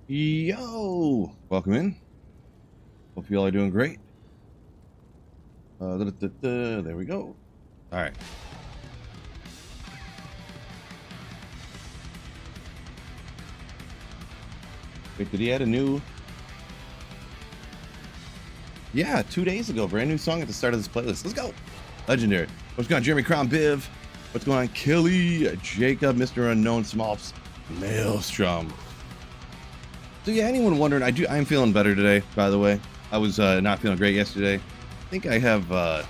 Yo, welcome in. Hope you all are doing great. There we go. All right. Wait, did he add a new? Yeah, 2 days ago, brand new song at the start of this playlist. Let's go. Legendary. What's going on, Jeremy Crown, Biv? What's going on, Kelly, Jacob, Mr. Unknown, Smolps, Maelstrom. So yeah, anyone wondering? I'm feeling better today. By the way, I was not feeling great yesterday. I think I have. I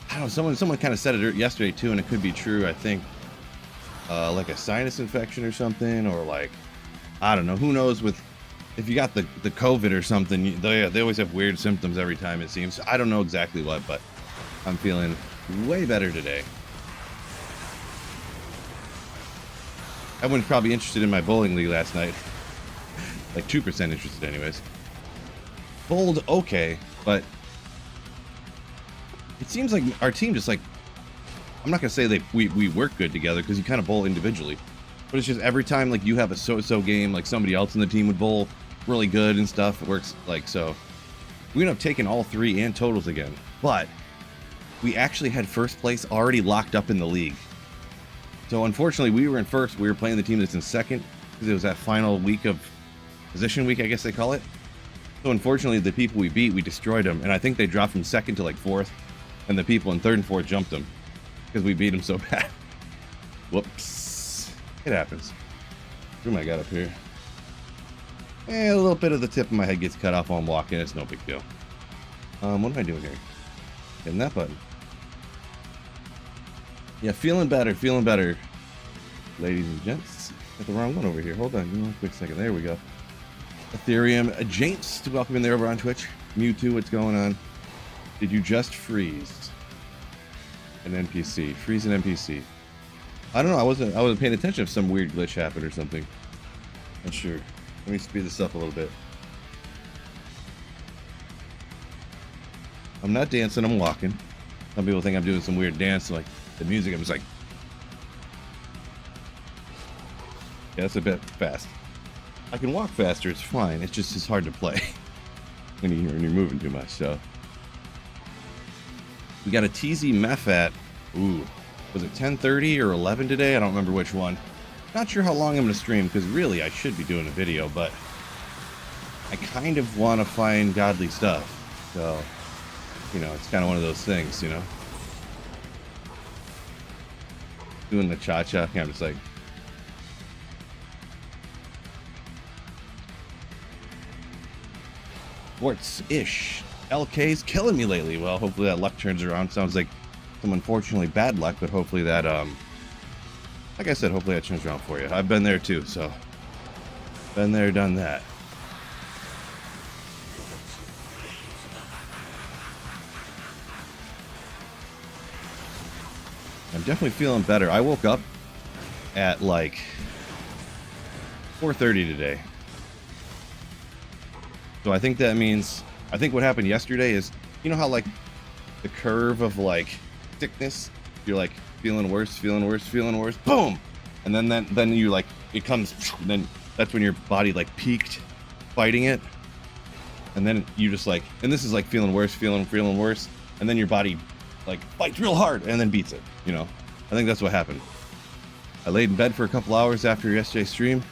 don't know. Someone kind of said it yesterday too, and it could be true. I think like a sinus infection or something, or like I don't know. Who knows? With if you got the COVID or something, they always have weird symptoms every time it seems. I don't know exactly what, but I'm feeling way better today. Everyone's probably interested in my bowling league last night. Like 2% interested anyways. Bowled okay, but it seems like our team just like, I'm not gonna say we work good together because you kind of bowl individually, but it's just every time like you have a so-so game, like somebody else in the team would bowl really good and stuff. It works like so. We ended up taking all three and totals again, but we actually had first place already locked up in the league. So unfortunately, we were in first. We were playing the team that's in second because it was that final week of position week, I guess they call it. So unfortunately, the people we beat, we destroyed them, and I think they dropped from second to like fourth, and the people in third and fourth jumped them because we beat them so bad. Whoops, it happens. Who am I got up here? A little bit of the tip of my head gets cut off while I'm walking. It's no big deal. What am I doing here? Hitting that button. Yeah, feeling better, ladies and gents. Got the wrong one over here. Hold on, give me one quick second. There we go. Ethereum, James, to welcome in there over on Twitch. Mewtwo, what's going on? Did you just freeze an NPC? Freeze an NPC? I don't know. I wasn't paying attention if some weird glitch happened or something. Not sure. Let me speed this up a little bit. I'm not dancing. I'm walking. Some people think I'm doing some weird dance, like the music. I'm just like, yeah, that's a bit fast. I can walk faster, it's fine. It's hard to play when you're moving too much. So we got a TZ Meph at, ooh, was it 10:30 or 11 today? I don't remember which one. Not sure how long I'm gonna stream because really I should be doing a video, but I kind of want to find godly stuff. So, you know, it's kind of one of those things, you know. Doing the cha-cha, I'm just like, Sports-ish. LK's killing me lately. Well, hopefully that luck turns around. Sounds like some unfortunately bad luck, but hopefully that, like I said, hopefully that turns around for you. I've been there too, so been there, done that. I'm definitely feeling better. I woke up at like 4:30 today. So I think that means, I think what happened yesterday is, you know how like the curve of like sickness, you're like feeling worse, boom! And then you like, it comes, then that's when your body like peaked fighting it. And then you just like, and this is like feeling worse, and then your body like fights real hard and then beats it, you know? I think that's what happened. I laid in bed for a couple hours after yesterday's stream.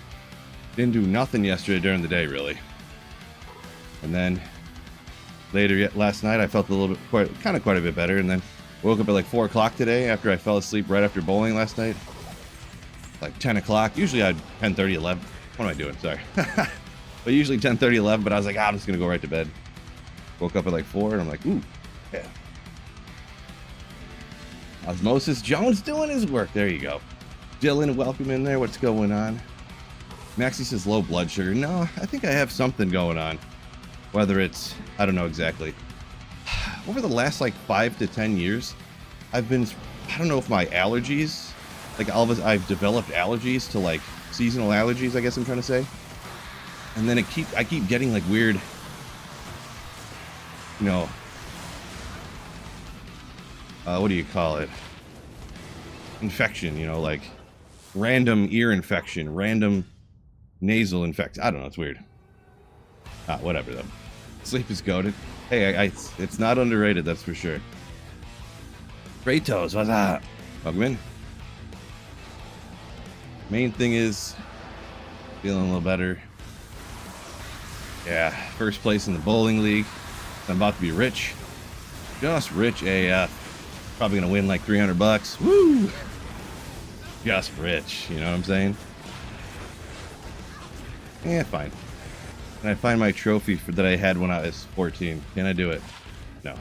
Didn't do nothing yesterday during the day, really. And then later last night, I felt a little bit, quite a bit better. And then woke up at like 4 o'clock today after I fell asleep right after bowling last night. Like 10 o'clock. Usually I'd 10:30, 11. What am I doing? Sorry. But usually 10:30, 11. But I was like, I'm just going to go right to bed. Woke up at like 4 and I'm like, ooh, yeah. Osmosis Jones doing his work. There you go. Dylan, welcome in there. What's going on? Maxie says low blood sugar. No, I think I have something going on. Whether it's, I don't know exactly. Over the last like 5 to 10 years, I've been, I don't know if my allergies, like I've developed allergies to like seasonal allergies, I guess I'm trying to say. And then I keep getting like weird, you know, what do you call it? Infection, you know, like random ear infection, random nasal infection. I don't know. It's weird. Whatever though. Sleep is goated. Hey, it's not underrated. That's for sure. Kratos, what's up? Welcome in. Main thing is feeling a little better. Yeah, first place in the bowling league. I'm about to be rich. Just rich AF. Probably gonna win like $300. Woo! Just rich. You know what I'm saying? Yeah, fine. Can I find my trophy that I had when I was 14? Can I do it? No.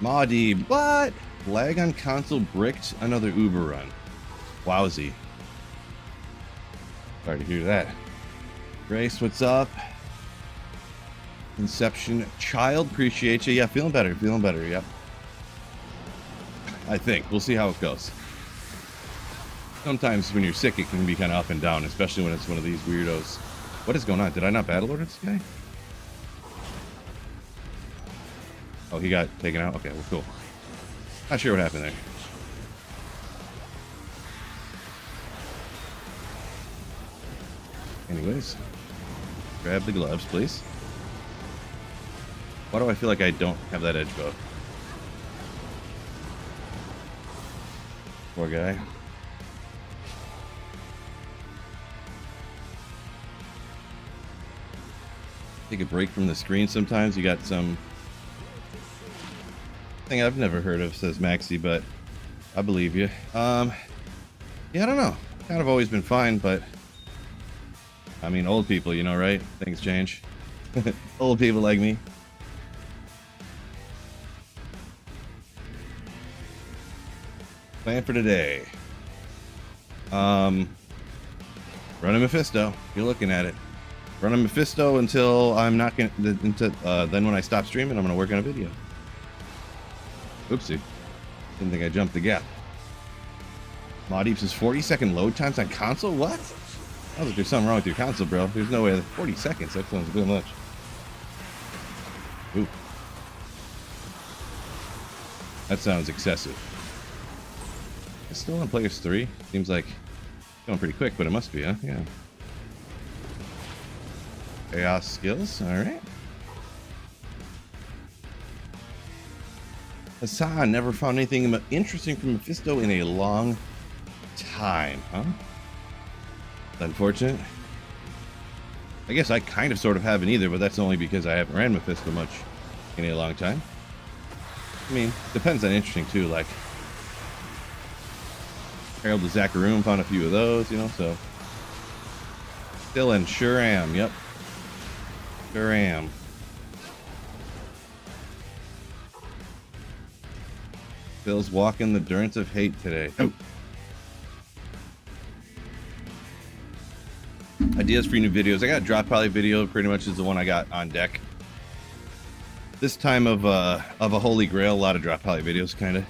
Maudie, what? Lag on console bricked another Uber run. Wowsy. Sorry to hear that. Grace, what's up? Inception Child, appreciate you. Yeah, feeling better, yep. I think. We'll see how it goes. Sometimes when you're sick, it can be kind of up and down, especially when it's one of these weirdos. What is going on? Did I not battle order this guy? Oh, he got taken out? Okay, well, cool. Not sure what happened there. Anyways, grab the gloves, please. Why do I feel like I don't have that edge bow? Poor guy. Take a break from the screen sometimes. You got some thing I've never heard of, says Maxi, but I believe you. Yeah, I don't know. Kind of always been fine, but I mean, old people, you know, right? Things change. Old people like me. Plan for today. Run a Mephisto. You're looking at it. Run a Mephisto until I'm not gonna. Then when I stop streaming, I'm gonna work on a video. Oopsie. Didn't think I jumped the gap. Moddeeps is 40-second load times on console. What? I was like, there's something wrong with your console, bro. There's no way. 40 seconds. That sounds a bit much. Ooh. That sounds excessive. It's still on Players 3. Seems like going pretty quick, but it must be, huh? Yeah. Chaos skills. All right. Hassan never found anything interesting from Mephisto in a long time, huh? Unfortunate. I guess I kind of sort of haven't either, but that's only because I haven't ran Mephisto much in a long time. I mean, depends on interesting too, like Herald of Zacharium, found a few of those, you know, so. Still in, sure am, yep. Sure am. Phil's walking the durance of hate today. Oh. Ideas for new videos. I got a drop probably video, pretty much is the one I got on deck. This time of a Holy Grail, a lot of drop poly videos, kind of.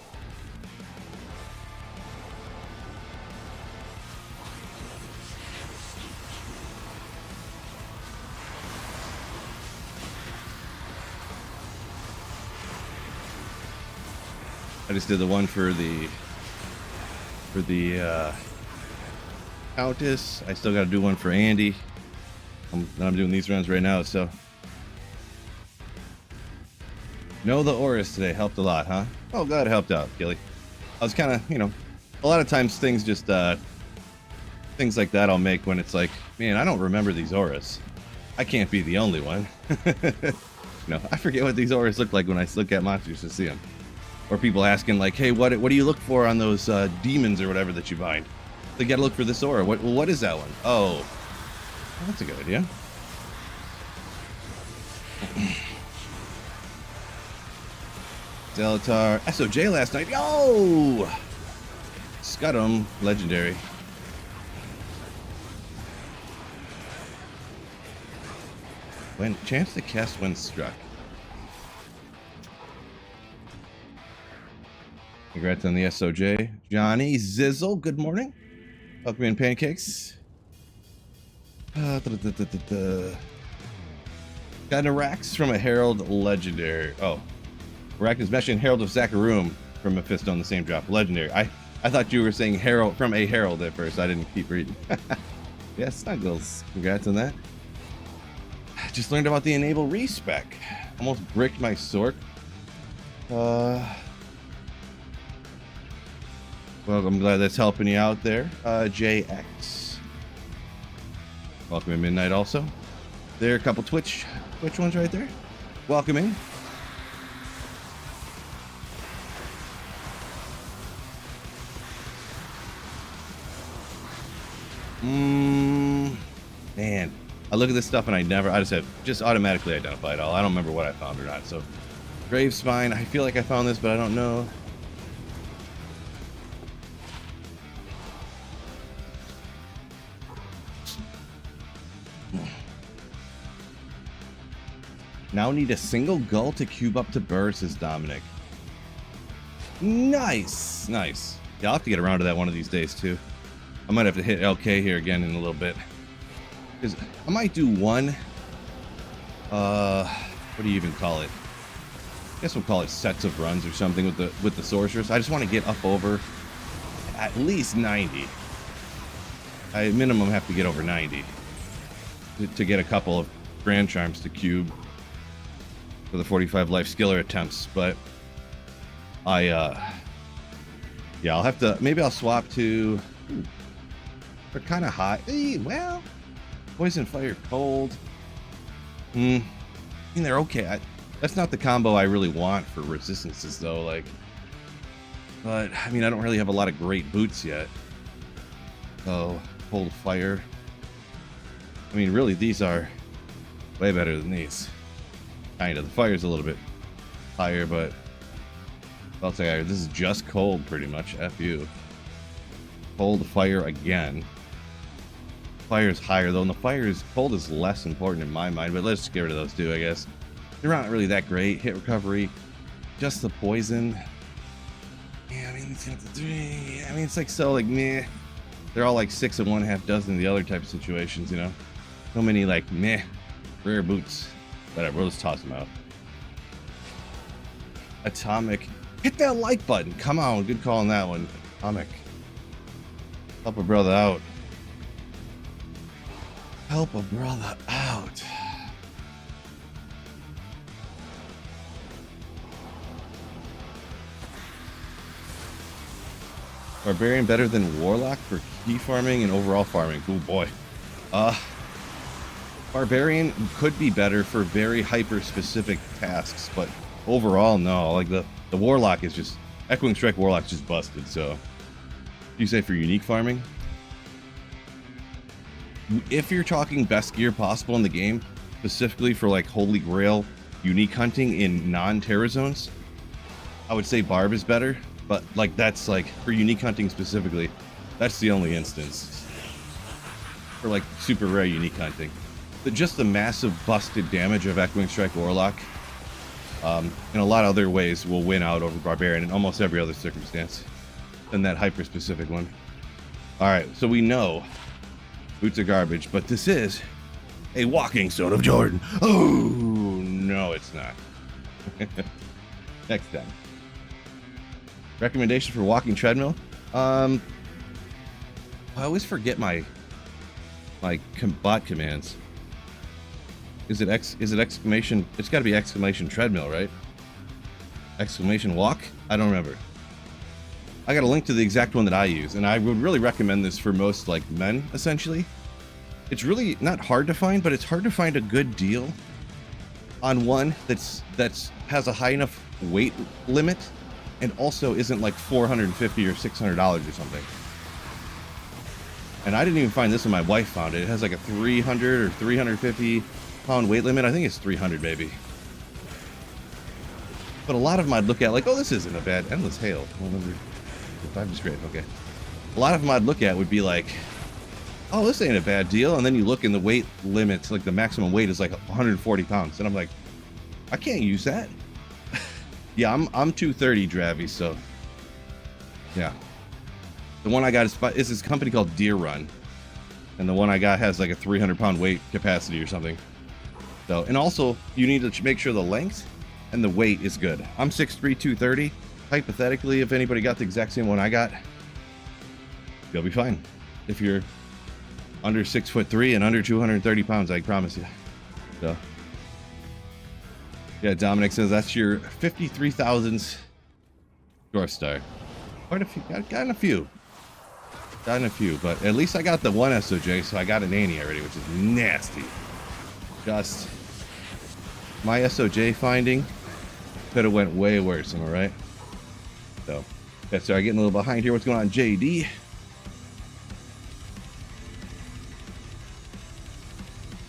I just did the one for the Countess. I still got to do one for Andy. I'm doing these runs right now, so. No, the Auras today helped a lot, huh? Oh, glad it helped out, Gilly. I was kind of, you know, a lot of times things just, things like that I'll make when it's like, man, I don't remember these Auras. I can't be the only one. No, I forget what these Auras look like when I look at monsters to see them. Or people asking like, hey, what do you look for on those demons or whatever that you find? They gotta look for this aura. What is that one? Oh, well, that's a good idea. Zelatar, SOJ last night. Yo! Scudum, legendary. When chance to cast when struck. Congrats on the SOJ. Johnny Zizzle, good morning. Welcome in, Pancakes. Got a Rax from a Herald Legendary. Oh. Rax is mentioning Herald of Zacharium from Mephisto in the same drop. Legendary. I thought you were saying Herald from a Herald at first. I didn't keep reading. Yeah, Snuggles. Congrats on that. Just learned about the enable respec. Almost bricked my Sork. Well, I'm glad that's helping you out there. JX. Welcome in Midnight also. There are a couple Twitch ones right there. Welcome in. Man, I look at this stuff and I just automatically identify it all. I don't remember what I found or not. So, Grave Spine, I feel like I found this, but I don't know. Now need a single gull to cube up to Burr, says Dominic. Nice, nice. Yeah, I'll have to get around to that one of these days too. I might have to hit LK here again in a little bit. Because I might do one, what do you even call it? I guess we'll call it sets of runs or something with the sorceress. I just want to get up over at least 90. I minimum have to get over 90 to get a couple of Grand Charms to cube for the 45 life skiller attempts. But yeah, I'll have to, maybe I'll swap to, they're kind of high. Well, poison, fire, cold. I mean, they're okay. That's not the combo I really want for resistances though. Like, but I mean, I don't really have a lot of great boots yet. So cold, fire. I mean, really, these are way better than these. Kind of. The fire's a little bit higher, but I'll say this is just cold, pretty much. F you. Cold, fire again. Fire's higher though, and the cold is less important in my mind. But let's just get rid of those two, I guess. They're not really that great. Hit recovery, just the poison. Yeah, I mean, it's got the 3. I mean, it's like so like meh. They're all like 6 and 1/2 dozen the other type of situations, you know. So many like meh rare boots. Whatever, we'll just toss them out. Atomic. Hit that like button. Come on, good call on that one. Atomic. Help a brother out. Help a brother out. Barbarian better than Warlock for key farming and overall farming. Oh boy. Barbarian could be better for very hyper-specific tasks, but overall, no. Like the Warlock is just... Echoing Strike Warlock's just busted, so... You say for unique farming? If you're talking best gear possible in the game, specifically for like Holy Grail unique hunting in non-Terra zones, I would say Barb is better, but like that's like, for unique hunting specifically, that's the only instance. For like super rare unique hunting. But just the massive busted damage of Echoing Strike Warlock, in a lot of other ways, will win out over Barbarian in almost every other circumstance than that hyper-specific one. Alright, so we know boots are garbage, but this is a walking Sword of Jordan. Oh, no, it's not. Next time. Recommendation for walking treadmill? I always forget my bot commands. Is it exclamation? It's got to be exclamation treadmill, right? Exclamation walk? I don't remember. I got a link to the exact one that I use, and I would really recommend this for most like men, essentially. It's really not hard to find, but it's hard to find a good deal on one that's has a high enough weight limit and also isn't like $450 or $600 or something. And I didn't even find this when my wife found it. It has like a 300 or 350 pound weight limit. I think it's 300 maybe. But a lot of them I'd look at like, oh, this isn't a bad endless hail. 5 is great. Okay. A lot of them I'd look at would be like, oh, this ain't a bad deal. And then you look in the weight limits, like the maximum weight is like 140 pounds. And I'm like, I can't use that. Yeah, I'm 230 Dravy, so yeah. The one I got is this company called Deer Run. And the one I got has like a 300 pound weight capacity or something. So, and also you need to make sure the length and the weight is good. I'm 6'3", 230. Hypothetically, if anybody got the exact same one I got, you'll be fine. If you're under 6'3" and under 230 pounds, I promise you. So, yeah, Dominic says that's your 53,000th Dwarf Star. Quite a few, gotten a few. Gotten a few, but at least I got the one SOJ, so I got an Annie already, which is nasty. Just, my SOJ finding could have went way worse, am I right? So, yeah, sorry, getting a little behind here. What's going on, JD?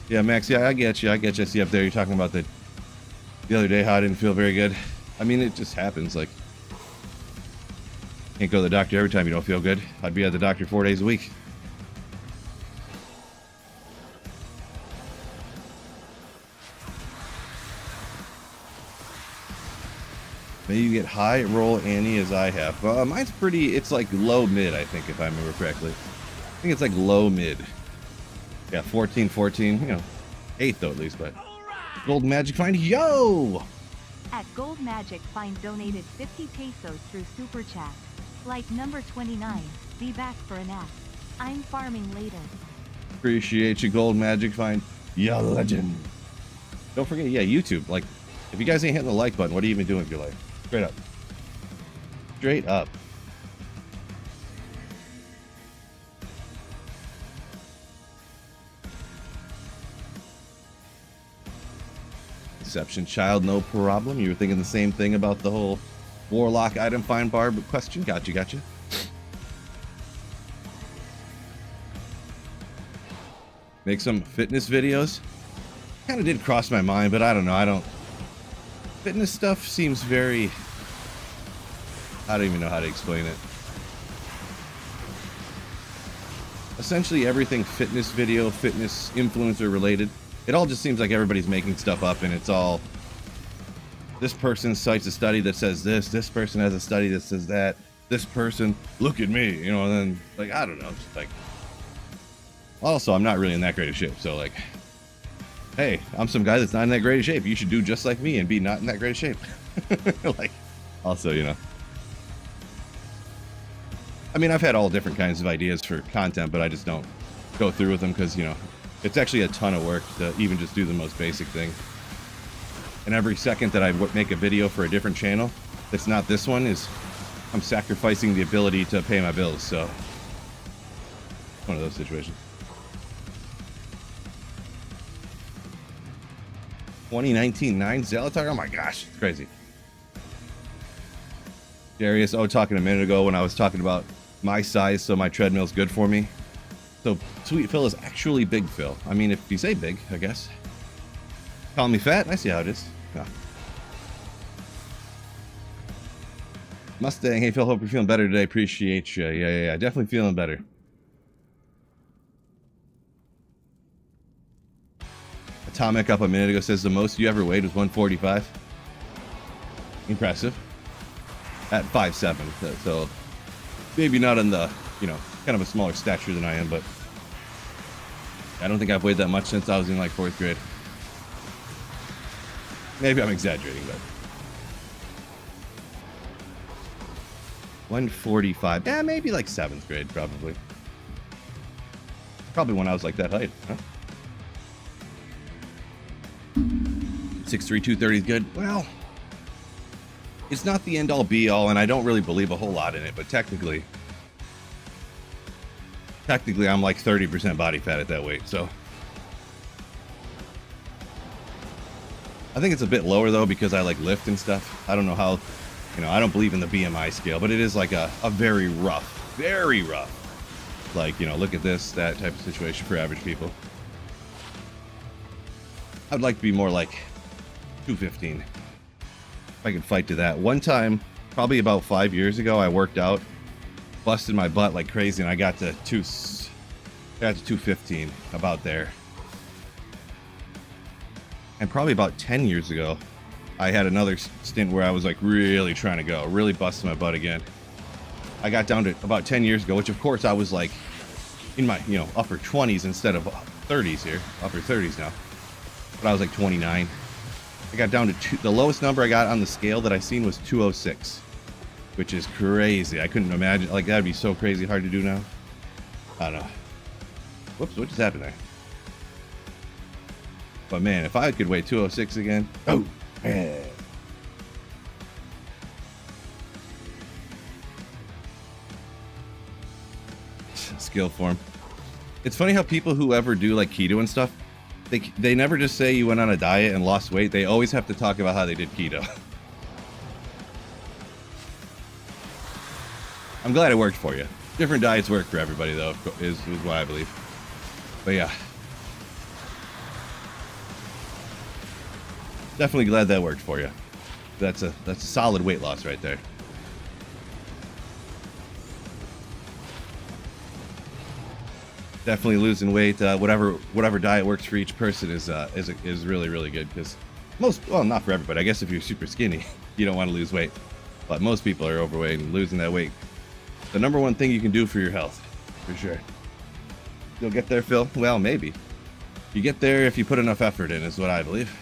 Yeah, Max, yeah, I get you. I get you. I see up there you're talking about the other day how I didn't feel very good. I mean, it just happens. Like, can't go to the doctor every time you don't feel good. I'd be at the doctor 4 days a week. Maybe you get high roll Annie as I have. Mine's pretty, it's like low mid, I think, if I remember correctly. I think it's like low mid. Yeah, 14, you know, 8 though at least, but. Gold Magic Find, yo! At Gold Magic Find donated 50 pesos through Super Chat. Like number 29, be back for an app. I'm farming later. Appreciate you, Gold Magic Find, ya legend. Don't forget, yeah, YouTube. Like, if you guys ain't hitting the like button, what are you even doing with your life? Straight up. Straight up. Exception child, no problem. You were thinking the same thing about the whole Warlock item find bar question. Gotcha. Make some fitness videos. Kind of did cross my mind, but I don't know. Fitness stuff seems very, I don't even know how to explain it. Essentially everything fitness video, fitness influencer related. It all just seems like everybody's making stuff up, and it's all, this person cites a study that says this person has a study that says that, this person, look at me, you know, and then, like, I don't know, just like, also, I'm not really in that great of shape, so, like, hey, I'm some guy that's not in that great of shape, you should do just like me and be not in that great of shape. Like, also, you know, I mean, I've had all different kinds of ideas for content, but I just don't go through with them because, you know, it's actually a ton of work to even just do the most basic thing. And every second that I make a video for a different channel that's not this one is, I'm sacrificing the ability to pay my bills, so one of those situations. 2019 9 Zalatar, oh my gosh, it's crazy. Darius, talking a minute ago when I was talking about my size, so my treadmill's good for me. So Sweet Phil is actually Big Phil. I mean, if you say big, I guess. Calling me fat? I see how it is. Yeah. Mustang, hey Phil, hope you're feeling better today. Appreciate you. Yeah, definitely feeling better. Atomic up a minute ago says the most you ever weighed was 145. Impressive. At 5'7", so maybe not in the, you know, kind of a smaller stature than I am, but I don't think I've weighed that much since I was in like 4th grade. Maybe I'm exaggerating, but 145. Yeah, maybe like 7th grade, probably. Probably when I was like that height, huh? 6'3", 230 is good. Well, it's not the end-all be-all, and I don't really believe a whole lot in it, but technically I'm like 30% body fat at that weight, so I think it's a bit lower though because I like lift and stuff. I don't know how, you know, I don't believe in the BMI scale, but it is like a very rough, like, you know, look at this, that type of situation for average people. I'd like to be more like 215 if I could fight to that. One time, probably about 5 years ago, I worked out, busted my butt like crazy, and I got to 215, about there. And probably about 10 years ago, I had another stint where I was like really trying to go, really busting my butt again. I got down to about 10 years ago, which of course I was like in my, you know, upper 20s instead of 30s here, upper 30s now. But I was like 29. I got down to the lowest number I got on the scale that I seen was 206, which is crazy. I couldn't imagine, like, that'd be so crazy hard to do now. I don't know. Whoops, what just happened there? But man, if I could weigh 206 again. Oh, man. Skill form. It's funny how people who ever do like keto and stuff, they never just say you went on a diet and lost weight. They always have to talk about how they did keto. I'm glad it worked for you. Different diets work for everybody, though, is what I believe. But yeah. Definitely glad that worked for you. That's a solid weight loss right there. Definitely losing weight. Whatever diet works for each person is really, really good, because well, not for everybody. I guess if you're super skinny, you don't want to lose weight. But most people are overweight, and losing that weight, the number one thing you can do for your health, for sure. You'll get there, Phil? Well, maybe. You get there if you put enough effort in, is what I believe.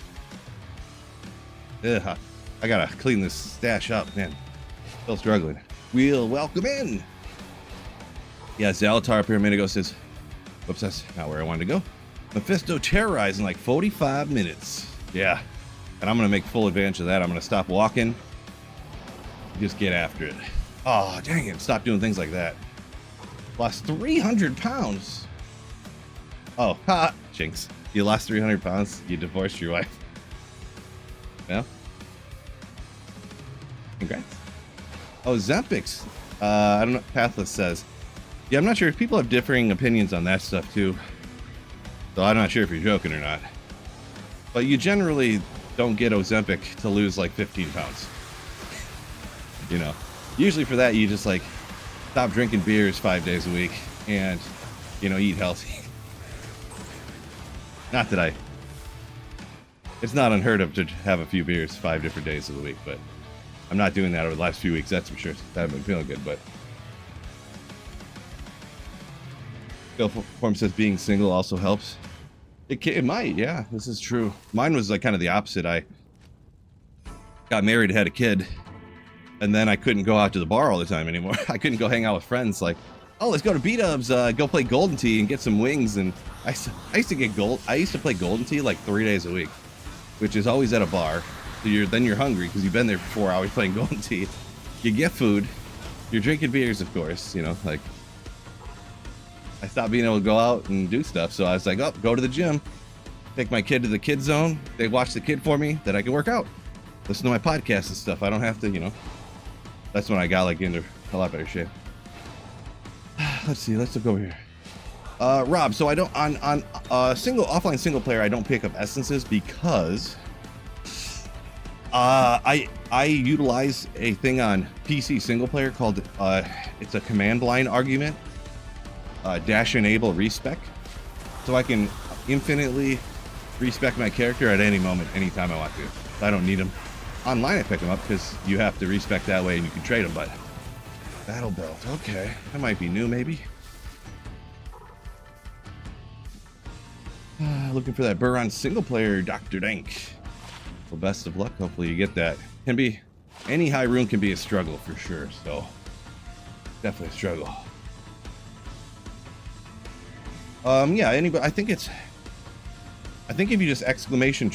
Ugh, I gotta clean this stash up, man. Still struggling. We'll welcome in. Yeah, Zalatar up here a minute ago says, whoops, that's not where I wanted to go. Mephisto terrorizing like 45 minutes. Yeah, and I'm gonna make full advantage of that. I'm gonna stop walking, just get after it. Oh, dang it, stop doing things like that. Lost 300 pounds. Oh, ha, jinx. You lost 300 pounds, you divorced your wife. Yeah. Congrats. Oh, Zempix. I don't know. Pathless says, yeah, I'm not sure if people have differing opinions on that stuff too. So I'm not sure if you're joking or not. But you generally don't get Ozempic to lose like 15 pounds. You know, usually for that, you just like stop drinking beers 5 days a week and, you know, eat healthy. Not that it's not unheard of to have a few beers 5 different days of the week, but I'm not doing that over the last few weeks, that's for sure. I haven't been feeling good, but Phil Form says being single also helps. It might, yeah, this is true. Mine was like kind of the opposite. I got married, had a kid, and then I couldn't go out to the bar all the time anymore. I couldn't go hang out with friends like, oh, let's go to B-Dubs, go play Golden Tee and get some wings. And I used to play Golden Tee like 3 days a week, which is always at a bar. So then you're hungry because you've been there for 4 hours playing Golden Tee. You get food, you're drinking beers, of course, you know, like I stopped being able to go out and do stuff. So I was like, oh, go to the gym, take my kid to the kid zone. They watch the kid for me, then I can work out, listen to my podcast and stuff. I don't have to, you know, that's when I got like into a lot better shape. Let's see, let's look over here. Rob, so I don't, on offline single player, I don't pick up essences because I utilize a thing on PC single player called it's a command line argument, dash enable respec, so I can infinitely respec my character at any moment, anytime I want to. I don't need them online. I pick them up because you have to respec that way and you can trade them. But battle belt, okay, that might be new, maybe. Looking for that Buron single player, Dr. Dank. Well, best of luck. Hopefully you get that. Can be, any high rune can be a struggle for sure. So definitely a struggle. Yeah, anybody, I think if you just exclamation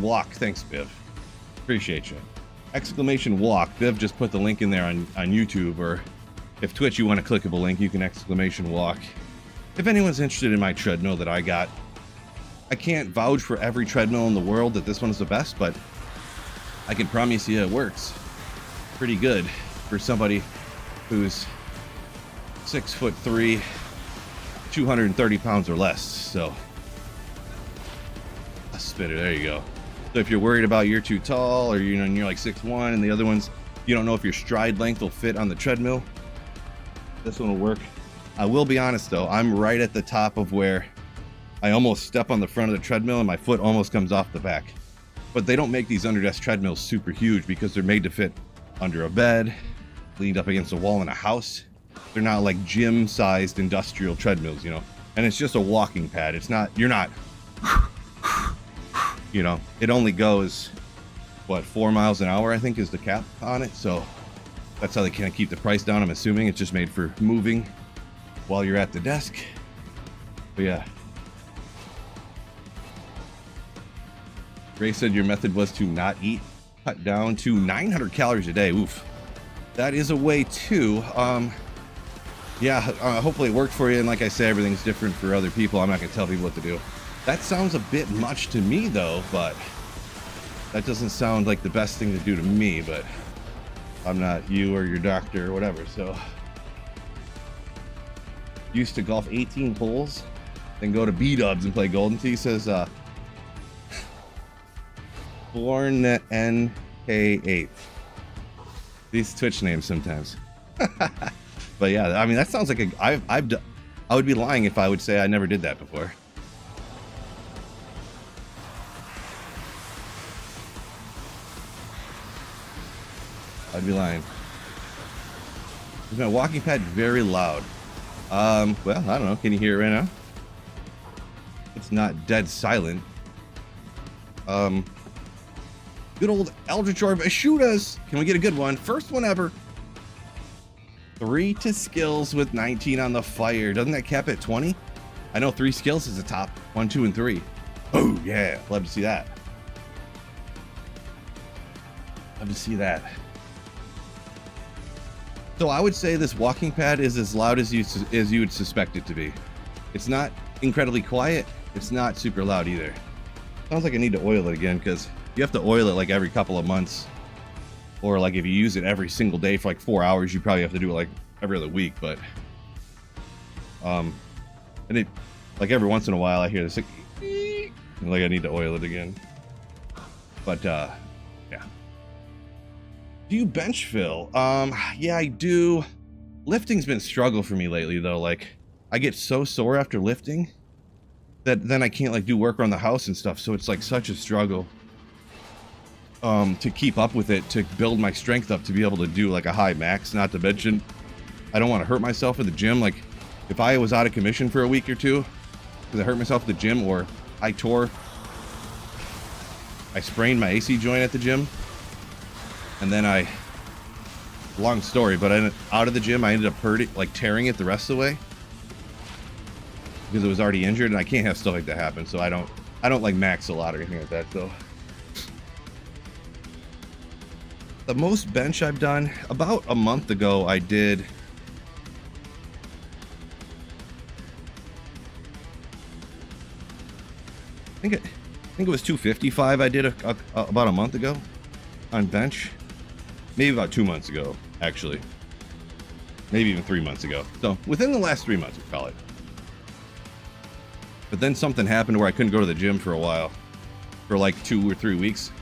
walk. Thanks, Biv. Appreciate you. Exclamation walk. Biv just put the link in there on YouTube, or if Twitch you want a clickable link, you can exclamation walk. If anyone's interested in my treadmill that I got, I can't vouch for every treadmill in the world that this one is the best, but I can promise you it works pretty good for somebody who's 6'3", 230 pounds or less. So a spitter, there you go. So if you're worried about you're too tall, or you know, and you're like 6'1", and the other ones, you don't know if your stride length will fit on the treadmill, this one will work. I will be honest though, I'm right at the top of where I almost step on the front of the treadmill and my foot almost comes off the back. But they don't make these underdesk treadmills super huge because they're made to fit under a bed, leaned up against a wall in a house. They're not like gym-sized industrial treadmills, you know. And it's just a walking pad. It's not, you're not, you know, it only goes, what, 4 miles an hour, I think is the cap on it. So that's how they can't keep the price down. I'm assuming it's just made for moving while you're at the desk. But yeah. Ray said your method was to not eat, cut down to 900 calories a day. Oof. That is a way too. Yeah, hopefully it worked for you. And like I say, everything's different for other people. I'm not gonna tell people what to do. That sounds a bit much to me though, but that doesn't sound like the best thing to do to me, but I'm not you or your doctor or whatever. So used to golf 18 holes, then go to B-dubs and play Golden Tee, says Born NK8. These Twitch names sometimes. But yeah, I mean, that sounds like I would be lying if I would say I never did that before. I'd be lying. Is my walking pad very loud? Well, I don't know. Can you hear it right now? It's not dead silent. Good old Eldritch Orb, shoot us! Can we get a good one? First one ever. 3 to skills with 19 on the fire. Doesn't that cap at 20? I know 3 skills is the top. 1, 2, and 3. Oh yeah, love to see that. Love to see that. So I would say this walking pad is as loud as you would suspect it to be. It's not incredibly quiet. It's not super loud either. Sounds like I need to oil it again, because you have to oil it like every couple of months. Or like if you use it every single day for like 4 hours, you probably have to do it like every other week. But and it, like every once in a while I hear this like I need to oil it again. But yeah. Do you bench fill? Yeah, I do. Lifting's been a struggle for me lately though. Like I get so sore after lifting that then I can't like do work around the house and stuff. So it's like such a struggle to keep up with it, to build my strength up to be able to do like a high max. Not to mention, I don't want to hurt myself at the gym. Like if I was out of commission for a week or two because I hurt myself at the gym, or I sprained my AC joint at the gym, and then long story, but out of the gym I ended up tearing it the rest of the way because it was already injured, and I can't have stuff like that happen. So I don't like max a lot or anything like that. So the most bench I've done, about a month ago, I did I think it was 255 I did about a month ago on bench. Maybe about 2 months ago, actually. Maybe even 3 months ago. So within the last 3 months, we'll call it. But then something happened where I couldn't go to the gym for a while, for like 2 or 3 weeks.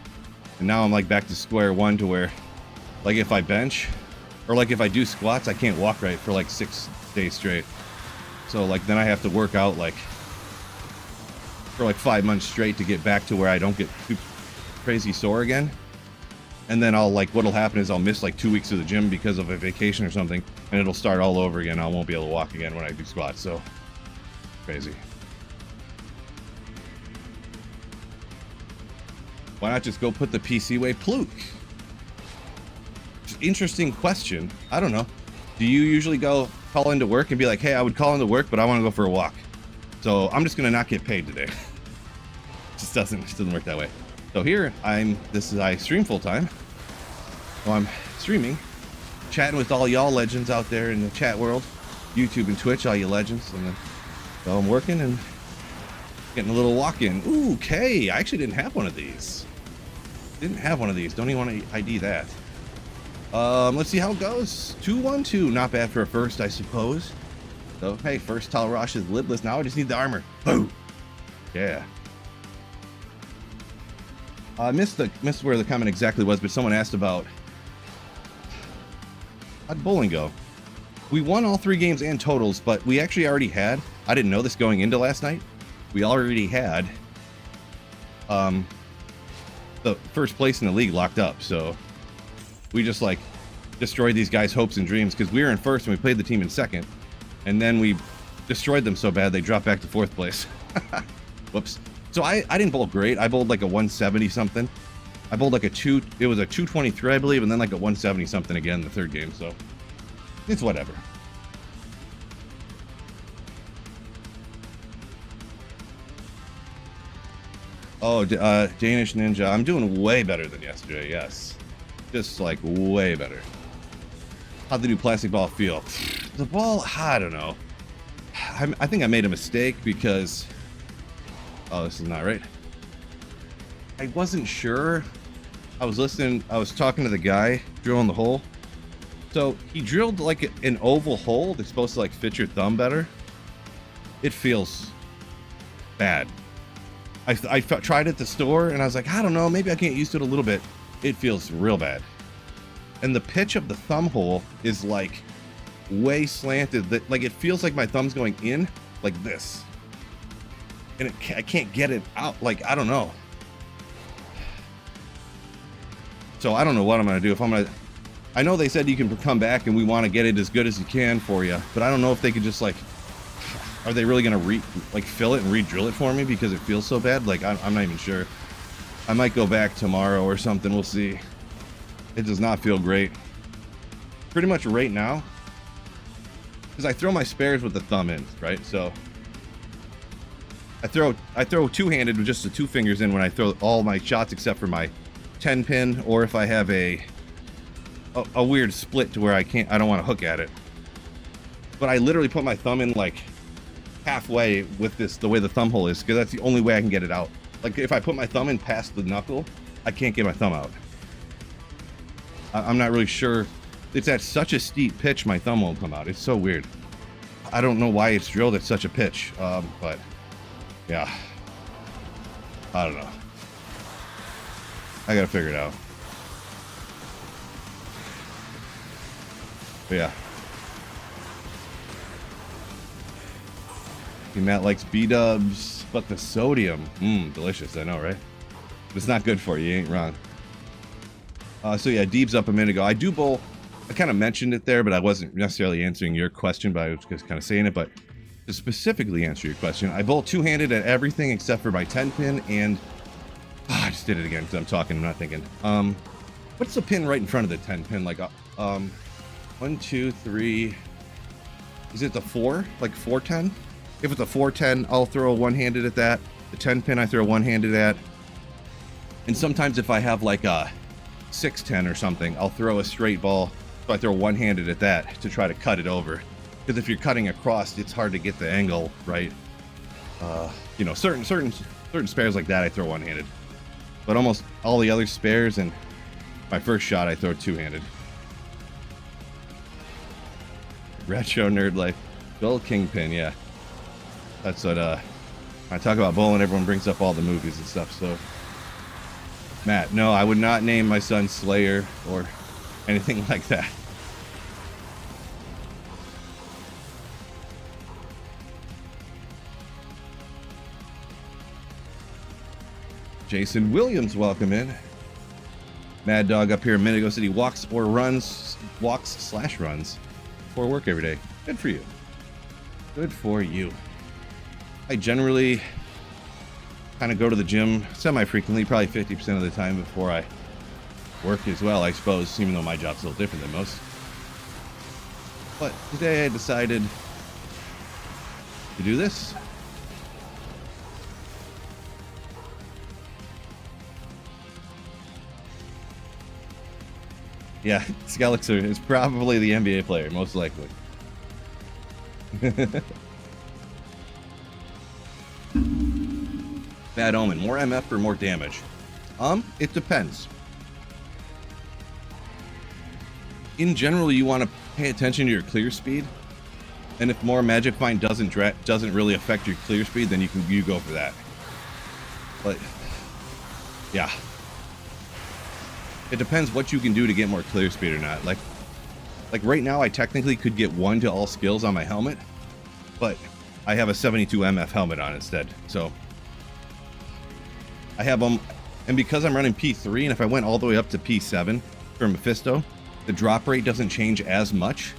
And now I'm like back to square one, to where like if I bench or like if I do squats, I can't walk right for like 6 days straight. So like then I have to work out like for like 5 months straight to get back to where I don't get too crazy sore again. And then what'll happen is I'll miss like 2 weeks of the gym because of a vacation or something, and it'll start all over again. I won't be able to walk again when I do squats. So crazy. Why not just go put the PC away? Pluke. Interesting question. I don't know. Do you usually go call into work and be like, hey, I would call into work, but I want to go for a walk, so I'm just gonna not get paid today? Just doesn't work that way. So here I stream full time. So I'm streaming, chatting with all y'all legends out there in the chat world, YouTube and Twitch, all you legends, and then so I'm working and getting a little walk in. Ooh, okay. I actually didn't have one of these. Don't even want to ID that. Let's see how it goes. 2-1-2, not bad for a first, I suppose. So hey, first Tal Rosh is lidless. Now I just need the armor. Boom. Yeah. I missed where the comment exactly was, but someone asked about how'd bowling go. We won all 3 games and totals, but we actually already had, I didn't know this going into last night, we already had the first place in the league locked up. So we just like destroyed these guys' hopes and dreams, because we were in first and we played the team in second, and then we destroyed them so bad they dropped back to 4th place. Whoops. So I didn't bowl great. I bowled like a 170 something. I bowled like it was a 223 I believe, and then like a 170 something again the third game. So it's whatever. Oh, Danish Ninja. I'm doing way better than yesterday. Yes, just like way better. How'd the new plastic ball feel? The ball, I don't know. I think I made a mistake because... Oh, this is not right. I wasn't sure. I was listening. I was talking to the guy drilling the hole. So he drilled like an oval hole that's supposed to like fit your thumb better. It feels bad. I tried it at the store and I was like, I don't know, maybe I can get used to it a little bit. It feels real bad. And the pitch of the thumb hole is like way slanted. That like it feels like my thumb's going in like this. And I can't get it out. Like, I don't know. So I don't know what I'm going to do. If I'm going to... I know they said you can come back and we want to get it as good as you can for you. But I don't know if they could just like... Are they really going to fill it and re-drill it for me because it feels so bad? Like, I'm not even sure. I might go back tomorrow or something. We'll see. It does not feel great. Pretty much right now. Because I throw my spares with the thumb in, right? So... I throw two-handed with just the two fingers in when I throw all my shots except for my 10 pin, or if I have a weird split to where I don't want to hook at it. But I literally put my thumb in like halfway with the way the thumb hole is, because that's the only way I can get it out. Like if I put my thumb in past the knuckle, I can't get my thumb out. I'm not really sure. It's at such a steep pitch, my thumb won't come out. It's so weird. I don't know why it's drilled at such a pitch, but yeah, I don't know. I gotta figure it out. But yeah. Matt likes B-dubs, but the sodium. Delicious, I know, right? But it's not good for you, you ain't wrong. So yeah, Deeb's up a minute ago. I do bowl. I kind of mentioned it there, but I wasn't necessarily answering your question, but I was just kind of saying it. But to specifically answer your question, I bowl two-handed at everything except for my 10 pin and... I just did it again because I'm talking, I'm not thinking. What's the pin right in front of the 10 pin? Like, 1, 2, 3... Is it the 4? Like 410? If it's a 410, I'll throw a one-handed at that. The 10 pin I throw one-handed at. And sometimes if I have like a 610 or something, I'll throw a straight ball. So I throw one-handed at that to try to cut it over. Because if you're cutting across, it's hard to get the angle right. You know, certain spares like that I throw one-handed. But almost all the other spares and my first shot I throw two-handed. Retro Nerd Life. Gold Kingpin, yeah. That's what, when I talk about bowling, everyone brings up all the movies and stuff, so... Matt, no, I would not name my son Slayer or anything like that. Jason Williams, welcome in. Mad Dog up here a minute ago said he walks / runs for work every day. Good for you. Good for you. I generally kind of go to the gym semi-frequently, probably 50% of the time before I work as well, I suppose, even though my job's a little different than most. But today I decided to do this. Yeah, Skelexer is probably the NBA player, most likely. Bad Omen, more MF or more damage? It depends. In general, you want to pay attention to your clear speed, and if more Magic Find doesn't really affect your clear speed, then you go for that. But yeah. It depends what you can do to get more clear speed or not. Like right now, I technically could get 1 to all skills on my helmet, but I have a 72 MF helmet on instead. So I have them, and because I'm running P3, and if I went all the way up to P7 for Mephisto, the drop rate doesn't change as much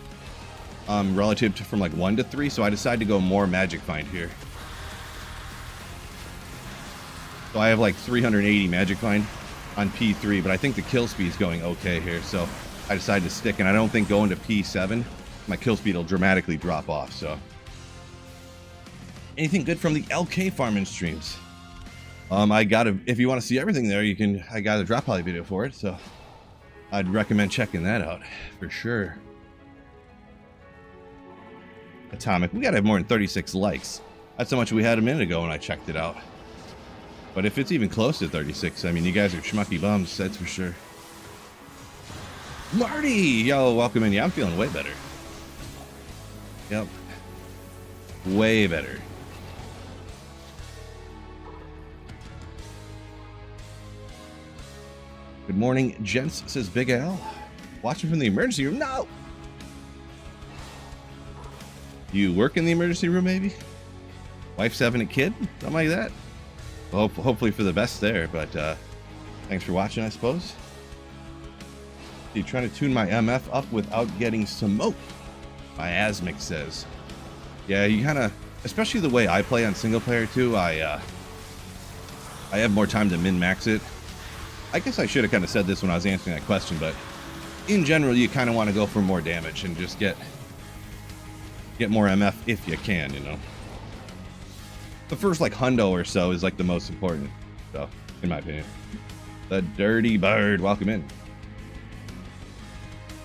relative to from like 1 to 3. So I decided to go more Magic Find here. So I have like 380 Magic Find on P3, but I think the kill speed is going okay here, so I decided to stick, and I don't think going to P7 my kill speed will dramatically drop off. So anything good from the LK farming streams? I got a, if you want to see everything there, you can, I got a drop poly video for it, so I'd recommend checking that out for sure. Atomic, we gotta have more than 36 likes. That's how much we had a minute ago when I checked it out. But if it's even close to 36, I mean, you guys are schmucky bums, that's for sure. Marty, yo, welcome in. Yeah, I'm feeling way better. Yep, way better. Good morning, gents, says Big Al. Watching from the emergency room? No! You work in the emergency room, maybe? Wife's having a kid? Something like that? Well, hopefully for the best there, but thanks for watching, I suppose. You trying to tune my MF up without getting smoked? My Asmic says. Yeah, you kind of, especially the way I play on single player too, I have more time to min-max it. I guess I should have kind of said this when I was answering that question, but in general, you kind of want to go for more damage and just get more MF if you can, you know. The first like hundo or so is like the most important, so in my opinion. The Dirty Bird, welcome in.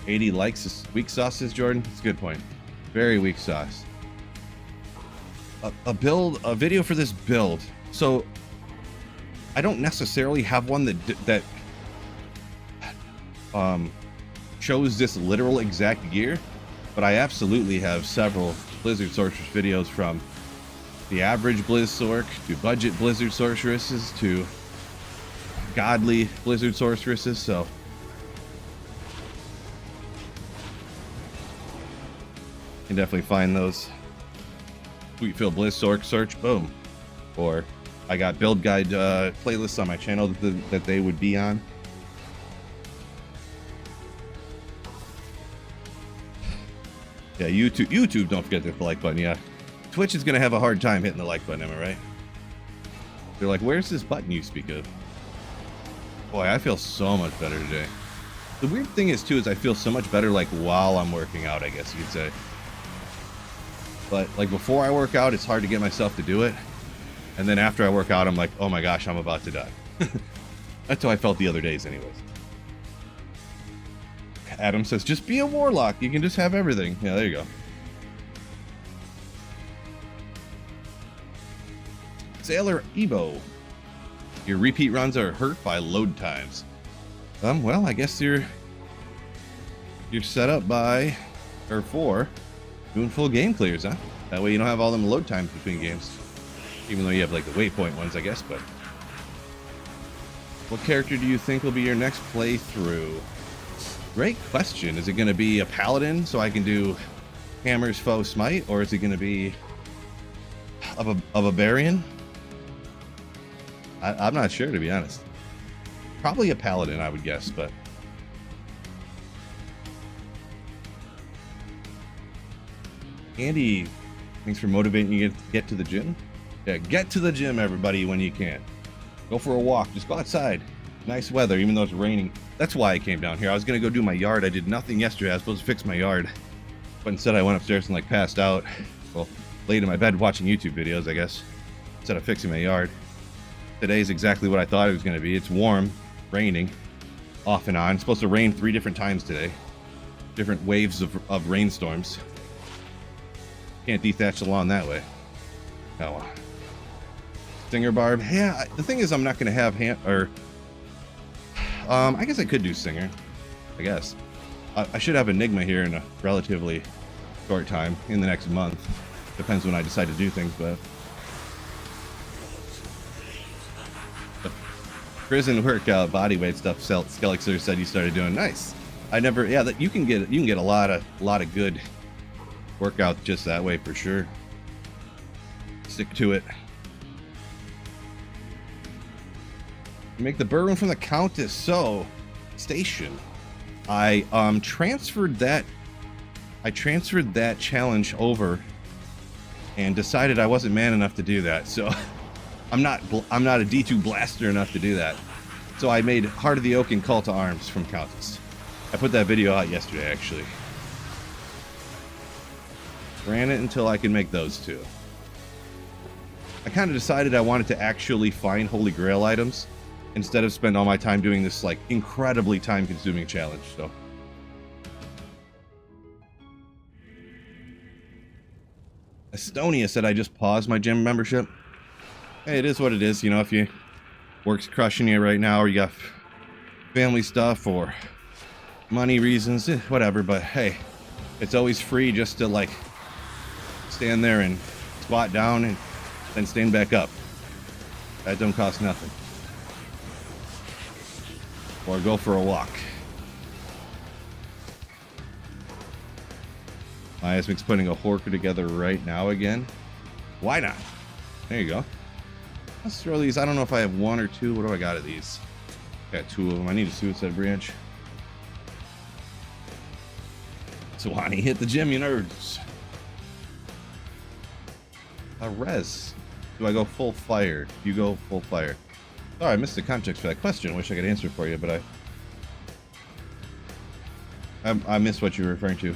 80 likes is weak sauce, says Jordan. That's a good point. Very weak sauce. A video for this build. So I don't necessarily have one that shows this literal exact gear, but I absolutely have several Blizzard Sorceress videos, from the average Blizz Sorc to budget Blizzard Sorceresses to godly Blizzard Sorceresses, so you can definitely find those. Sweetfield Blizz Sorc search, boom. Or I got build guide playlists on my channel that they would be on. Yeah, YouTube, don't forget to hit the like button. Yeah, Twitch is gonna have a hard time hitting the like button, am I right? They're like, where's this button you speak of? Boy, I feel so much better today. The weird thing is too, is I feel so much better like while I'm working out, I guess you could say. But like before I work out, it's hard to get myself to do it. And then after I work out, I'm like, oh my gosh, I'm about to die. That's how I felt the other days anyways. Adam says, just be a warlock. You can just have everything. Yeah, there you go. Sailor Evo. Your repeat runs are hurt by load times. Well, I guess you're set up by, or for, doing full game clears, huh? That way you don't have all them load times between games. Even though you have like the waypoint ones, I guess, but. What character do you think will be your next playthrough? Great question. Is it going to be a paladin so I can do Hammer's Foe Smite, or is it going to be a barbarian? I'm not sure, to be honest. Probably a paladin, I would guess, but. Andy, thanks for motivating you to get to the gym. Yeah, get to the gym, everybody, when you can. Go for a walk. Just go outside. Nice weather, even though it's raining. That's why I came down here. I was going to go do my yard. I did nothing yesterday. I was supposed to fix my yard. But instead, I went upstairs and, like, passed out. Well, laid in my bed watching YouTube videos, I guess. Instead of fixing my yard. Today's exactly what I thought it was going to be. It's warm, raining, off and on. It's supposed to rain 3 different times today. Different waves of rainstorms. Can't dethatch the lawn that way. Oh, well. Stinger Barb. Yeah, the thing is, I'm not going to have I guess I could do Stinger. I guess. I should have Enigma here in a relatively short time, in the next month. Depends when I decide to do things, but. The prison workout bodyweight stuff Skelexer said you started doing. Nice. I never, yeah, that you can get a lot of good workout just that way for sure. Stick to it. Make the burn from the Countess. So, station. I transferred that challenge over and decided I wasn't man enough to do that. So, I'm not a D2 blaster enough to do that. So I made Heart of the Oak and Call to Arms from Countess. I put that video out yesterday, actually. Ran it until I can make those two. I kind of decided I wanted to actually find Holy Grail items instead of spend all my time doing this like incredibly time-consuming challenge. So Estonia said I just paused my gym membership. Hey, it is what it is. You know, if you work's crushing you right now, or you got family stuff or money reasons, whatever. But hey, it's always free just to like stand there and squat down and then stand back up. That don't cost nothing. Or go for a walk. My husband's putting a Horker together right now again. Why not? There you go. Let's throw these. I don't know if I have one or two. What do I got of these? Got two of them. I need a suicide branch. Swanee, hit the gym, you nerds. Res. Do I go full fire? You go full fire. Sorry, I missed the context for that question. I wish I could answer for you, but I missed what you were referring to.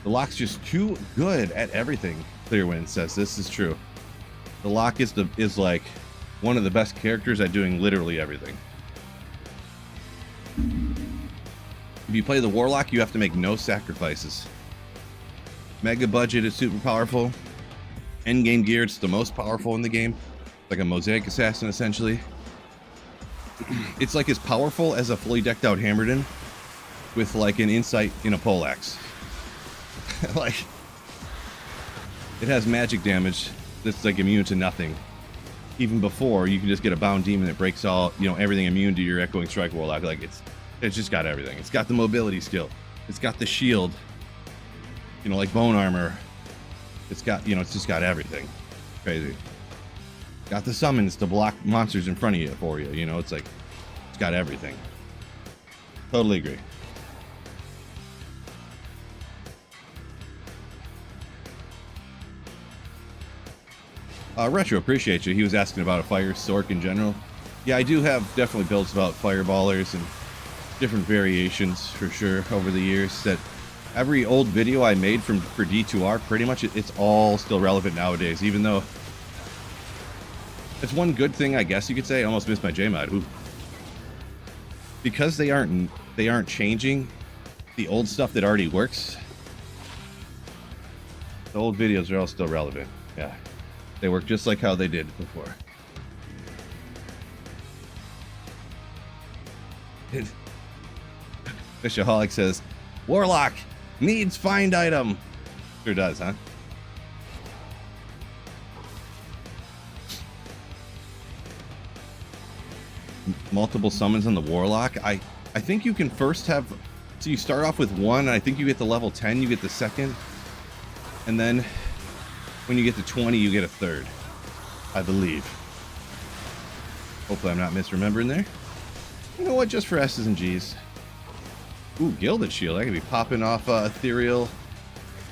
The Lock's just too good at everything. Clearwind says this is true. The Lock is like one of the best characters at doing literally everything. If you play the Warlock, you have to make no sacrifices. Mega budget is super powerful. Endgame gear, it's the most powerful in the game. Like a mosaic assassin, essentially. It's like as powerful as a fully decked out Hammerden with like an insight in a poleaxe. Like, it has magic damage that's like immune to nothing. Even before, you can just get a bound demon that breaks all, you know, everything immune to your echoing strike warlock. Like it's just got everything. It's got the mobility skill. It's got the shield. You know, like bone armor. It's got, you know, it's just got everything. Crazy. Got the summons to block monsters in front of you for you. You know, it's like, it's got everything. Totally agree. Retro, appreciate you. He was asking about a fire sork in general. Yeah, I do have definitely builds about fireballers and different variations for sure over the years. That every old video I made for D2R, pretty much it's all still relevant nowadays, even though it's one good thing, I guess you could say. I almost missed my JMod. Ooh. Because they aren't changing the old stuff that already works. The old videos are all still relevant. Yeah. They work just like how they did before. Fishaholic says, Warlock needs find item. Sure does, huh? Multiple summons on the Warlock. I think you can first have, so you start off with one, and I think you get to level 10, you get the second, and then when you get to 20, you get a third, I believe. Hopefully I'm not misremembering there. You know what, just for S's and G's. Ooh, Gilded Shield. I could be popping off Ethereal.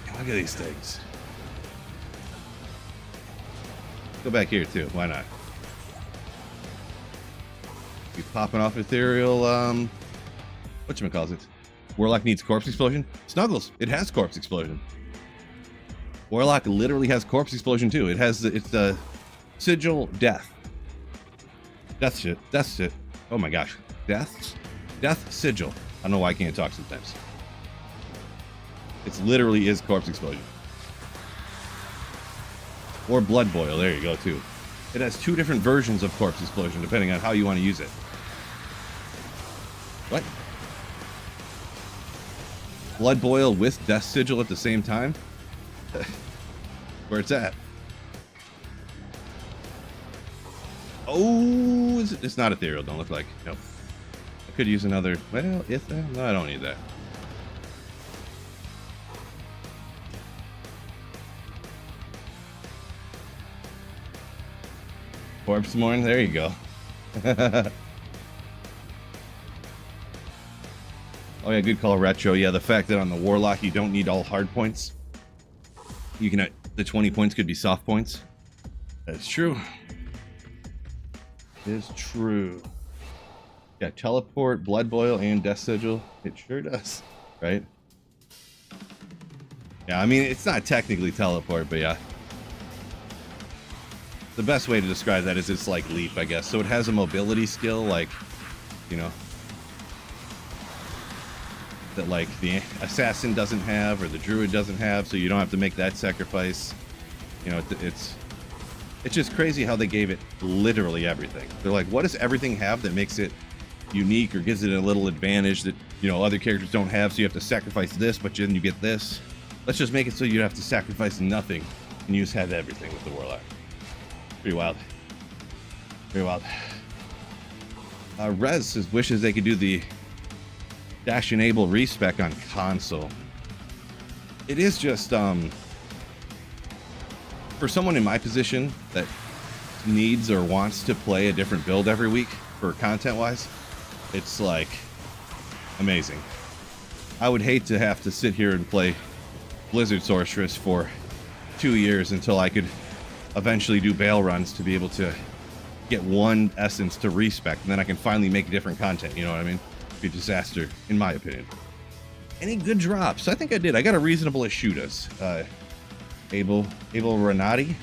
Look at these things. Go back here too, why not? Be popping off Ethereal, whatchamacallit? Warlock needs Corpse Explosion? Snuggles, it has Corpse Explosion. Warlock literally has Corpse Explosion too. It has it's the Sigil Death. Death shit. Oh my gosh. Death Sigil. I don't know why I can't talk sometimes. It literally is Corpse Explosion. Or Blood Boil, there you go too. It has two different versions of Corpse Explosion depending on how you want to use it. What? Blood Boil with Death Sigil at the same time? Where it's at. Oh, it's not ethereal, don't look like. No. I could use another, well, if no, I don't need that. Corpse Morn, there you go. Oh yeah, good call, Retro. Yeah, the fact that on the Warlock you don't need all hard points. You can, the 20 points could be soft points. That's true. It is true. Yeah, Teleport, Blood Boil, and Death Sigil. It sure does, right? Yeah, I mean, it's not technically Teleport, but yeah. the best way to describe that is it's like Leap, I guess. So it has a mobility skill, like, you know, that like the assassin doesn't have or the druid doesn't have, so you don't have to make that sacrifice. You know, it's just crazy how they gave it literally everything. They're like, what does everything have that makes it unique or gives it a little advantage that, you know, other characters don't have? So you have to sacrifice this, but then you get this. Let's just make it so you have to sacrifice nothing and you just have everything with the Warlock. Pretty wild. Pretty wild. Rez says, wishes they could do the dash enable respec on console. It is just, for someone in my position that needs or wants to play a different build every week for content wise, it's like amazing. I would hate to have to sit here and play Blizzard Sorceress for 2 years until I could eventually do bail runs to be able to get one essence to respec, and then I can finally make different content. You know what I mean? It'd be a disaster, in my opinion. Any good drops? I think I did. I got a reasonable Ashudas. Abel Ranati?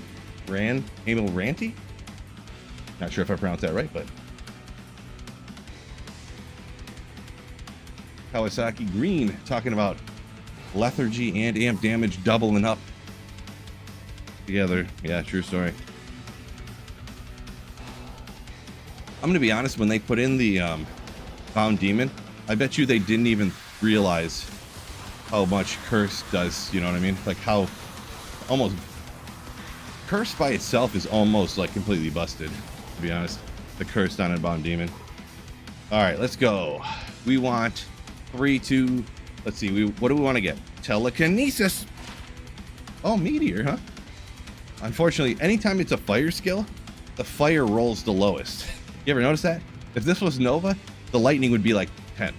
Abel Ranty? Not sure if I pronounced that right, but Kawasaki Green talking about lethargy and amp damage doubling up together. Yeah, true story. I'm gonna be honest, when they put in the Bound Demon, I bet you they didn't even realize how much Curse does, you know what I mean? Like how almost Curse by itself is almost like completely busted, to be honest. The Curse on a Bound Demon. Alright, let's go. We want 3, 2, let's see, what do we want to get? Telekinesis. Oh, Meteor, huh? Unfortunately, anytime it's a fire skill, the fire rolls the lowest. You ever notice that? If this was Nova, the lightning would be like 10.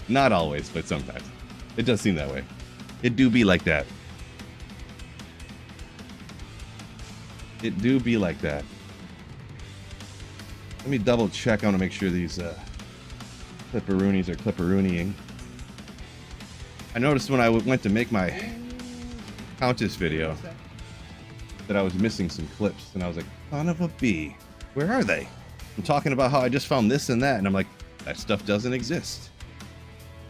Not always, but sometimes. It does seem that way. It do be like that. It do be like that. Let me double check. I want to make sure these clipperoonies are clipperoonieing. I noticed when I went to make my Countess video that I was missing some clips, and I was like, son of a bee, where are they? I'm talking about how I just found this and that, and I'm like, that stuff doesn't exist.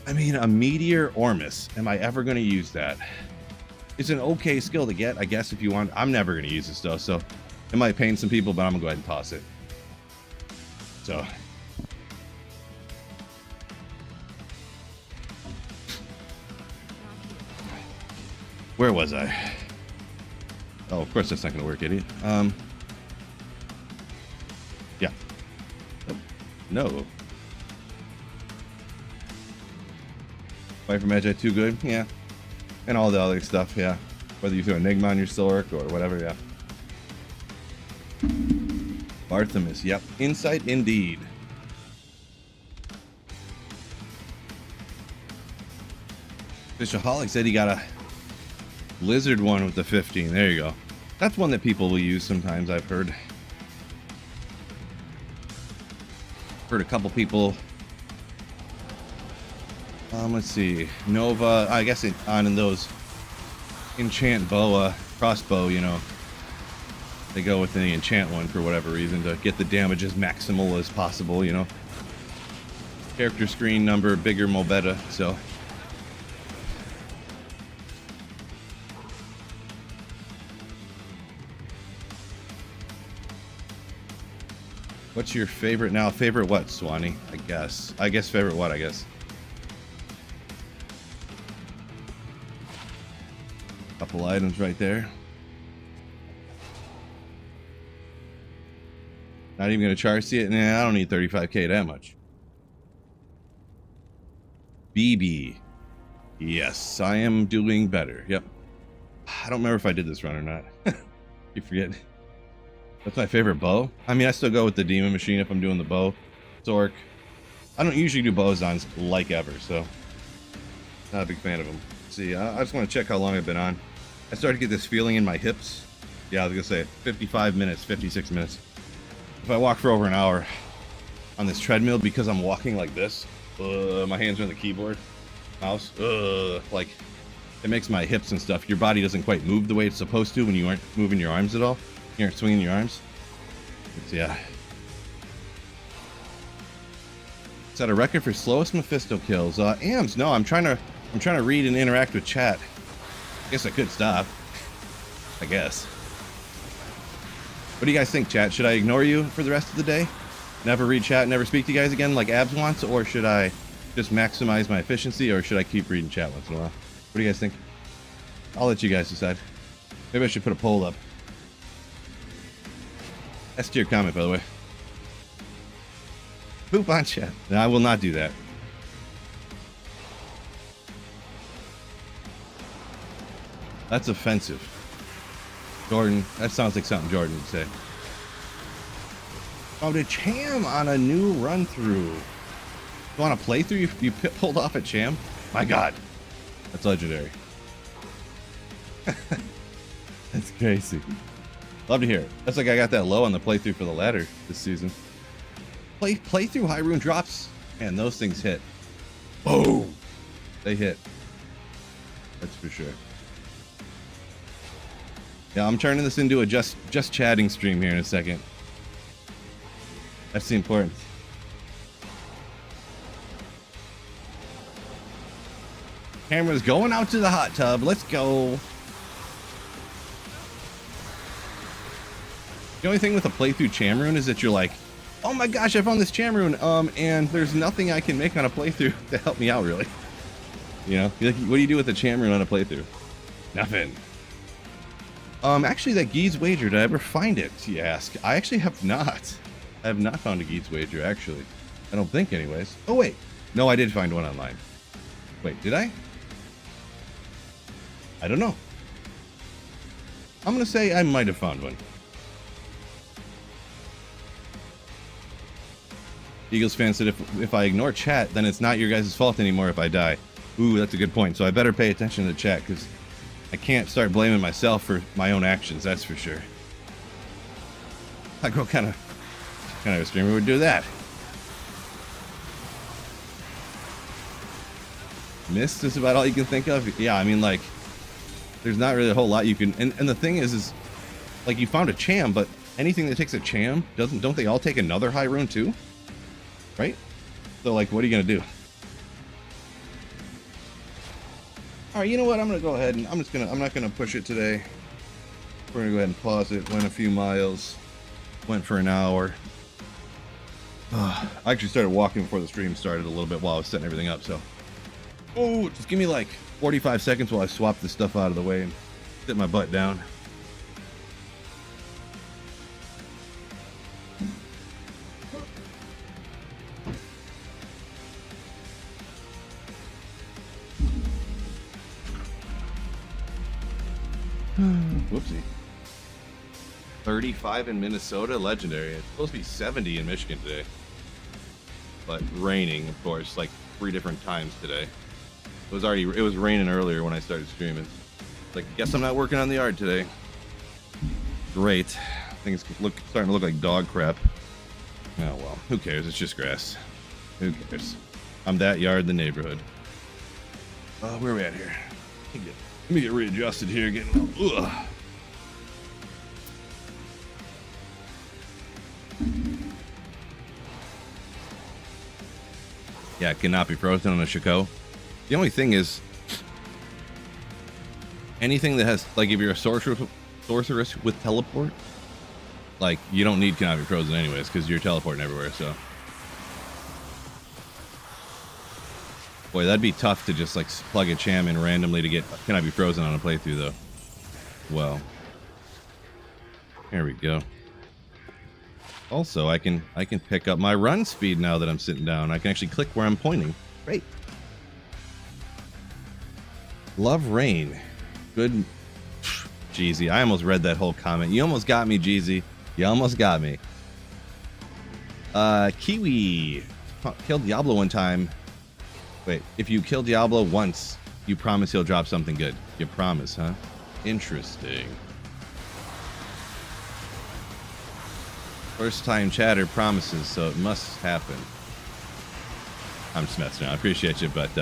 I mean, a Meteor Ormus, am I ever going to use that? It's an okay skill to get, I guess, if you want. I'm never going to use this though, so it might pain some people, but I'm going to go ahead and toss it. So where was I? Oh, of course that's not going to work, idiot. Yeah. No. Fight for Magi too good? Yeah. And all the other stuff, yeah. Whether you throw Enigma on your Sork or whatever, yeah. Barthemus, yep. Insight indeed. Fishaholic said he got a Lizard one with the 15. There you go. That's one that people will use sometimes, I've heard. Heard a couple people. Let's see. Nova, I guess on those enchant boa, crossbow, you know. They go with the enchant one for whatever reason to get the damage as maximal as possible, you know. Character screen number, bigger, more better, so. What's your favorite now? Favorite what, Swanee? I guess favorite what, I guess. Couple items right there. Not even gonna charge see it? Nah, I don't need 35k that much. BB. Yes, I am doing better. Yep. I don't remember if I did this run or not. You forget. That's my favorite bow. I mean, I still go with the Demon Machine if I'm doing the bow. Zork. I don't usually do Bozons like ever, so not a big fan of them. Let's see, I just want to check how long I've been on. I started to get this feeling in my hips. Yeah, I was gonna say 55 minutes, 56 minutes. If I walk for over an hour on this treadmill because I'm walking like this, my hands are on the keyboard, mouse, like it makes my hips and stuff. Your body doesn't quite move the way it's supposed to when you aren't moving your arms at all. Here, swinging your arms. Yeah. Set a record for slowest Mephisto kills. Ams, no, I'm trying to read and interact with chat. I guess I could stop. I guess. What do you guys think, chat? Should I ignore you for the rest of the day? Never read chat, never speak to you guys again like Abs wants? Or should I just maximize my efficiency, or should I keep reading chat once in a while? What do you guys think? I'll let you guys decide. Maybe I should put a poll up. S tier comment, by the way. Poop on chat. No, I will not do that. That's offensive. Jordan, that sounds like something Jordan would say. Oh, the Cham on a new run through. You want a playthrough? You pulled off a Cham? My God. That's legendary. That's crazy. Love to hear it. That's like I got that low on the playthrough for the ladder this season. Playthrough high rune drops. Man, those things hit. Boom. They hit. That's for sure. Yeah, I'm turning this into a just chatting stream here in a second. That's the importance. Camera's going out to the hot tub. Let's go. The only thing with a playthrough Cham rune is that you're like, oh my gosh, I found this Cham rune, and there's nothing I can make on a playthrough to help me out, really. You know, like, what do you do with a Cham rune on a playthrough? Nothing. Actually, that Gee's Wager, did I ever find it, you ask? I actually have not. I have not found a Gee's Wager, actually. I don't think, anyways. Oh, wait. No, I did find one online. Wait, did I? I don't know. I'm going to say I might have found one. Eagles fan said if I ignore chat, then it's not your guys' fault anymore if I die. Ooh, that's a good point. So I better pay attention to the chat, because I can't start blaming myself for my own actions, that's for sure. I go kind of a streamer would do that. Mist is about all you can think of. Yeah, I mean, like, there's not really a whole lot you can. And the thing is like, you found a Cham, but anything that takes a Cham don't they all take another high rune too? Right? So, like, what are you gonna do? All right, you know what? I'm gonna go ahead and I'm not gonna push it today. We're gonna go ahead and pause it. Went a few miles. Went for an hour. I actually started walking before the stream started a little bit while I was setting everything up. So, oh, just give me like 45 seconds while I swap this stuff out of the way and sit my butt down. Whoopsie. 35 in Minnesota, legendary. It's supposed to be 70 in Michigan today, but raining, of course, like 3 different times today. It was raining earlier when I started streaming. Like, guess I'm not working on the yard today. Great. Things starting to look like dog crap. Oh well, who cares? It's just grass. Who cares? I'm that yard in the neighborhood. Where are we at here? Let me get readjusted here. Ugh. Yeah, it cannot be frozen on a Shaco. The only thing is, anything that has, like, if you're a sorceress with teleport, like, you don't need cannot be frozen anyways, because you're teleporting everywhere, so. Boy, that'd be tough to just, like, plug a Cham in randomly to get cannot be frozen on a playthrough, though. Well. There we go. Also, I can pick up my run speed now that I'm sitting down. I can actually click where I'm pointing. Great. Love rain. Good. Jeezy, I almost read that whole comment. You almost got me, Jeezy. You almost got me. Kiwi. Killed Diablo one time. Wait, if you kill Diablo once, you promise he'll drop something good. You promise, huh? Interesting. First time chatter promises, so it must happen. I'm just messing around. I appreciate you, but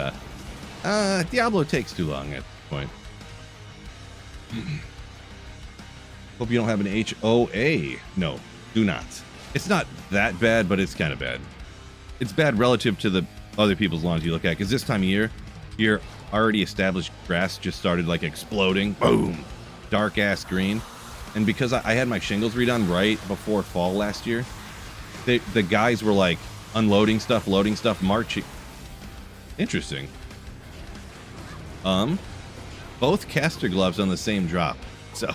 Diablo takes too long at this point. Hope you don't have an HOA. No, do not. It's not that bad, but it's kind of bad. It's bad relative to the other people's lawns you look at, because this time of year, your already established grass just started like exploding. Boom! Dark ass green. And because I had my shingles redone right before fall last year, the guys were like unloading stuff, loading stuff, marching. Interesting. Both caster gloves on the same drop. So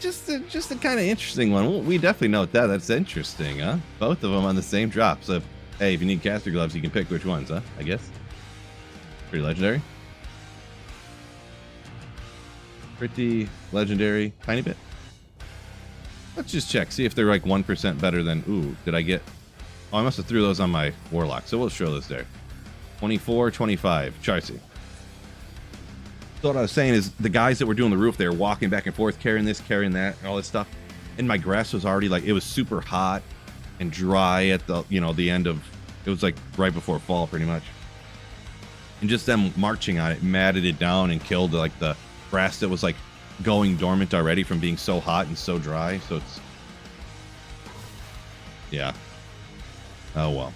just a kind of interesting one. We definitely note that. That's interesting, huh? Both of them on the same drop. So hey, if you need caster gloves, you can pick which ones, huh? I guess. Pretty legendary. Pretty legendary. Tiny bit. Let's just check. See if they're like 1% better than... Ooh, did I get... Oh, I must have threw those on my warlock. So we'll show those there. 24, 25. Charcy. So what I was saying is the guys that were doing the roof, they were walking back and forth, carrying this, carrying that, and all this stuff. And my grass was already like... It was super hot and dry at the, you know, the end of... It was like right before fall, pretty much. And just them marching on it matted it down and killed like the grass that was like going dormant already from being so hot and so dry. So it's, yeah. Oh well.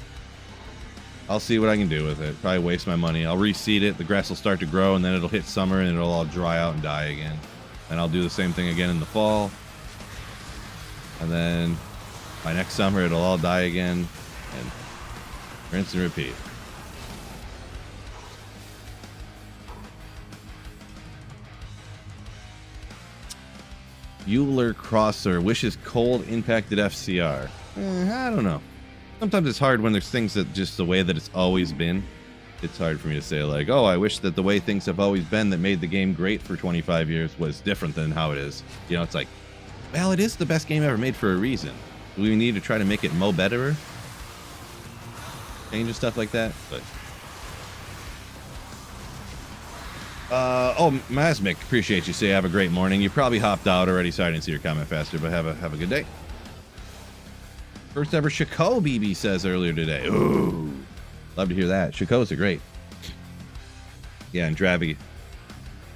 I'll see what I can do with it. Probably waste my money. I'll reseed it. The grass will start to grow, and then it'll hit summer and it'll all dry out and die again. And I'll do the same thing again in the fall. And then by next summer it'll all die again, and rinse and repeat. Euler Crosser wishes cold impacted FCR. I don't know. Sometimes it's hard when there's things that just the way that it's always been. It's hard for me to say like, oh, I wish that the way things have always been that made the game great for 25 years was different than how it is. You know, it's like, well, it is the best game ever made for a reason. Do we need to try to make it mo betterer? Change and stuff like that, but... oh, Masmic, appreciate you. Say have a great morning. You probably hopped out already, so I didn't see your comment faster, but have a good day. First ever Shaco, BB says earlier today. Ooh, love to hear that. Shacos are great. Yeah, and Dravy.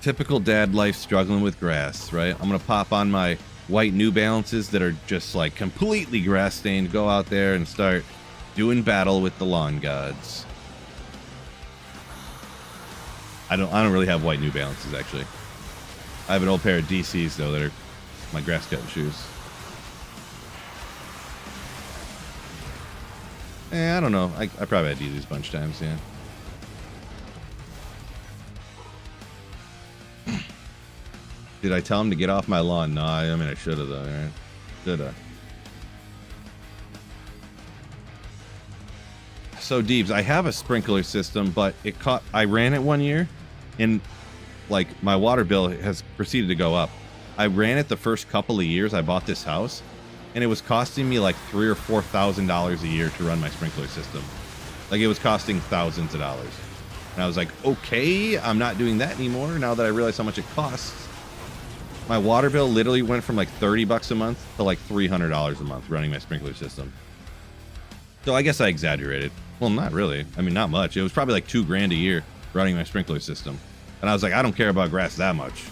Typical dad life struggling with grass, right? I'm going to pop on my white New Balances that are just like completely grass stained, go out there and start doing battle with the lawn gods. I don't really have white New Balances, actually. I have an old pair of DCs, though, that are my grass cutting shoes. I don't know. I probably had to use these a bunch of times, yeah. Did I tell him to get off my lawn? No, I mean, I should have, though, right? Should have. So, Deebs, I have a sprinkler system, but I ran it one year, and like my water bill has proceeded to go up. I ran it the first couple of years I bought this house, and it was costing me like $3,000 or $4,000 a year to run my sprinkler system. Like, it was costing thousands of dollars. And I was like, okay, I'm not doing that anymore now that I realize how much it costs. My water bill literally went from like $30 a month to like $300 a month running my sprinkler system. So I guess I exaggerated. Well, not really. I mean, not much. It was probably like $2,000 a year running my sprinkler system. And I was like, I don't care about grass that much.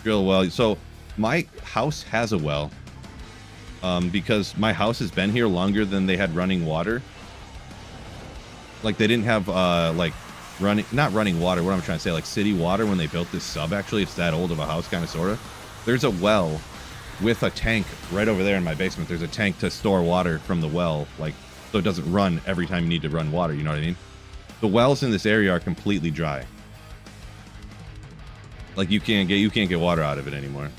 Drill well. So my house has a well. Because my house has been here longer than they had running water. Like, they didn't have not running water, what I'm trying to say, like city water when they built this sub. Actually, it's that old of a house, kind of, sort of. There's a well with a tank right over there in my basement. There's a tank to store water from the well, like, so it doesn't run every time you need to run water, you know what I mean? The wells in this area are completely dry. Like, you can't get water out of it anymore.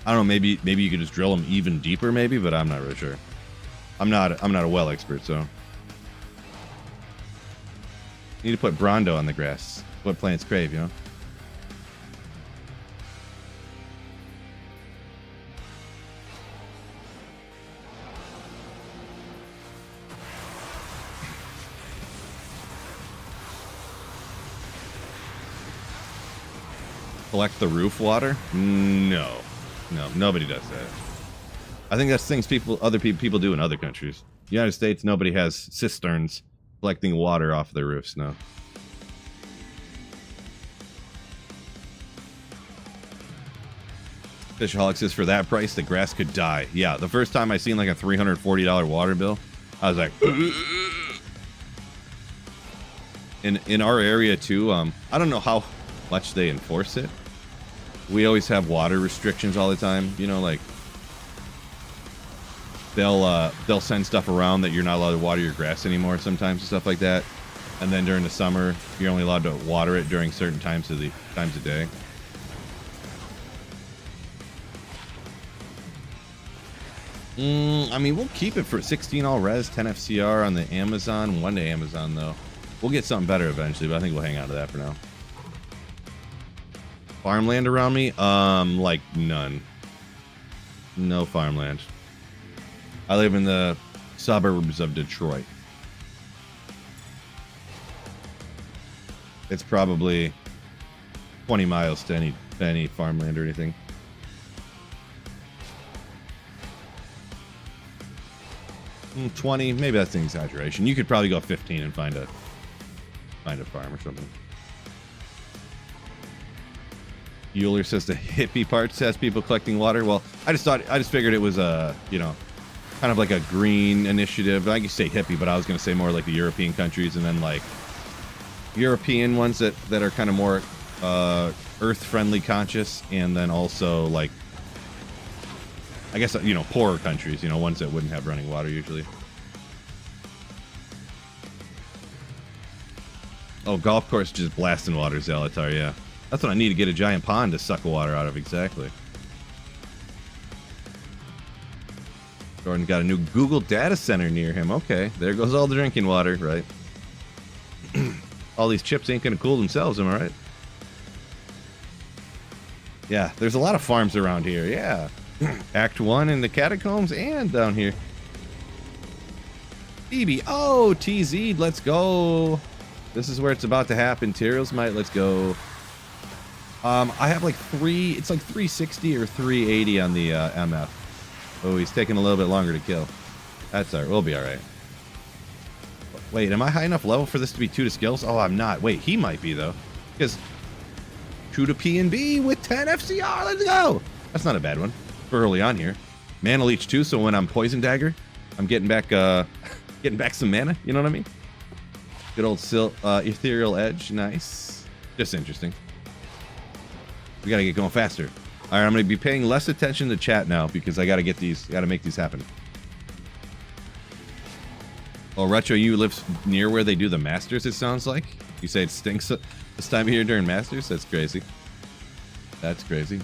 I don't know, maybe you could just drill them even deeper, maybe, but I'm not really sure. I'm not a well expert, so. You need to put Brondo on the grass. What plants crave, you know? Collect the roof water? No, nobody does that. I think that's things other people do in other countries. United States, nobody has cisterns collecting water off their roofs. No. Fishaholic says for that price, the grass could die. Yeah, the first time I seen like a $340 water bill, I was like, in our area too. I don't know how much they enforce it. We always have water restrictions all the time. You know, like they'll send stuff around that you're not allowed to water your grass anymore sometimes and stuff like that. And then during the summer, you're only allowed to water it during certain times of day. I mean, we'll keep it for 16 all res, 10 FCR on the Amazon. One day Amazon though. We'll get something better eventually, but I think we'll hang on to that for now. Farmland around me? Like none. No farmland. I live in the suburbs of Detroit. It's probably 20 miles to any farmland or anything. Mm, 20, maybe that's an exaggeration. You could probably go 15 and find a farm or something. Euler says the hippie part says people collecting water. Well, I just figured it was a, you know, kind of like a green initiative. I could say hippie, but I was going to say more like the European countries, and then like European ones that are kind of more earth friendly conscious, and then also like, I guess, you know, poorer countries, you know, ones that wouldn't have running water usually. Oh, golf course just blasting water, Zalatar, yeah. That's what I need to get a giant pond to suck water out of, exactly. Jordan got a new Google data center near him. Okay, there goes all the drinking water, right? All these chips ain't gonna cool themselves, am I right? Yeah, there's a lot of farms around here, yeah. Act 1 in the catacombs and down here. BB, oh, TZ'd, let's go. This is where it's about to happen. Tyrrell's might, let's go. I have like it's like 360 or 380 on the MF. Oh, he's taking a little bit longer to kill. That's all right, we'll be all right. Wait, am I high enough level for this to be 2 to skills? Oh, I'm not. Wait, he might be though. Because 2 to P and B with 10 FCR, let's go. That's not a bad one for early on here. Mana leech too, so when I'm poison dagger, I'm getting back some mana, you know what I mean? Good old ethereal edge, nice. Just interesting. We gotta get going faster. All right, I'm gonna be paying less attention to chat now because I gotta make these happen. Oh, Retro, you live near where they do the Masters, it sounds like. You say it stinks this time of year during Masters? That's crazy. That's crazy.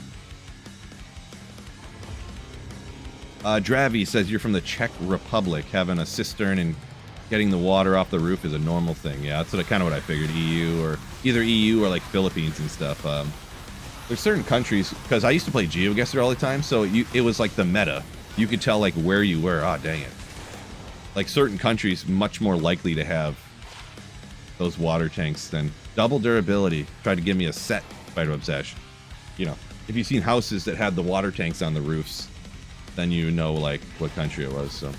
Dravi says you're from the Czech Republic. Having a cistern and getting the water off the roof is a normal thing. Yeah, that's kind of what I figured. EU or either EU or like Philippines and stuff. There's certain countries, because I used to play GeoGuessr all the time, so it was like the meta. You could tell like where you were. Ah, dang it. Like certain countries much more likely to have those water tanks than double durability. Tried to give me a set Spider Obsession. You know, if you've seen houses that had the water tanks on the roofs, then you know like what country it was. So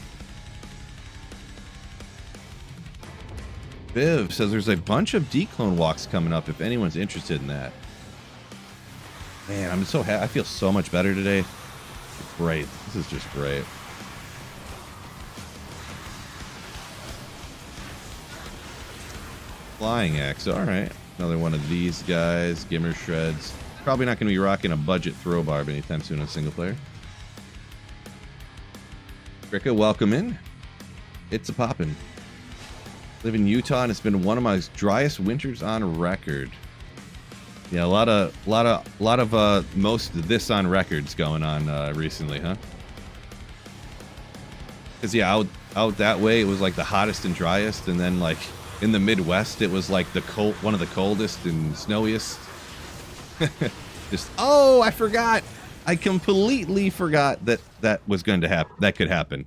Viv says there's a bunch of declone walks coming up if anyone's interested in that. Man, I'm so happy. I feel so much better today. Great. This is just great. Flying axe. All right. Another one of these guys. Gimmer shreds. Probably not going to be rocking a budget throw barb anytime soon on single player. Ricka, welcome in. It's a poppin'. Live in Utah, and it's been one of my driest winters on record. Yeah, a lot of most this on records going on recently, huh? Because yeah, out that way it was like the hottest and driest, and then like in the Midwest it was like one of the coldest and snowiest. Just I forgot. I completely forgot that was going to happen. That could happen.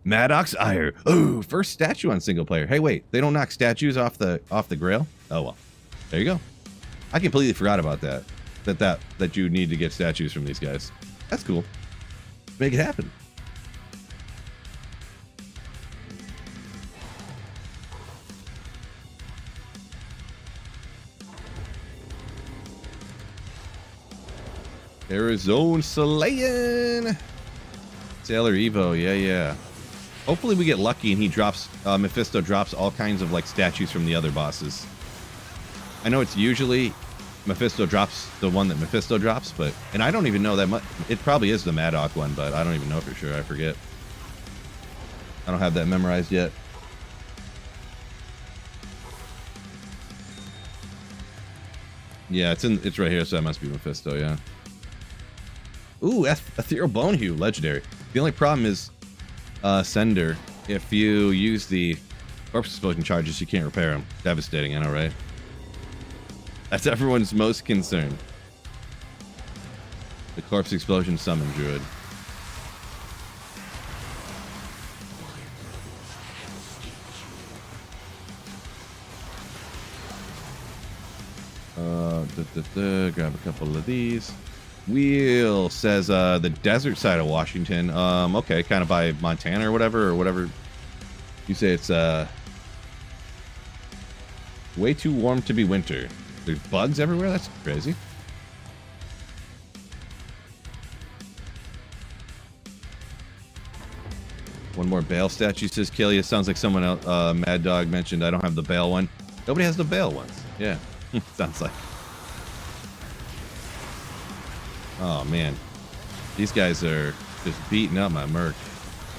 Maddox Ire. Oh, first statue on single player. Hey, wait, they don't knock statues off the grail? Oh well, there you go. I completely forgot about that you need to get statues from these guys. That's cool. Make it happen. Arizona slaying. Sailor Evo, yeah. Hopefully we get lucky and he drops, Mephisto drops all kinds of like statues from the other bosses. I know it's usually Mephisto drops the one that Mephisto drops, but, and I don't even know that much. It probably is the Maddock one, but I don't even know for sure. I forget. I don't have that memorized yet. Yeah, it's right here, so that must be Mephisto, yeah. Ooh, Ethereal Bone Hue, legendary. The only problem is, Sender, if you use the corpse explosion charges, you can't repair them. Devastating, I know, right? That's everyone's most concern. The corpse explosion summon druid. Grab a couple of these. Wheel says the desert side of Washington. Okay, kind of by Montana or whatever. You say it's way too warm to be winter. There's bugs everywhere? That's crazy. One more Bale statue, says Kalia. Sounds like someone else, Mad Dog mentioned. I don't have the Bale one. Nobody has the Bale ones. Yeah, sounds like. Oh, man. These guys are just beating up my merc.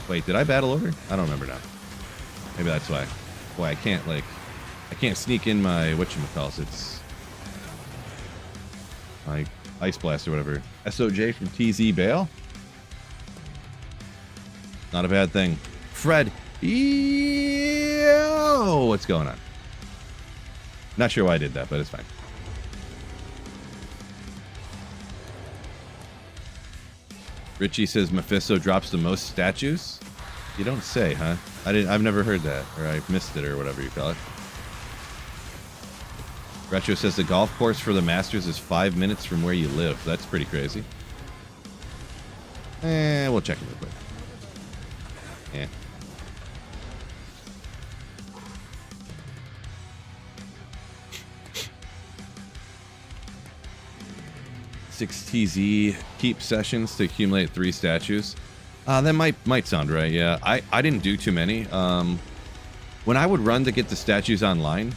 Wait, did I battle over? I don't remember now. Maybe that's why. Boy, I can't sneak in my whatchamacallit. It's my Ice Blast or whatever. SOJ from TZ Bale? Not a bad thing. Fred. Yo! What's going on? Not sure why I did that, but it's fine. Richie says Mephisto drops the most statues. You don't say, huh? I've never heard that, or I missed it, or whatever you call it. Retro says the golf course for the Masters is 5 minutes from where you live. That's pretty crazy. We'll check it real quick. Yeah. Six TZ keep sessions to accumulate 3 statues. That might sound right. Yeah, I didn't do too many. When I would run to get the statues online,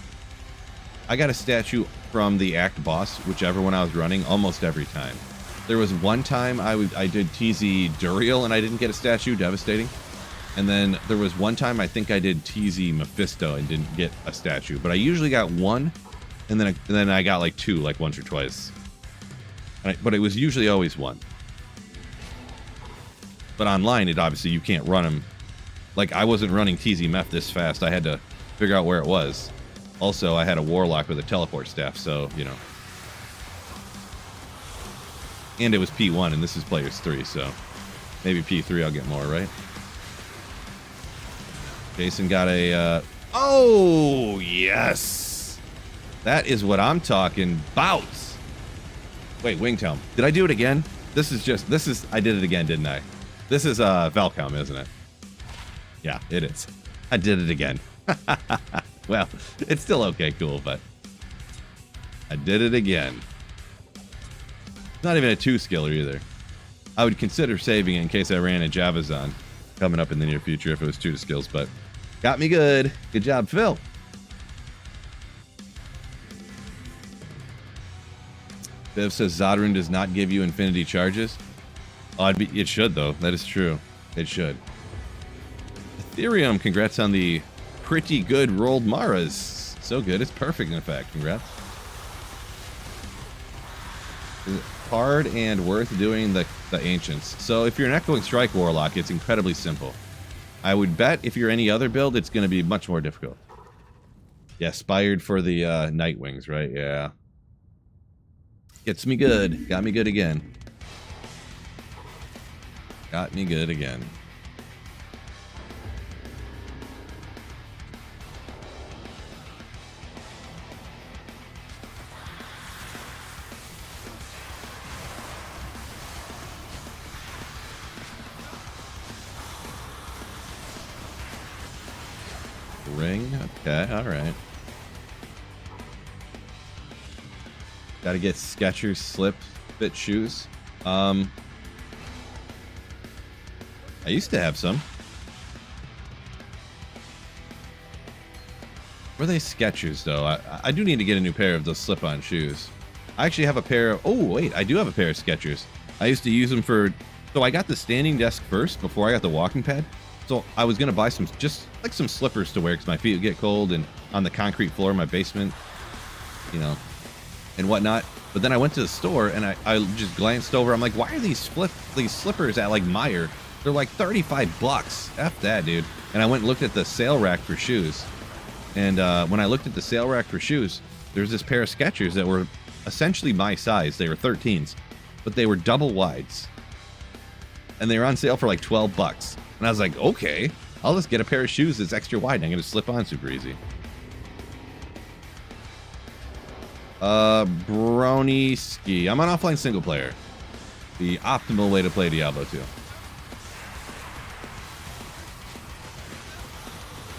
I got a statue from the Act boss, whichever one I was running, almost every time. There was one time I did TZ Duriel and I didn't get a statue, devastating. And then there was one time I think I did TZ Mephisto and didn't get a statue, but I usually got one, and then I got like 2, like once or twice. But it was usually always 1. But online, it obviously you can't run them. Like I wasn't running TZ Meph this fast. I had to figure out where it was. Also, I had a Warlock with a teleport staff, so you know. And it was P1, and this is players 3, so maybe P3 I'll get more, right? Jason got a, oh, yes! That is what I'm talking about! Wait, Winghelm. Did I do it again? I did it again, didn't I? This is, Valcom, isn't it? Yeah, it is. I did it again. Well, it's still okay, cool, but I did it again. It's not even a 2-skiller either. I would consider saving it in case I ran a Javazon coming up in the near future if it was 2 skills, but got me good. Good job, Phil. Viv says Zodrun does not give you infinity charges. Oh, it should, though. That is true. It should. Ethereum, congrats on the pretty good rolled Maras. So good. It's perfect, in fact. Congrats. Is it hard and worth doing the Ancients? So if you're an Echoing Strike Warlock, it's incredibly simple. I would bet if you're any other build, it's going to be much more difficult. Yeah, Spired for the Nightwings, right? Yeah. Gets me good. Got me good again. Got me good again. Ring? Okay, alright. Gotta get Skechers slip fit shoes. I used to have some. Were they Skechers, though? I do need to get a new pair of those slip-on shoes. I actually have a pair of... Oh, wait. I do have a pair of Skechers. I used to use them for... So I got the standing desk first before I got the walking pad. So I was going to buy some... Just like some slippers to wear because my feet would get cold and on the concrete floor of my basement, you know, and whatnot. But then I went to the store and I just glanced over. I'm like, why are these slippers at like Meijer? They're like $35. F that, dude. And I went and looked at the sale rack for shoes. And when I looked at the sale rack for shoes, there's this pair of Skechers that were essentially my size. They were 13s, but they were double wides. And they were on sale for like $12. And I was like, okay, I'll just get a pair of shoes that's extra wide and I'm going to slip on super easy. Brony Ski. I'm on offline single player. The optimal way to play Diablo 2.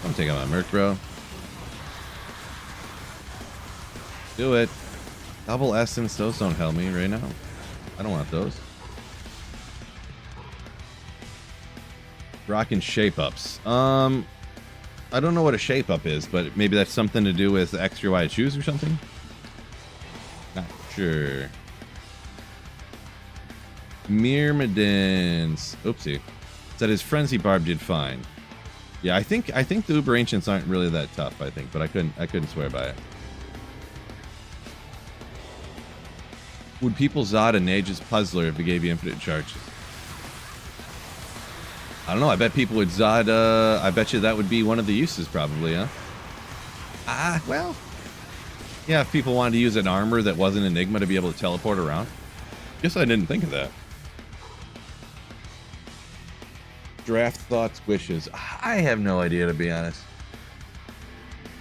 I'm taking my merc, bro. Do it. Double essence, those don't help me right now. I don't want those. Rocking shape ups. I don't know what a shape up is, but maybe that's something to do with extra wide shoes or something. Not sure. Myrmidons. Oopsie. Said his frenzy barb did fine. Yeah, I think the Uber Ancients aren't really that tough, I think, but I couldn't swear by it. Would people Zod a Nage's Puzzler if they gave you infinite charges? I don't know. I bet people would Zod. I bet you that would be one of the uses, probably, huh? Well, yeah. If people wanted to use an armor that wasn't Enigma to be able to teleport around, guess I didn't think of that. Draft thoughts, wishes. I have no idea, to be honest.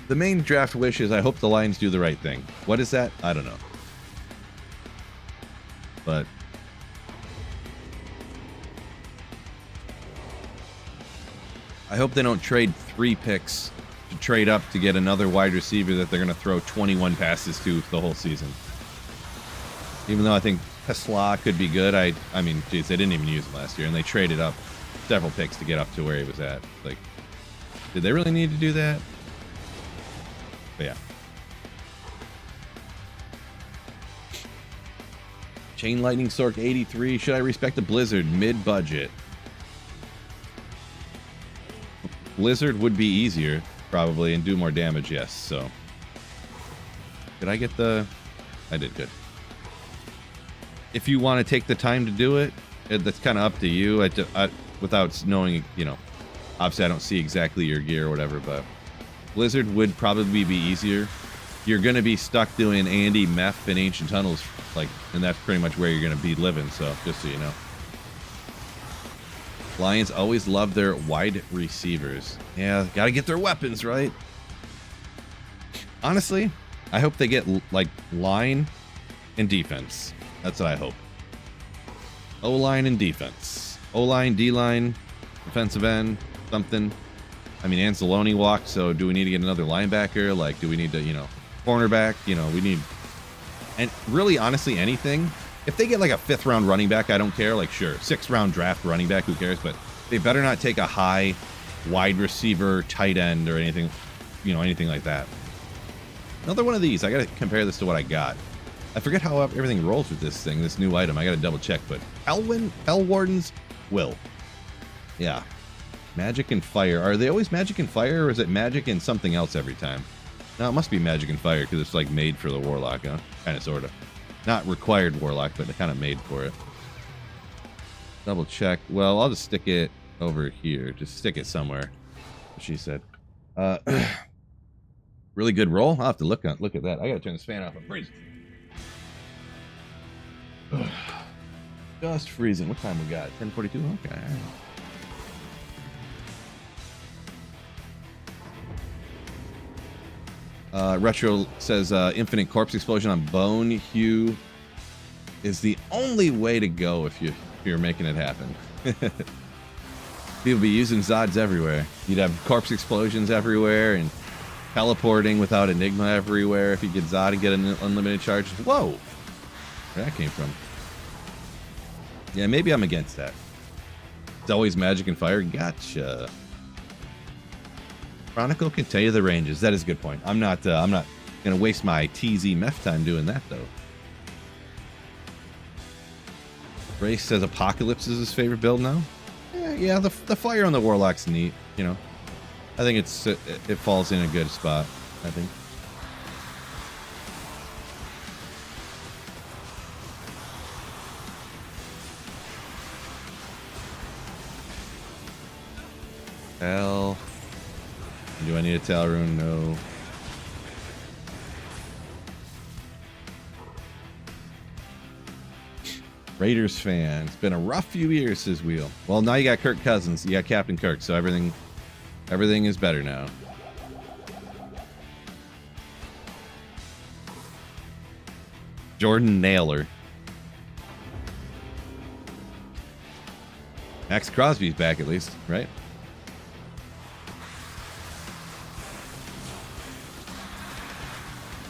The main draft wish is I hope the Lions do the right thing. What is that? I don't know. But I hope they don't trade 3 picks to trade up to get another wide receiver that they're going to throw 21 passes to the whole season. Even though I think Tesla could be good, I mean, geez, they didn't even use him last year, and they traded up several picks to get up to where he was at. Like, did they really need to do that? But yeah. Chain Lightning Sork 83. Should I respect a Blizzard mid-budget? Blizzard would be easier, probably, and do more damage, yes. So, did I get the... I did good. If you want to take the time to do it, that's kind of up to you. Without knowing, you know, obviously I don't see exactly your gear or whatever, but Blizzard would probably be easier. You're going to be stuck doing Andy, Meph, and Ancient Tunnels, like, and that's pretty much where you're going to be living, so just so you know. Lions always love their wide receivers. Yeah, got to get their weapons, right? Honestly, I hope they get, like, line and defense. That's what I hope. O-line and defense. O-line, D-line, defensive end, something. I mean, Anzalone walked, so do we need to get another linebacker? Like, do we need to, you know, cornerback? You know, we need... And really, honestly, anything. If they get like a 5th round running back, I don't care. Like, sure, 6th round draft running back, who cares? But they better not take a high wide receiver, tight end, or anything, you know, anything like that. Another one of these. I got to compare this to what I got. I forget how everything rolls with this thing, this new item. I got to double check, but Hell Wardens will. Yeah. Magic and fire. Are they always magic and fire, or is it magic and something else every time? No, it must be magic and fire because it's like made for the warlock, huh? Kind of, sort of. Not required warlock, but kind of made for it. Double check. Well, I'll just stick it over here. Just stick it somewhere. She said. Really good roll. I'll have to look at that. I gotta turn this fan off. I'm freezing. Just freezing. What time we got? 10:42. Okay. Retro says infinite corpse explosion on Bone Hue is the only way to go if you're making it happen. People be using Zods everywhere. You'd have corpse explosions everywhere and teleporting without Enigma everywhere if you get Zod and get an unlimited charge. Whoa! Where that came from? Yeah, maybe I'm against that. It's always magic and fire. Gotcha. Chronicle can tell you the ranges. That is a good point. I'm not gonna waste my TZ Meph time doing that though. Ray says Apocalypse is his favorite build now. Yeah, the fire on the Warlock's neat. You know, I think it falls in a good spot. I think. Hell. Do I need a Tal rune? No. Raiders fan. It's been a rough few years, says Wheel. Well, now you got Kirk Cousins. You got Captain Kirk, so everything is better now. Jordan Naylor. Max Crosby's back at least, right?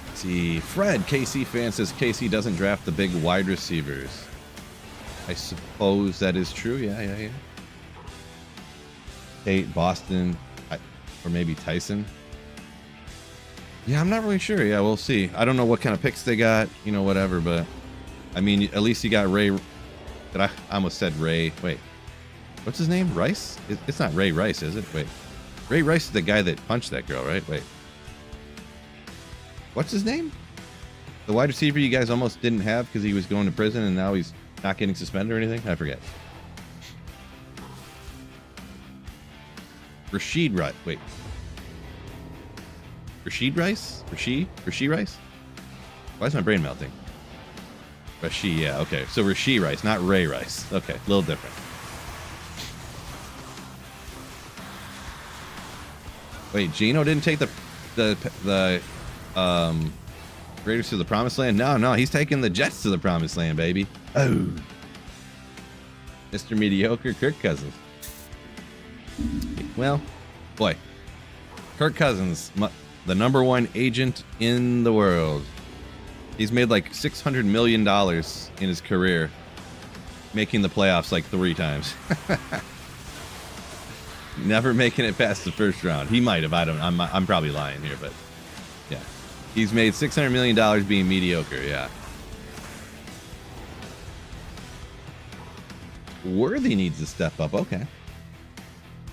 Let's see, Fred, KC fan, says KC doesn't draft the big wide receivers. I suppose that is true. Yeah. Tate, Boston, or maybe Tyson. Yeah, I'm not really sure. Yeah, we'll see. I don't know what kind of picks they got, you know, whatever, but I mean, at least you got Ray. I almost said Ray. Wait, what's his name? Rice? It's not Ray Rice, is it? Wait, Ray Rice is the guy that punched that girl, right? Wait, what's his name? The wide receiver you guys almost didn't have because he was going to prison and now he's not getting suspended or anything? I forget. Rashid Rice. Wait. Rashid Rice? Rashid Rice? Why is my brain melting? Rashid, yeah, okay. So Rashid Rice, not Ray Rice. Okay, a little different. Wait, Gino didn't take the Raiders to the Promised Land? No, he's taking the Jets to the Promised Land, baby. Oh. Mr. Mediocre, Kirk Cousins. Well, boy. Kirk Cousins, the #1 agent in the world. He's made like $600 million in his career, making the playoffs like 3 times. Never making it past the first round. He might have. I'm probably lying here, but yeah. He's made $600 million being mediocre, yeah. Worthy needs to step up. Okay.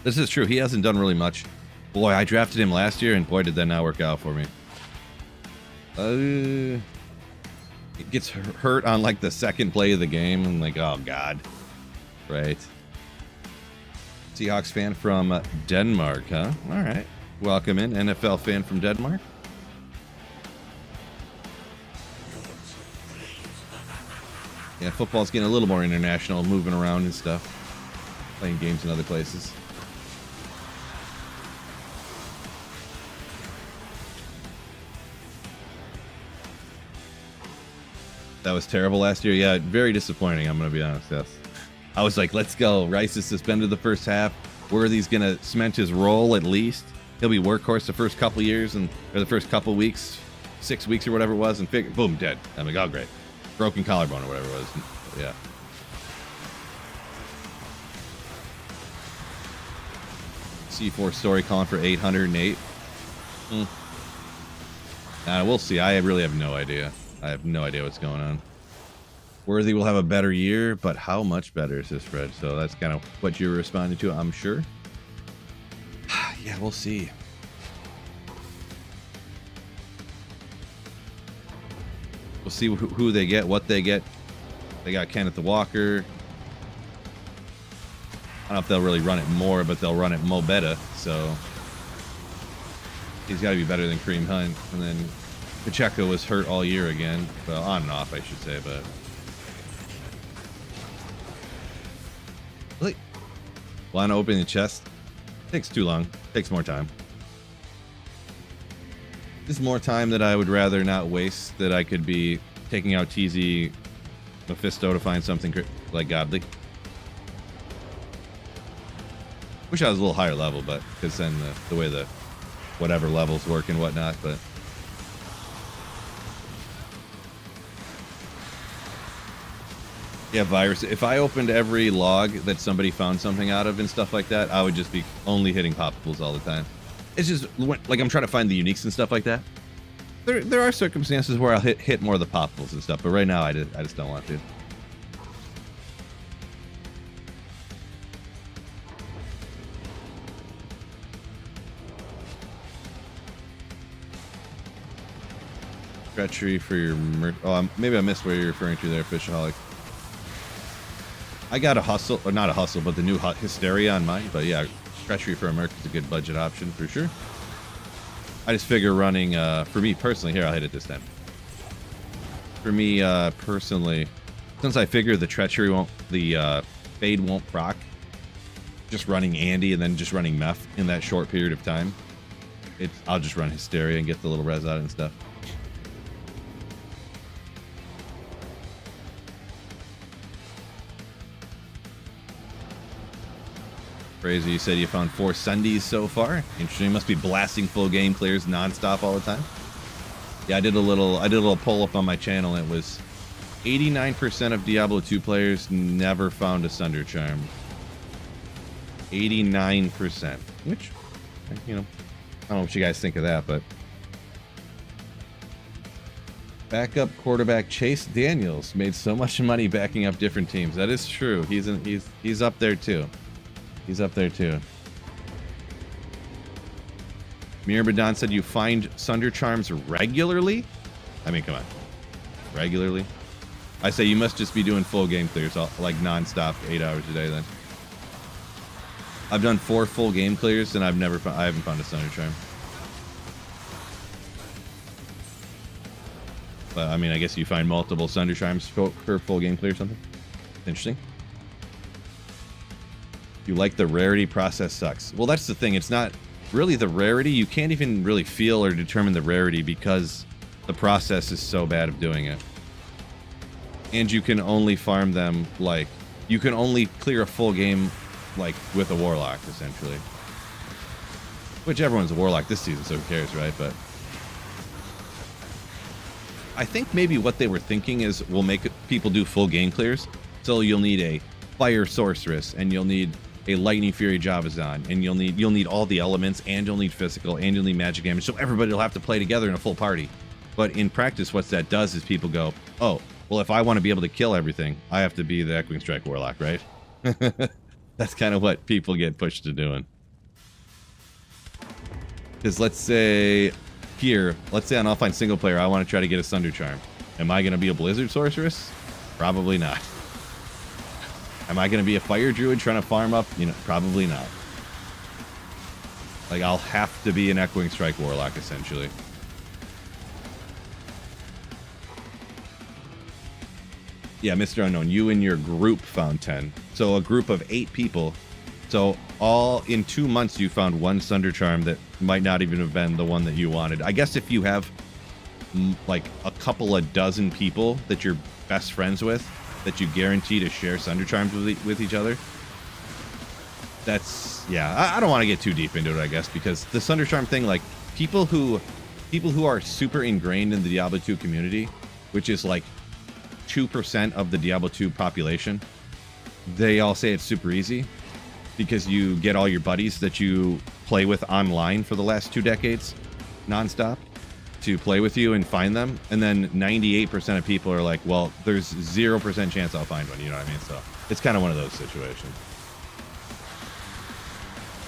This is true. He hasn't done really much. Boy, I drafted him last year, and boy, did that not work out for me. It gets hurt on like the second play of the game, and like, oh god. Right. Seahawks fan from Denmark, huh? All right. Welcome in, NFL fan from Denmark. Yeah, football's getting a little more international, moving around and stuff. Playing games in other places. That was terrible last year. Yeah, very disappointing, I'm going to be honest, yes. I was like, let's go. Rice is suspended the first half. Worthy's going to cement his role at least. He'll be workhorse the first couple years, or the first couple weeks, 6 weeks or whatever it was, and boom, dead. I'm like, oh, great. Broken collarbone or whatever it was. Yeah. C4 story calling for 808. We'll see. I really have no idea. I have no idea what's going on. Worthy will have a better year, but how much better, says Fred? So that's kind of what you're responding to, I'm sure. Yeah, we'll see. We'll see who they get, what they get. They got Kenneth Walker. I don't know if they'll really run it more, but they'll run it mo better. So he's got to be better than Kareem Hunt. And then Pacheco was hurt all year again. Well, on and off, I should say, but. Really? Want to open the chest? Takes too long. Takes more time. This is more time that I would rather not waste, that I could be taking out TZ Mephisto to find something like godly. Wish I was a little higher level, but because then the way the whatever levels work and whatnot, but. Yeah, virus. If I opened every log that somebody found something out of and stuff like that, I would just be only hitting popsicles all the time. It's just like I'm trying to find the uniques and stuff like that. There are circumstances where I'll hit more of the popsicles and stuff, but right now I just don't want to. Treachery for your maybe I missed what you're referring to there, Fishaholic. I got a hustle, or not a hustle, but the new Hysteria on mine. But yeah, treachery for a merc is a good budget option for sure. I just figure running, for me personally, here I'll hit it this time. For me personally, since I figure the treachery won't, the fade won't proc, just running Andy and then just running Meph in that short period of time, I'll just run Hysteria and get the little res out and stuff. Crazy, you said you found 4 Sundays so far. Interesting. You must be blasting full game clears nonstop all the time. Yeah, I did a little poll up on my channel. And it was 89% of Diablo 2 players never found a Sunder Charm. 89%. Which, you know, I don't know what you guys think of that, but backup quarterback Chase Daniels made so much money backing up different teams. That is true. He's up there too. He's up there too. Mirabadan said you find Sunder Charms regularly? I mean, come on. Regularly? I say you must just be doing full game clears, like non-stop, 8 hours a day then. I've done 4 full game clears and I haven't found a Sunder Charm. But I mean, I guess you find multiple Sunder Charms per full game clear or something. Interesting. You like the rarity process sucks. Well, that's the thing. It's not really the rarity. You can't even really feel or determine the rarity because the process is so bad of doing it. And you can only farm them, like, you can only clear a full game, like, with a Warlock, essentially. Which everyone's a Warlock this season, so who cares, right? But I think maybe what they were thinking is we'll make people do full game clears. So you'll need a Fire Sorceress, and you'll need a Lightning Fury Javazan, and you'll need all the elements, and you'll need physical, and you'll need magic damage, so everybody will have to play together in a full party. But in practice, what that does is people go, oh, well, if I want to be able to kill everything, I have to be the Echoing Strike Warlock, right? That's kind of what people get pushed to doing. Because let's say here, let's say on offline single player, I want to try to get a Sunder Charm. Am I going to be a Blizzard Sorceress? Probably not. Am I going to be a Fire Druid trying to farm up? You know, probably not. Like, I'll have to be an Echoing Strike Warlock, essentially. Yeah, Mr. Unknown, you and your group found 10. So a group of 8 people. So all in 2 months, you found 1 Sunder Charm that might not even have been the one that you wanted. I guess if you have, like, a couple of dozen people that you're best friends with, that you guarantee to share Sunder Charms with each other. That's, yeah, I don't want to get too deep into it, I guess, because the Sunder Charm thing, like, people who are super ingrained in the Diablo 2 community, which is like 2% of the Diablo 2 population, they all say it's super easy because you get all your buddies that you play with online for the last 2 decades nonstop to play with you and find them, and then 98% of people are like, well, there's 0% chance I'll find one, you know what I mean? So it's kind of one of those situations.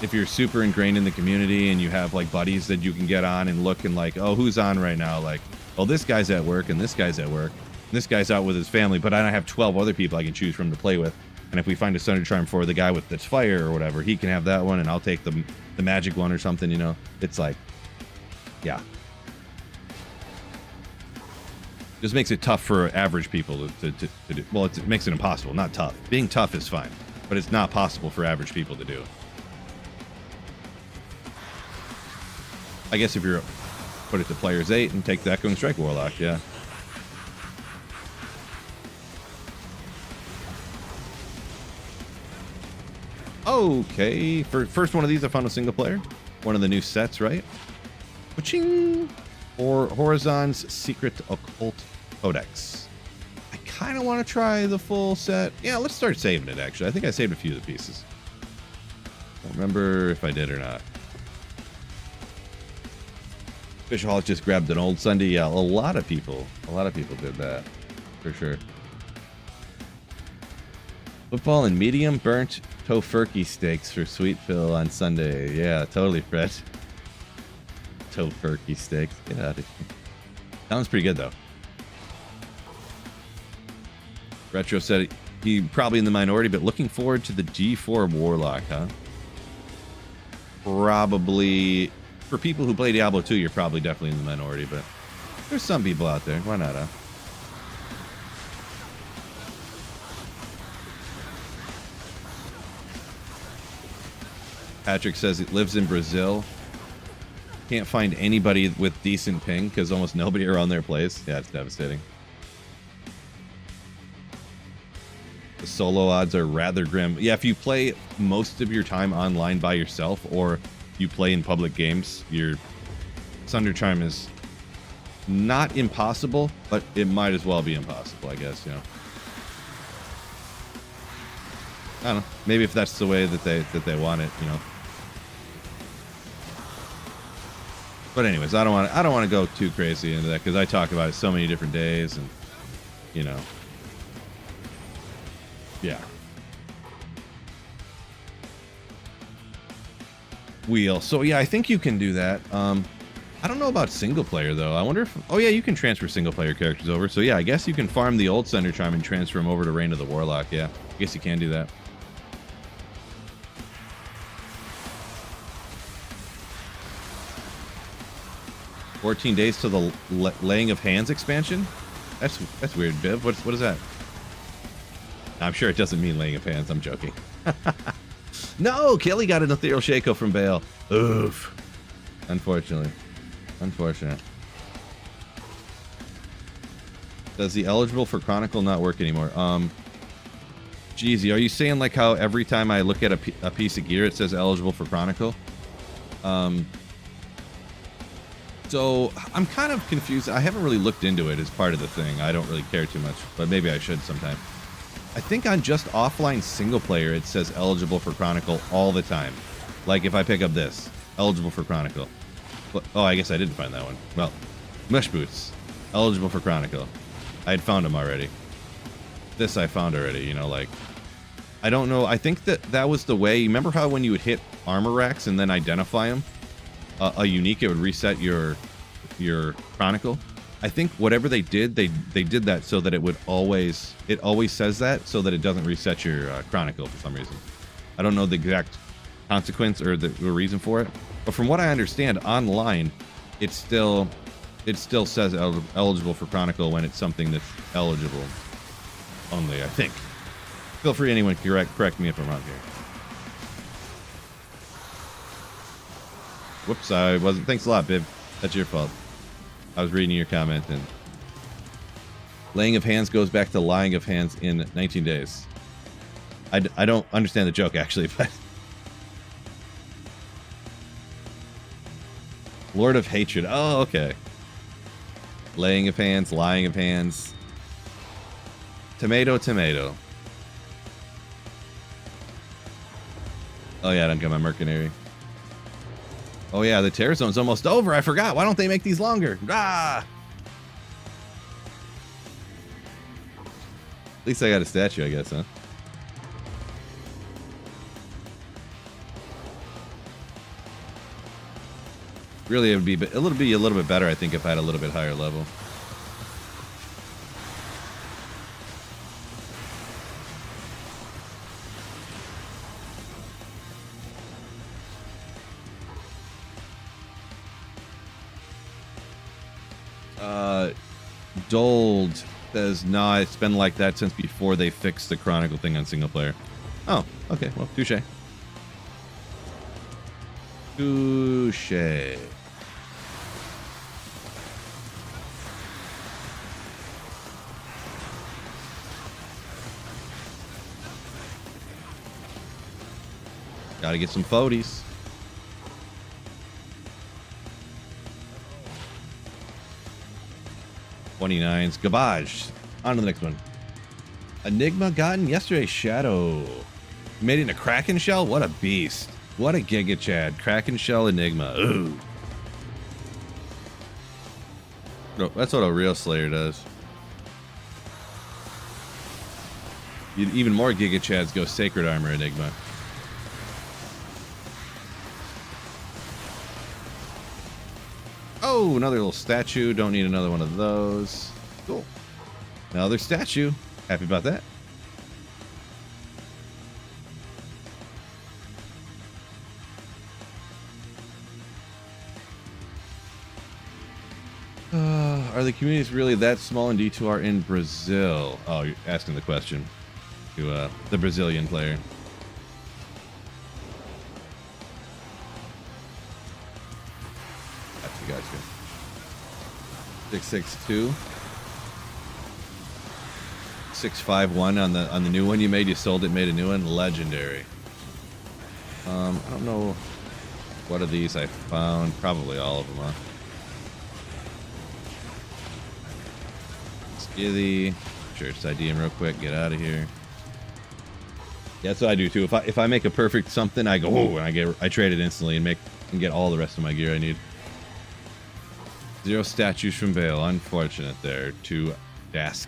If you're super ingrained in the community and you have like buddies that you can get on and look and like, oh, who's on right now? Like, oh, this guy's at work and this guy's at work and this guy's out with his family, but I don't have 12 other people I can choose from to play with. And if we find a Sunder Charm for the guy with the fire or whatever, he can have that one and I'll take the magic one or something, you know? It's like, yeah. Just makes it tough for average people to do. Well, it makes it impossible. Not tough. Being tough is fine, but it's not possible for average people to do. I guess if you're put it to players 8 and take the Echoing Strike Warlock, yeah. Okay, for first one of these, I found a single player. One of the new sets, right? Ching! Or Horizon's Secret Occult Codex. I kind of want to try the full set. Yeah, let's start saving it, actually. I think I saved a few of the pieces. Don't remember if I did or not. Fishaholic just grabbed an old Sunday. Yeah, a lot of people did that, for sure. Football and medium burnt tofurkey steaks for Sweet Phil on Sunday. Yeah, totally, Fred. Tofurkey steaks. Get out of here. Sounds pretty good, though. Retro said he probably in the minority, but looking forward to the G4 Warlock, huh? Probably. For people who play Diablo 2, you're probably definitely in the minority, but there's some people out there. Why not, huh? Patrick says he lives in Brazil. Can't find anybody with decent ping because almost nobody around there plays. Yeah, it's devastating. The solo odds are rather grim. Yeah, if you play most of your time online by yourself or you play in public games, your Sunder Chime is not impossible, but it might as well be impossible, I guess, you know. I don't know. Maybe if that's the way that they want it, you know. But anyways, I don't want to go too crazy into that because I talk about it so many different days, and you know, yeah. Wheel. So yeah, I think you can do that. I don't know about single player though. I wonder if. Oh yeah, you can transfer single player characters over. So yeah, I guess you can farm the old Sunder Chime and transfer them over to Reign of the Warlock. Yeah, I guess you can do that. "14 days to the laying of hands expansion." That's weird, Biv. What is that? I'm sure it doesn't mean laying of hands. I'm joking. No, Kelly got an ethereal Shaco from Bale. Oof. Unfortunately. Unfortunate. Does the eligible for Chronicle not work anymore? Jeezy, are you saying like how every time I look at a piece of gear it says eligible for Chronicle? So I'm kind of confused. I haven't really looked into it as part of the thing. I don't really care too much, but maybe I should sometime. I think on just offline single player, it says eligible for Chronicle all the time. Like if I pick up this, eligible for Chronicle. Oh, I guess I didn't find that one. Well, Mesh Boots, eligible for Chronicle. I had found them already. This I found already, you know, like, I don't know. I think that was the way. Remember how when you would hit armor racks and then identify them, a unique, it would reset your Chronicle? I think whatever they did, they did that so that it always says that so that it doesn't reset your Chronicle for some reason. I don't know the exact consequence or the reason for it, but from what I understand, online, it still says eligible for Chronicle when it's something that's eligible only, I think. Feel free, anyone, correct me if I'm wrong here. Whoops, I wasn't. Thanks a lot, Bib. That's your fault. I was reading your comment, and laying of hands goes back to lying of hands in 19 days. I don't understand the joke, actually, but... Lord of Hatred. Oh, okay. Laying of hands, lying of hands. Tomato, tomato. Oh, yeah, I don't get my mercenary. Oh, yeah, the Terror Zone's almost over. I forgot. Why don't they make these longer? Ah! At least I got a statue, I guess, huh? Really, it would be a little bit better, I think, if I had a little bit higher level. Dold says, nah, it's been like that since before they fixed the Chronicle thing on single player. Oh, okay, well, touche. Touche. Gotta get some photies. '29s. Garbage. On to the next one. Enigma gotten yesterday. Shadow. Made it in a Kraken shell? What a beast. What a Giga Chad. Kraken shell Enigma. Ooh. No, that's what a real Slayer does. Even more Giga Chads go Sacred Armor Enigma. Oh, another little statue. Don't need another one of those. Cool. Another statue. Happy about that. Are the communities really that small in D2R in Brazil? Oh, you're asking the question to the Brazilian player. Gotcha. 662. 651 on the new one you made. You sold it, made a new one. Legendary. I don't know what of these I found. Probably all of them, huh? Skithy. Sure, just ID him real quick. Get out of here. Yeah, that's what I do too. If I make a perfect something, I go, oh, and I trade it instantly and get all the rest of my gear I need. 0 statues from Bale. Unfortunate there. To Dask.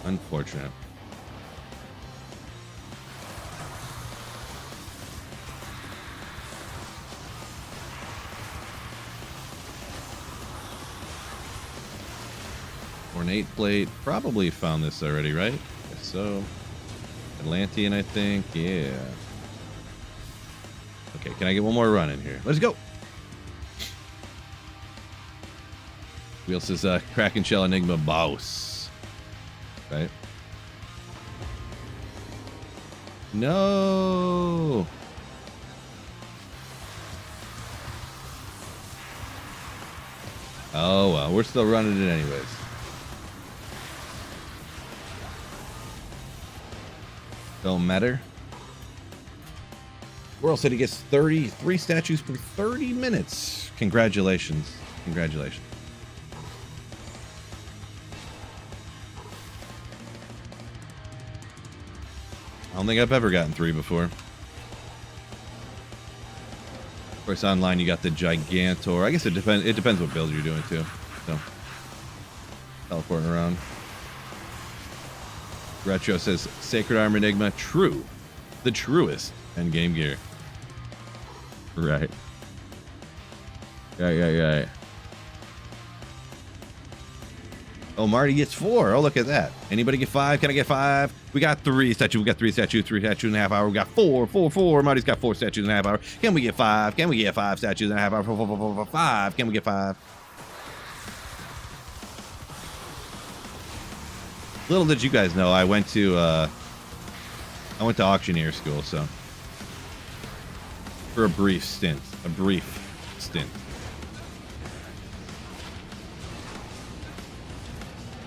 Unfortunate. Ornate plate. Probably found this already, right? Guess so. Atlantean, I think. Yeah. Okay, can I get one more run in here? Let's go. Wheel says Kraken Shell Enigma Boss. Right? No. Oh well, we're still running it anyways. Don't matter. World said he gets 33 statues per 30 minutes. Congratulations. Congratulations. I don't think I've ever gotten 3 before. Of course, online you got the Gigantor. I guess it depends what build you're doing too. So, teleporting around. Retro says Sacred Armor Enigma, true, the truest endgame gear. Right. Right. Oh, Marty gets 4. Oh, look at that. Anybody get 5? Can I get 5? We got 3 statues. We got 3 statues. 3 statues in a half hour. We got 4. Marty's got 4 statues in a half hour. Can we get 5? Can we get 5 statues in a half hour? 5. Can we get 5? Little did you guys know, I went to auctioneer school, so for a brief stint.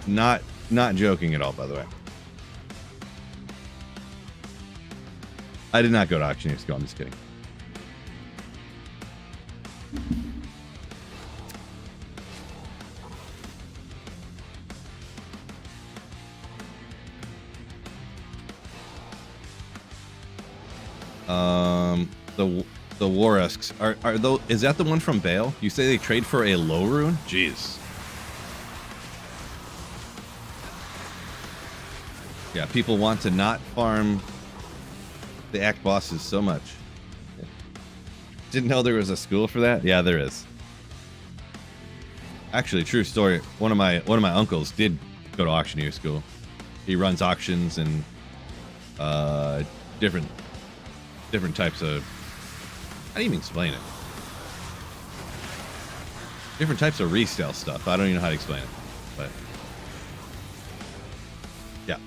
Not joking at all, by the way. I did not go to auctioneer school. I'm just kidding. The Warusks are those? Is that the one from Bale? You say they trade for a low rune? Jeez. Yeah, people want to not farm the act bosses so much. Didn't know there was a school for that. Yeah, there is. Actually, true story. One of my uncles did go to auctioneer school. He runs auctions and different types of. How do you even explain it? Different types of resale stuff. I don't even know how to explain it, but yeah.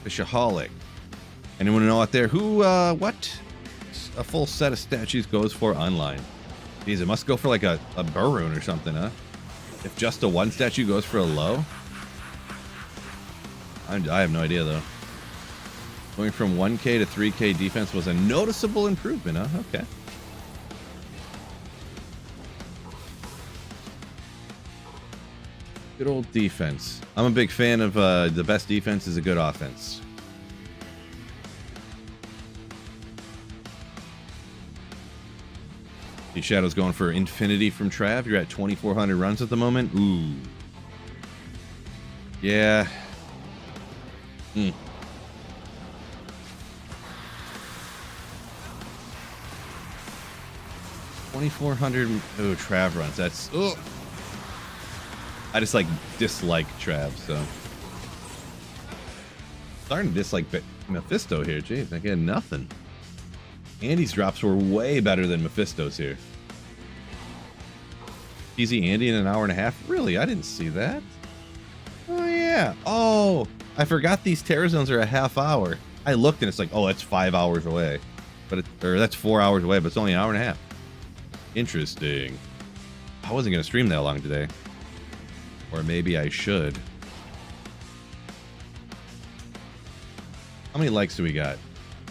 Fishaholic. Anyone know out there who what a full set of statues goes for online? Geez, it must go for like a Burroon or something, huh? If just a 1 statue goes for a low? I have no idea though. Going from 1K to 3K defense was a noticeable improvement, huh? Okay. Good old defense. I'm a big fan of the best defense is a good offense. The Shadow's going for infinity from Trav. You're at 2,400 runs at the moment. Ooh. Yeah. 2,400. Oh, Trav runs. That's. Ugh. I just like dislike Trav, so. Starting to dislike Mephisto here. Jeez, I get nothing. Andy's drops were way better than Mephisto's here. Easy Andy in an hour and a half? Really? I didn't see that. Oh, yeah. Oh, I forgot these Terror Zones are a half hour. I looked and it's like, oh, that's 5 hours away. Or that's 4 hours away, but it's only an hour and a half. Interesting. I wasn't going to stream that long today. Or maybe I should. How many likes do we got?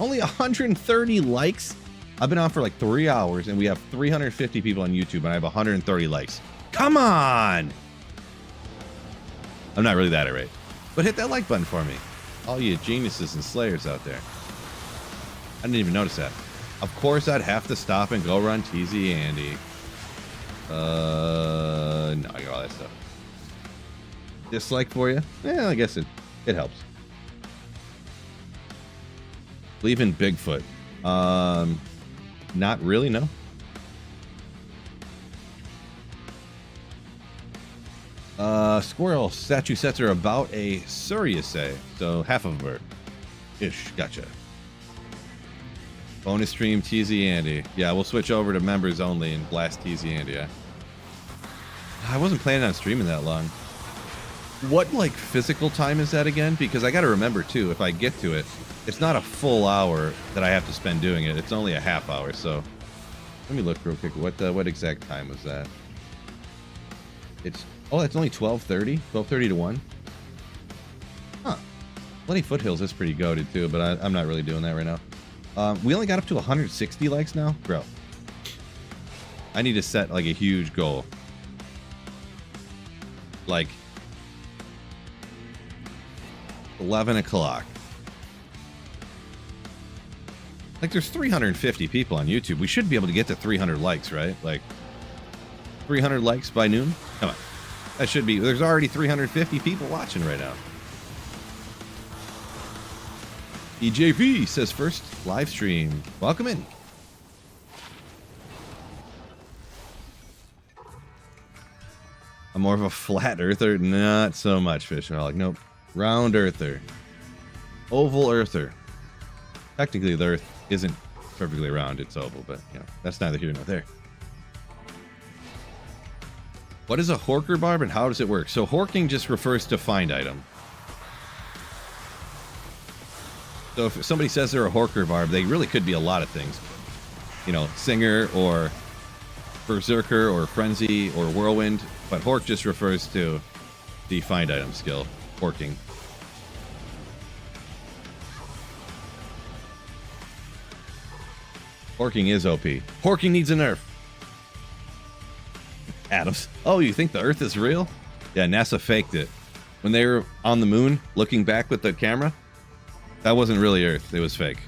Only 130 likes? I've been on for like 3 hours and we have 350 people on YouTube and I have 130 likes. Come on! I'm not really that irate. But hit that like button for me. All you geniuses and slayers out there. I didn't even notice that. Of course I'd have to stop and go run TZ Andy. No, I got all that stuff. Dislike for you? Yeah, I guess it helps. Believe in Bigfoot. Not really, no. Squirrel statue sets are about a Suriase, so half of a bird. Ish, gotcha. Bonus stream TZ Andy. Yeah, we'll switch over to members only and blast TZ Andy. Yeah. I wasn't planning on streaming that long. What, like, physical time is that again? Because I gotta remember, too, if I get to it, it's not a full hour that I have to spend doing it. It's only a half hour, so... Let me look real quick. What exact time was that? It's... Oh, that's only 12:30? 12:30 to 1? Huh. Bloody Foothills is pretty goated, too, but I'm not really doing that right now. We only got up to 160 likes now? Bro. I need to set, like, a huge goal. Like... 11 o'clock. Like, there's 350 people on YouTube. We should be able to get to 300 likes, right? Like, 300 likes by noon? Come on. That should be... There's already 350 people watching right now. EJP says first live stream. Welcome in. I'm more of a flat earther. Not so much, Fishaholic. Nope. Round earther. Oval earther. Technically, the earth isn't perfectly round. It's oval, but, you know, that's neither here nor there. What is a Horker Barb and how does it work? So Horking just refers to find item. So if somebody says they're a Horker Barb, they really could be a lot of things. You know, Singer or Berserker or Frenzy or Whirlwind. But Hork just refers to the find item skill. Horking. Horking is OP. Horking needs a nerf. Adams. Oh, you think the Earth is real? Yeah, NASA faked it. When they were on the moon, looking back with the camera, that wasn't really Earth. It was fake.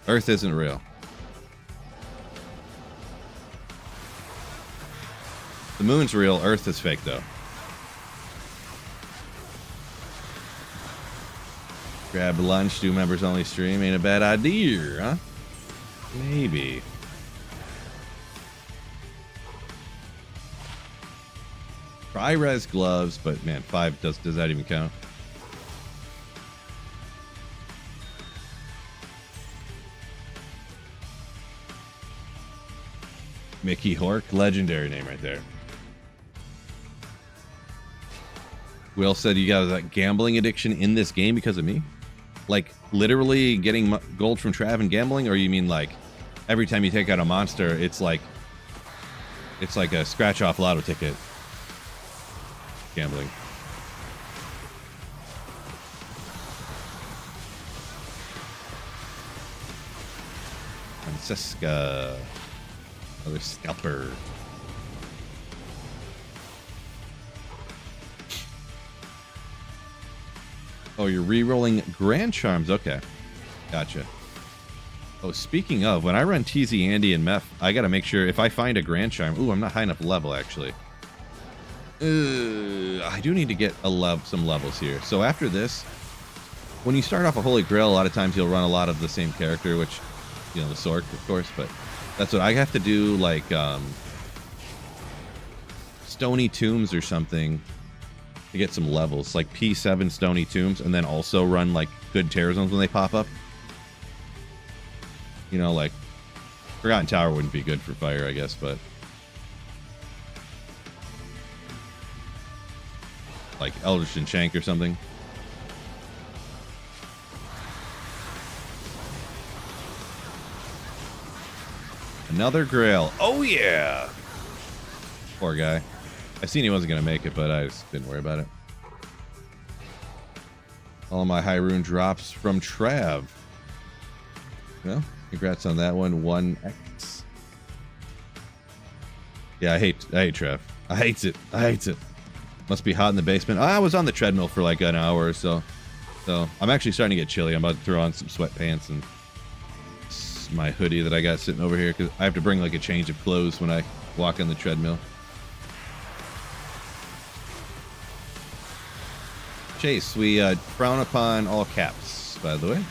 Earth isn't real. The moon's real. Earth is fake, though. Grab lunch, do members only stream. Ain't a bad idea, huh? Maybe. Try res gloves, but man, 5 does that even count? Mickey Hork, legendary name right there. Will said you got that gambling addiction in this game because of me? Like literally getting gold from Trav and gambling, or you mean like every time you take out a monster, it's like a scratch off lotto ticket gambling? Francisca. Another scalper. Oh, you're re-rolling Grand Charms. Okay. Gotcha. Oh, speaking of, when I run TZ Andy and Meph, I gotta make sure if I find a Grand Charm. Ooh, I'm not high enough level, actually. I do need to get some levels here. So after this, when you start off a Holy Grail, a lot of times you'll run a lot of the same character, which, you know, the Sork, of course, but that's what I have to do, like, Stony Tombs or something to get some levels, like P7 Stony Tombs, and then also run, like, good Terror Zones when they pop up. You know, like, Forgotten Tower wouldn't be good for fire, I guess, but like Eldritch and Shank or something. Another Grail. Oh, yeah. Poor guy. I seen he wasn't going to make it, but I just didn't worry about it. All my high rune drops from Trav. Well, congrats on that one. 1x. Yeah, I hate Trav. I hate it. Must be hot in the basement. I was on the treadmill for like an hour or so. So I'm actually starting to get chilly. I'm about to throw on some sweatpants and my hoodie that I got sitting over here because I have to bring like a change of clothes when I walk on the treadmill. Chase, we frown upon all caps, by the way.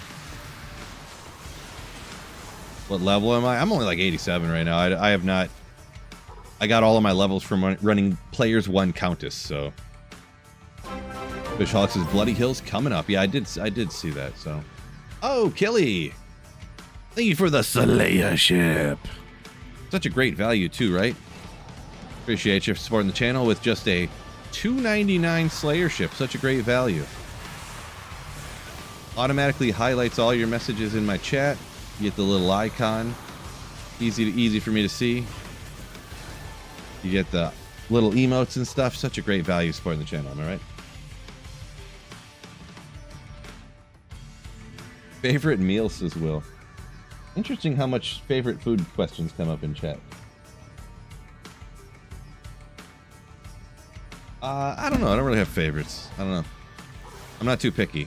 What level am I? I'm only like 87 right now. I have not... I got all of my levels from running Players 1 Countess, so... Fishhawks is Bloody Hills coming up. Yeah, I did see that, so... Oh, Killy! Thank you for the Slayer ship. Such a great value, too, right? Appreciate you for supporting the channel with just a $2.99 Slayer ship. Such a great value. Automatically highlights all your messages in my chat. You get the little icon. Easy for me to see. You get the little emotes and stuff. Such a great value supporting the channel, am I right? Favorite meal, says Will. Interesting how much favorite food questions come up in chat. I don't know. I don't really have favorites. I don't know. I'm not too picky.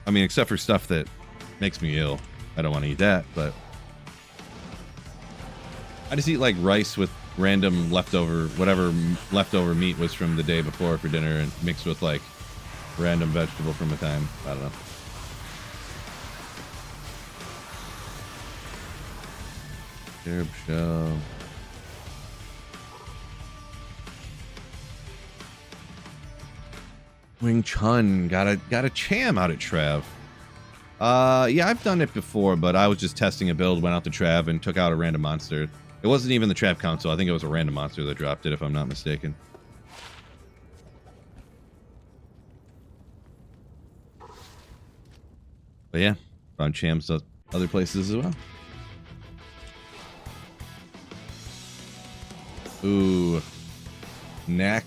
I mean, except for stuff that makes me ill. I don't want to eat that, but... I just eat, like, rice with random leftover... whatever leftover meat was from the day before for dinner and mixed with, like, random vegetable from a time. I don't know. Herb show. Wing Chun got a Cham out at Trav. Yeah, I've done it before, but I was just testing a build, went out to Trav and took out a random monster. It wasn't even the Trav console. I think it was a random monster that dropped it, if I'm not mistaken. But yeah, found Chams other places as well. Ooh, Knack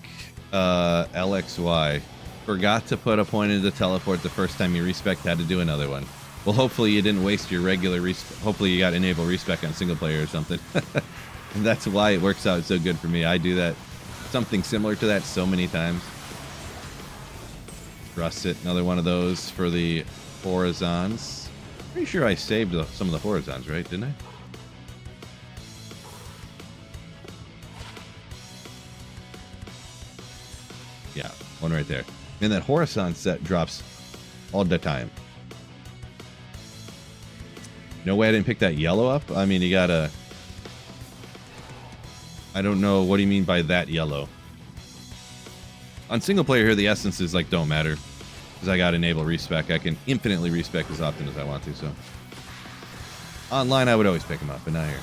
LXY. Forgot to put a point into the teleport the first time you respec, had to do another one. Well, hopefully you didn't waste your regular respec. Hopefully you got enable respec on single player or something. And that's why it works out so good for me. I do that, something similar to that so many times. Rust it, another one of those for the Horizons. Pretty sure I saved some of the Horizons, right? Didn't I? Yeah, one right there. And that Horizon set drops all the time. No way I didn't pick that yellow up? I mean, you gotta... I don't know. What do you mean by that yellow? On single player here, the essences, like, don't matter. Because I got enable respec. I can infinitely respec as often as I want to, so... Online, I would always pick them up, but not here.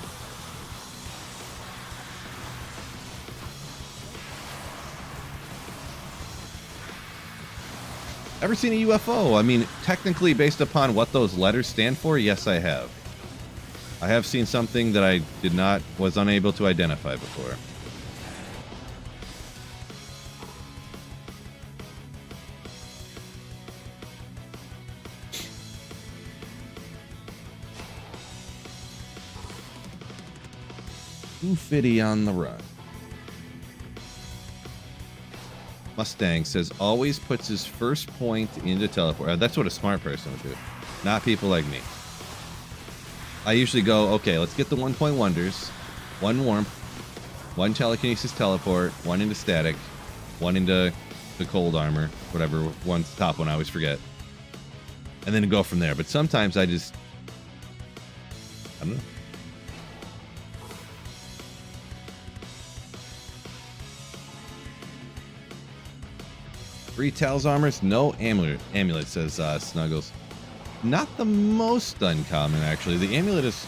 Ever seen a UFO? I mean, technically, based upon what those letters stand for, yes, I have. I have seen something that I was unable to identify before. 250 on the run. Mustang says always puts his first point into teleport. That's what a smart person would do, not people like me. I usually go, okay, let's get the 1-point wonders, 1 warmth, 1 telekinesis teleport, 1 into static, 1 into the cold armor, whatever one's the top one, I always forget, and then go from there. But sometimes I don't know. Three Tal's armors, no amulet, says Snuggles. Not the most uncommon, actually. The amulet is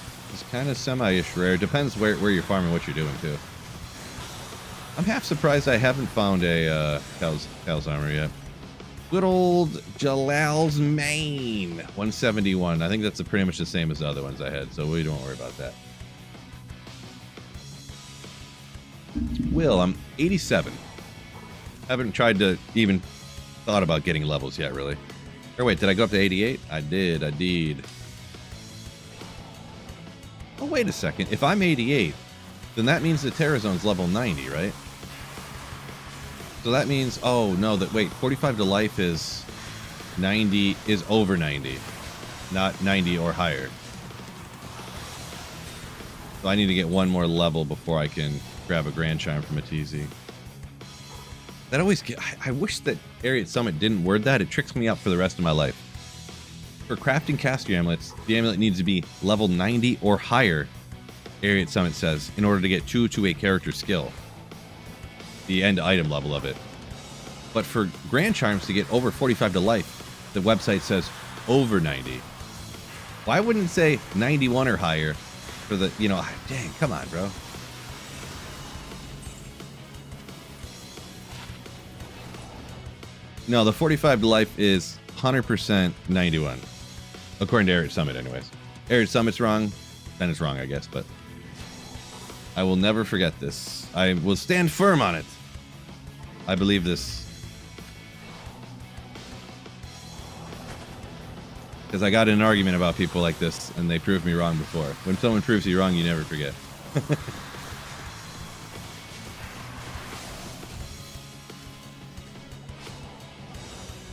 kind of semi-ish rare. Depends where you're farming, what you're doing, too. I'm half surprised I haven't found a Tal's armor yet. Good old Jalal's Mane, 171. I think that's pretty much the same as the other ones I had, so we don't worry about that. Will, I'm 87. Haven't tried to even thought about getting levels yet, really. Or wait, did I go up to 88? I did. Oh, wait a second. If I'm 88, then that means the Terra Zone's level 90, right? So that means, oh no, wait, 45 to life is 90, is over 90, not 90 or higher. So I need to get 1 more level before I can grab a Grand Charm from a TZ. That always I wish that Area Summit didn't word that. It tricks me up for the rest of my life. For crafting caster amulets, the amulet needs to be level 90 or higher, Area Summit says, in order to get 2 to a character skill. The end item level of it. But for Grand Charms to get over 45 to life, the website says over 90. Why wouldn't it say 91 or higher for the, dang, come on, bro. No, the 45 to life is 100% 91. According to Arid Summit, anyways. Arid Summit's wrong, then it's wrong, I guess, but I will never forget this. I will stand firm on it. I believe this. Because I got in an argument about people like this, and they proved me wrong before. When someone proves you wrong, you never forget.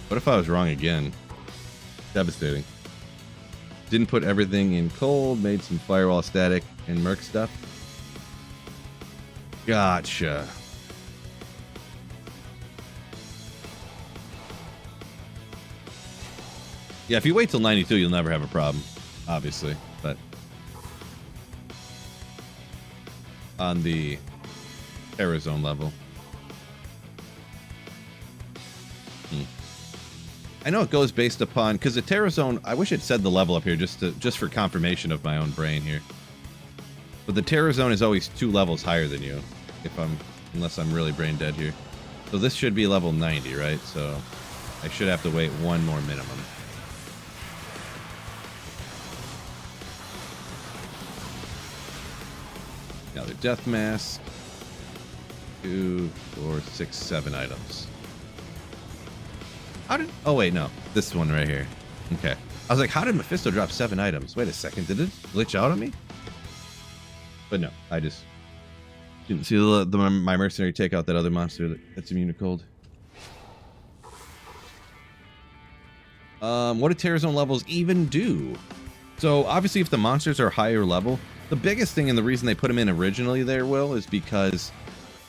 What if I was wrong again? Devastating. Didn't put everything in cold, made some firewall static and merc stuff. Gotcha. Yeah, if you wait till 92, you'll never have a problem, obviously. But on the Terra Zone level. I know it goes based upon, because the Terra Zone, I wish it said the level up here just for confirmation of my own brain here. But the Terra Zone is always 2 levels higher than you, unless I'm really brain dead here. So this should be level 90, right? So I should have to wait 1 more minimum. Now the Death Mask. 2, 4, 6, 7 items. Oh wait, no. This one right here. Okay. I was like, how did Mephisto drop 7 items? Wait a second, did it glitch out on me? But no, I just didn't see my mercenary take out that other monster that's immune to cold. What do Terra Zone levels even do? So obviously if the monsters are higher level, the biggest thing and the reason they put them in originally there, Will, is because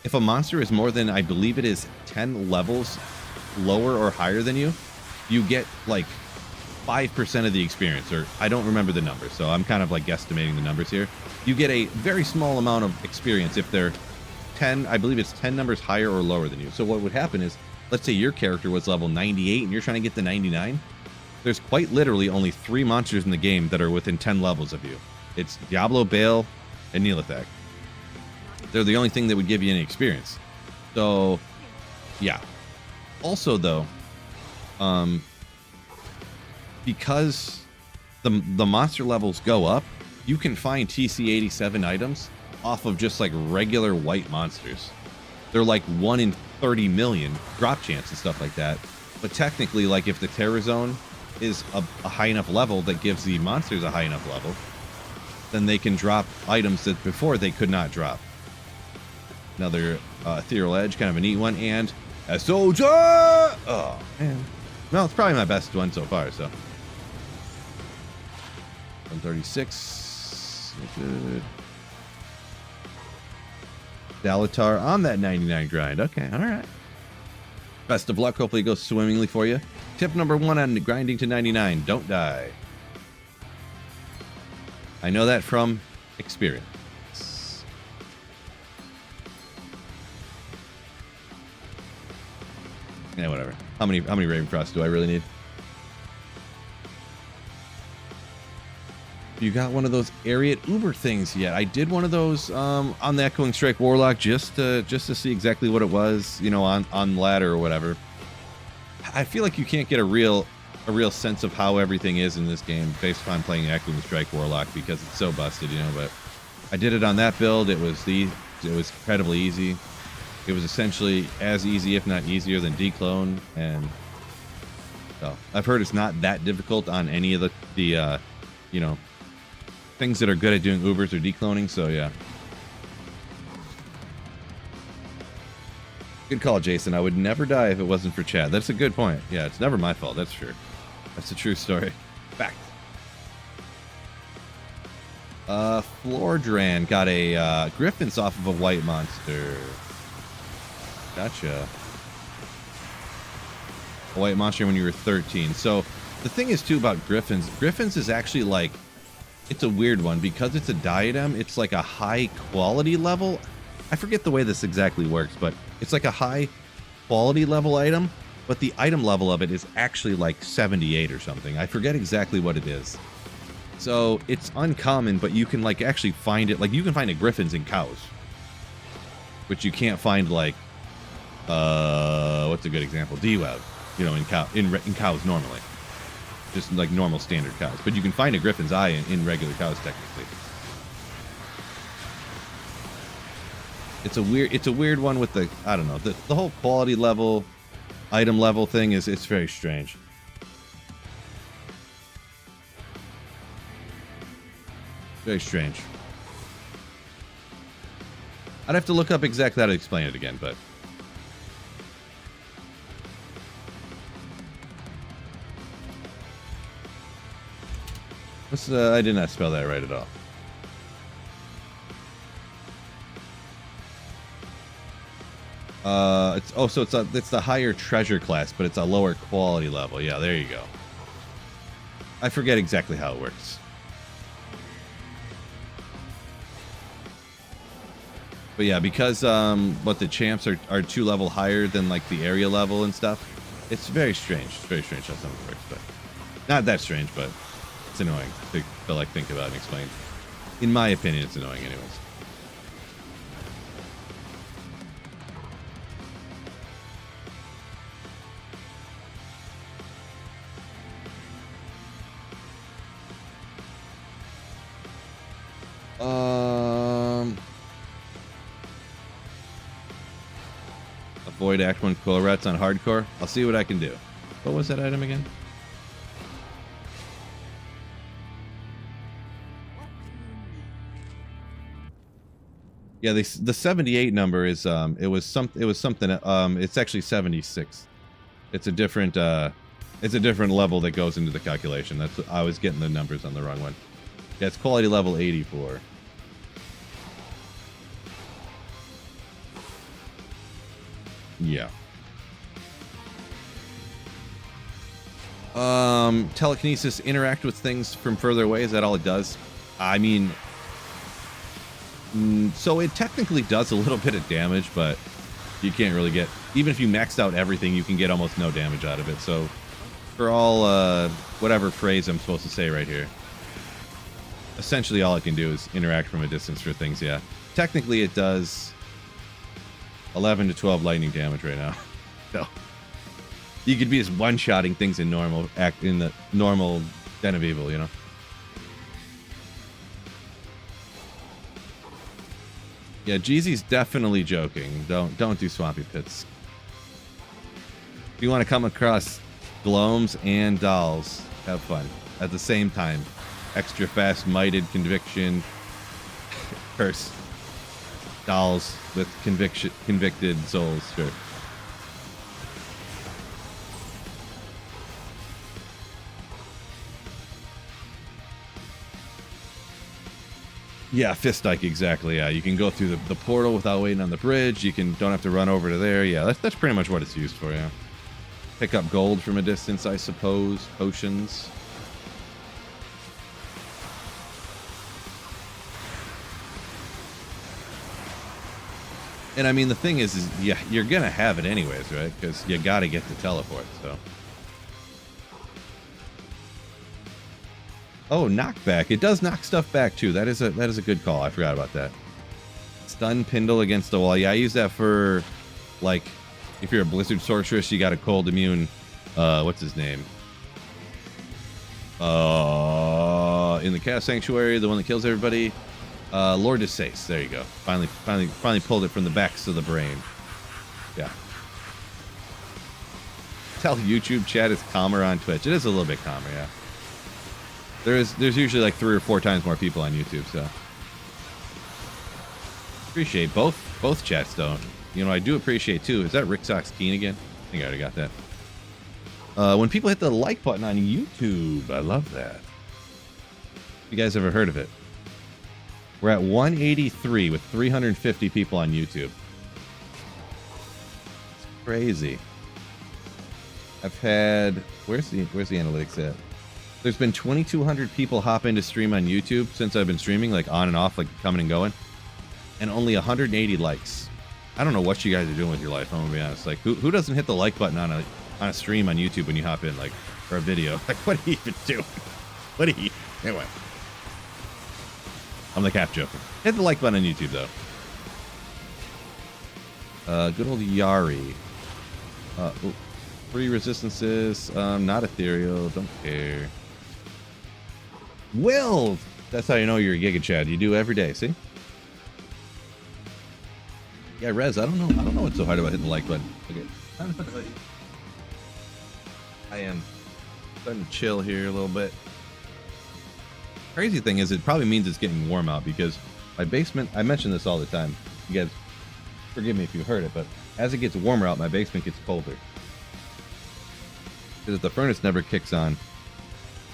if a monster is more than, I believe it is 10 levels lower or higher than you, you get like 5% of the experience, or I don't remember the numbers, so I'm kind of like guesstimating the numbers here. You get a very small amount of experience if they're 10, I believe it's 10 numbers higher or lower than you. So what would happen is, let's say your character was level 98 and you're trying to get to 99. There's quite literally only 3 monsters in the game that are within 10 levels of you. It's Diablo, Bale, and Neelathak. They're the only thing that would give you any experience. So, yeah. Also, though, because the monster levels go up, you can find TC87 items off of just like regular white monsters. They're like 1 in 30 million drop chance and stuff like that. But technically, like if the Terra Zone is a high enough level that gives the monsters a high enough level, then they can drop items that before they could not drop. Another Ethereal Edge, kind of a neat one, and a soldier! Oh, man. Well, it's probably my best one so far, so. 136. Good. Dalatar on that 99 grind. Okay, all right. Best of luck. Hopefully it goes swimmingly for you. Tip number 1 on grinding to 99. Don't die. I know that from experience. Yeah, whatever. How many Raven Frost do I really need? You got one of those Ariat Uber things yet? I did one of those on the Echoing Strike Warlock just to see exactly what it was, you know, on ladder or whatever. I feel like you can't get a real sense of how everything is in this game based upon playing Echoing Strike Warlock because it's so busted, you know. But I did it on that build. It was incredibly easy. It was essentially as easy, if not easier, than Declone, and so I've heard it's not that difficult on any of the you know, things that are good at doing Ubers or decloning. So yeah, good call, Jason. I would never die if it wasn't for Chad. That's a good point. Yeah, it's never my fault. That's true. That's a true story. Fact. Floordran got a Griffins off of a white monster. Gotcha. A white monster when you were 13. So the thing is too about Griffins is actually like, it's a weird one because it's a diadem. It's like a high quality level. I forget the way this exactly works, but it's like a high quality level item, but the item level of it is actually like 78 or something. I forget exactly what it is. So it's uncommon, but you can like actually find it. Like you can find a Griffins in cows, but you can't find like, what's a good example? DWAB, you know, in cows normally. Just like normal standard cows, but you can find a Griffin's Eye in regular cows technically. It's a weird one with the, I don't know, the whole quality level, item level thing it's very strange. Very strange. I'd have to look up exactly how to explain it again, but I did not spell that right at all. It's the higher treasure class, but it's a lower quality level. Yeah, there you go. I forget exactly how it works. But yeah, because what the champs are 2 level higher than like the area level and stuff, it's very strange. It's very strange how some of it works, but not that strange, but it's annoying to like think about and explain. In my opinion, it's annoying anyways. Avoid Act 1 Coil Rats on hardcore. I'll see what I can do. What was that item again? Yeah, the 78 number is it was something it's actually 76. It's a different level that goes into the calculation. That's I was getting the numbers on the wrong one. Yeah, it's quality level 84. Yeah. Telekinesis, interact with things from further away. Is that all it does? I mean, so it technically does a little bit of damage, but you can't really get, even if you maxed out everything, you can get almost no damage out of it. So for all whatever phrase I'm supposed to say right here, essentially all it can do is interact from a distance for things. Yeah, technically it does 11 to 12 lightning damage right now. So you could be just one-shotting things in the normal Den of Evil, you know. Yeah, Jeezy's definitely joking. Don't do Swampy Pits. If you want to come across Gloams and Dolls, have fun at the same time. extra fast mighted conviction curse dolls with convicted souls. Sure. Yeah, fist dike, exactly. Yeah, you can go through the portal without waiting on the bridge. You don't have to run over to there. Yeah, that's pretty much what it's used for. Yeah, pick up gold from a distance, I suppose. Potions. And I mean, the thing is yeah, you're gonna have it anyways, right? Because you gotta get to teleport. So. Oh, knockback. It does knock stuff back too. That is a good call. I forgot about that. Stun Pindle against the wall. Yeah, I use that for, like, if you're a Blizzard Sorceress, you got a cold immune. What's his name? In the Chaos Sanctuary, the one that kills everybody. Lord de Sace. There you go. Finally pulled it from the backs of the brain. Yeah. Tell YouTube chat is calmer on Twitch. It is a little bit calmer, yeah. There's usually like 3 or 4 times more people on YouTube, so appreciate both chats though. You know, I do appreciate too. Is that Rick Sox Keen again? I think I already got that. When people hit the like button on YouTube, I love that. You guys ever heard of it? We're at 183 with 350 people on YouTube. It's crazy. I've had where's the analytics at? There's been 2,200 people hop into stream on YouTube since I've been streaming, like on and off, like coming and going, and only 180 likes. I don't know what you guys are doing with your life. I'm gonna be honest. Like, who doesn't hit the like button on a stream on YouTube when you hop in, like, for a video? Like, what are you even doing? What are you? Anyway, I'm like half joking. Hit the like button on YouTube though. Good old Yari. Free resistances. Not ethereal. Don't care. Will, that's how you know you're a Giga Chad. You do every day. See? Yeah, Rez. I don't know what's so hard about hitting the like button. Okay. I am starting to chill here a little bit. Crazy thing is, it probably means it's getting warm out because my basement. I mention this all the time. You guys, forgive me if you heard it, but as it gets warmer out, my basement gets colder. Because if the furnace never kicks on,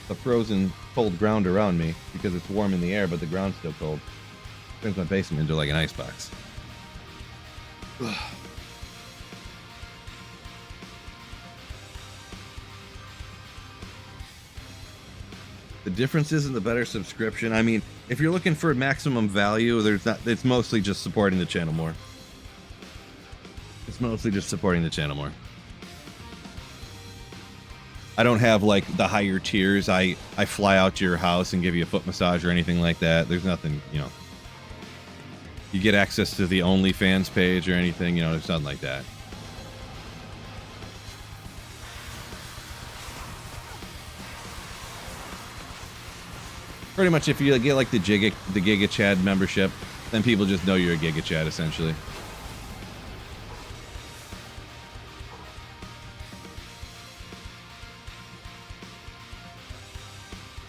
the frozen cold ground around me, because it's warm in the air but the ground's still cold, turns my basement into like an ice box. The difference is in the better subscription. I mean, if you're looking for maximum value, there's not. It's mostly just supporting the channel more. It's mostly just supporting the channel more. I don't have like the higher tiers. I fly out to your house and give you a foot massage or anything like that. There's nothing, you know. You get access to the OnlyFans page or anything, you know, there's nothing like that. Pretty much if you get like the Giga Chad membership, then people just know you're a Giga Chad essentially.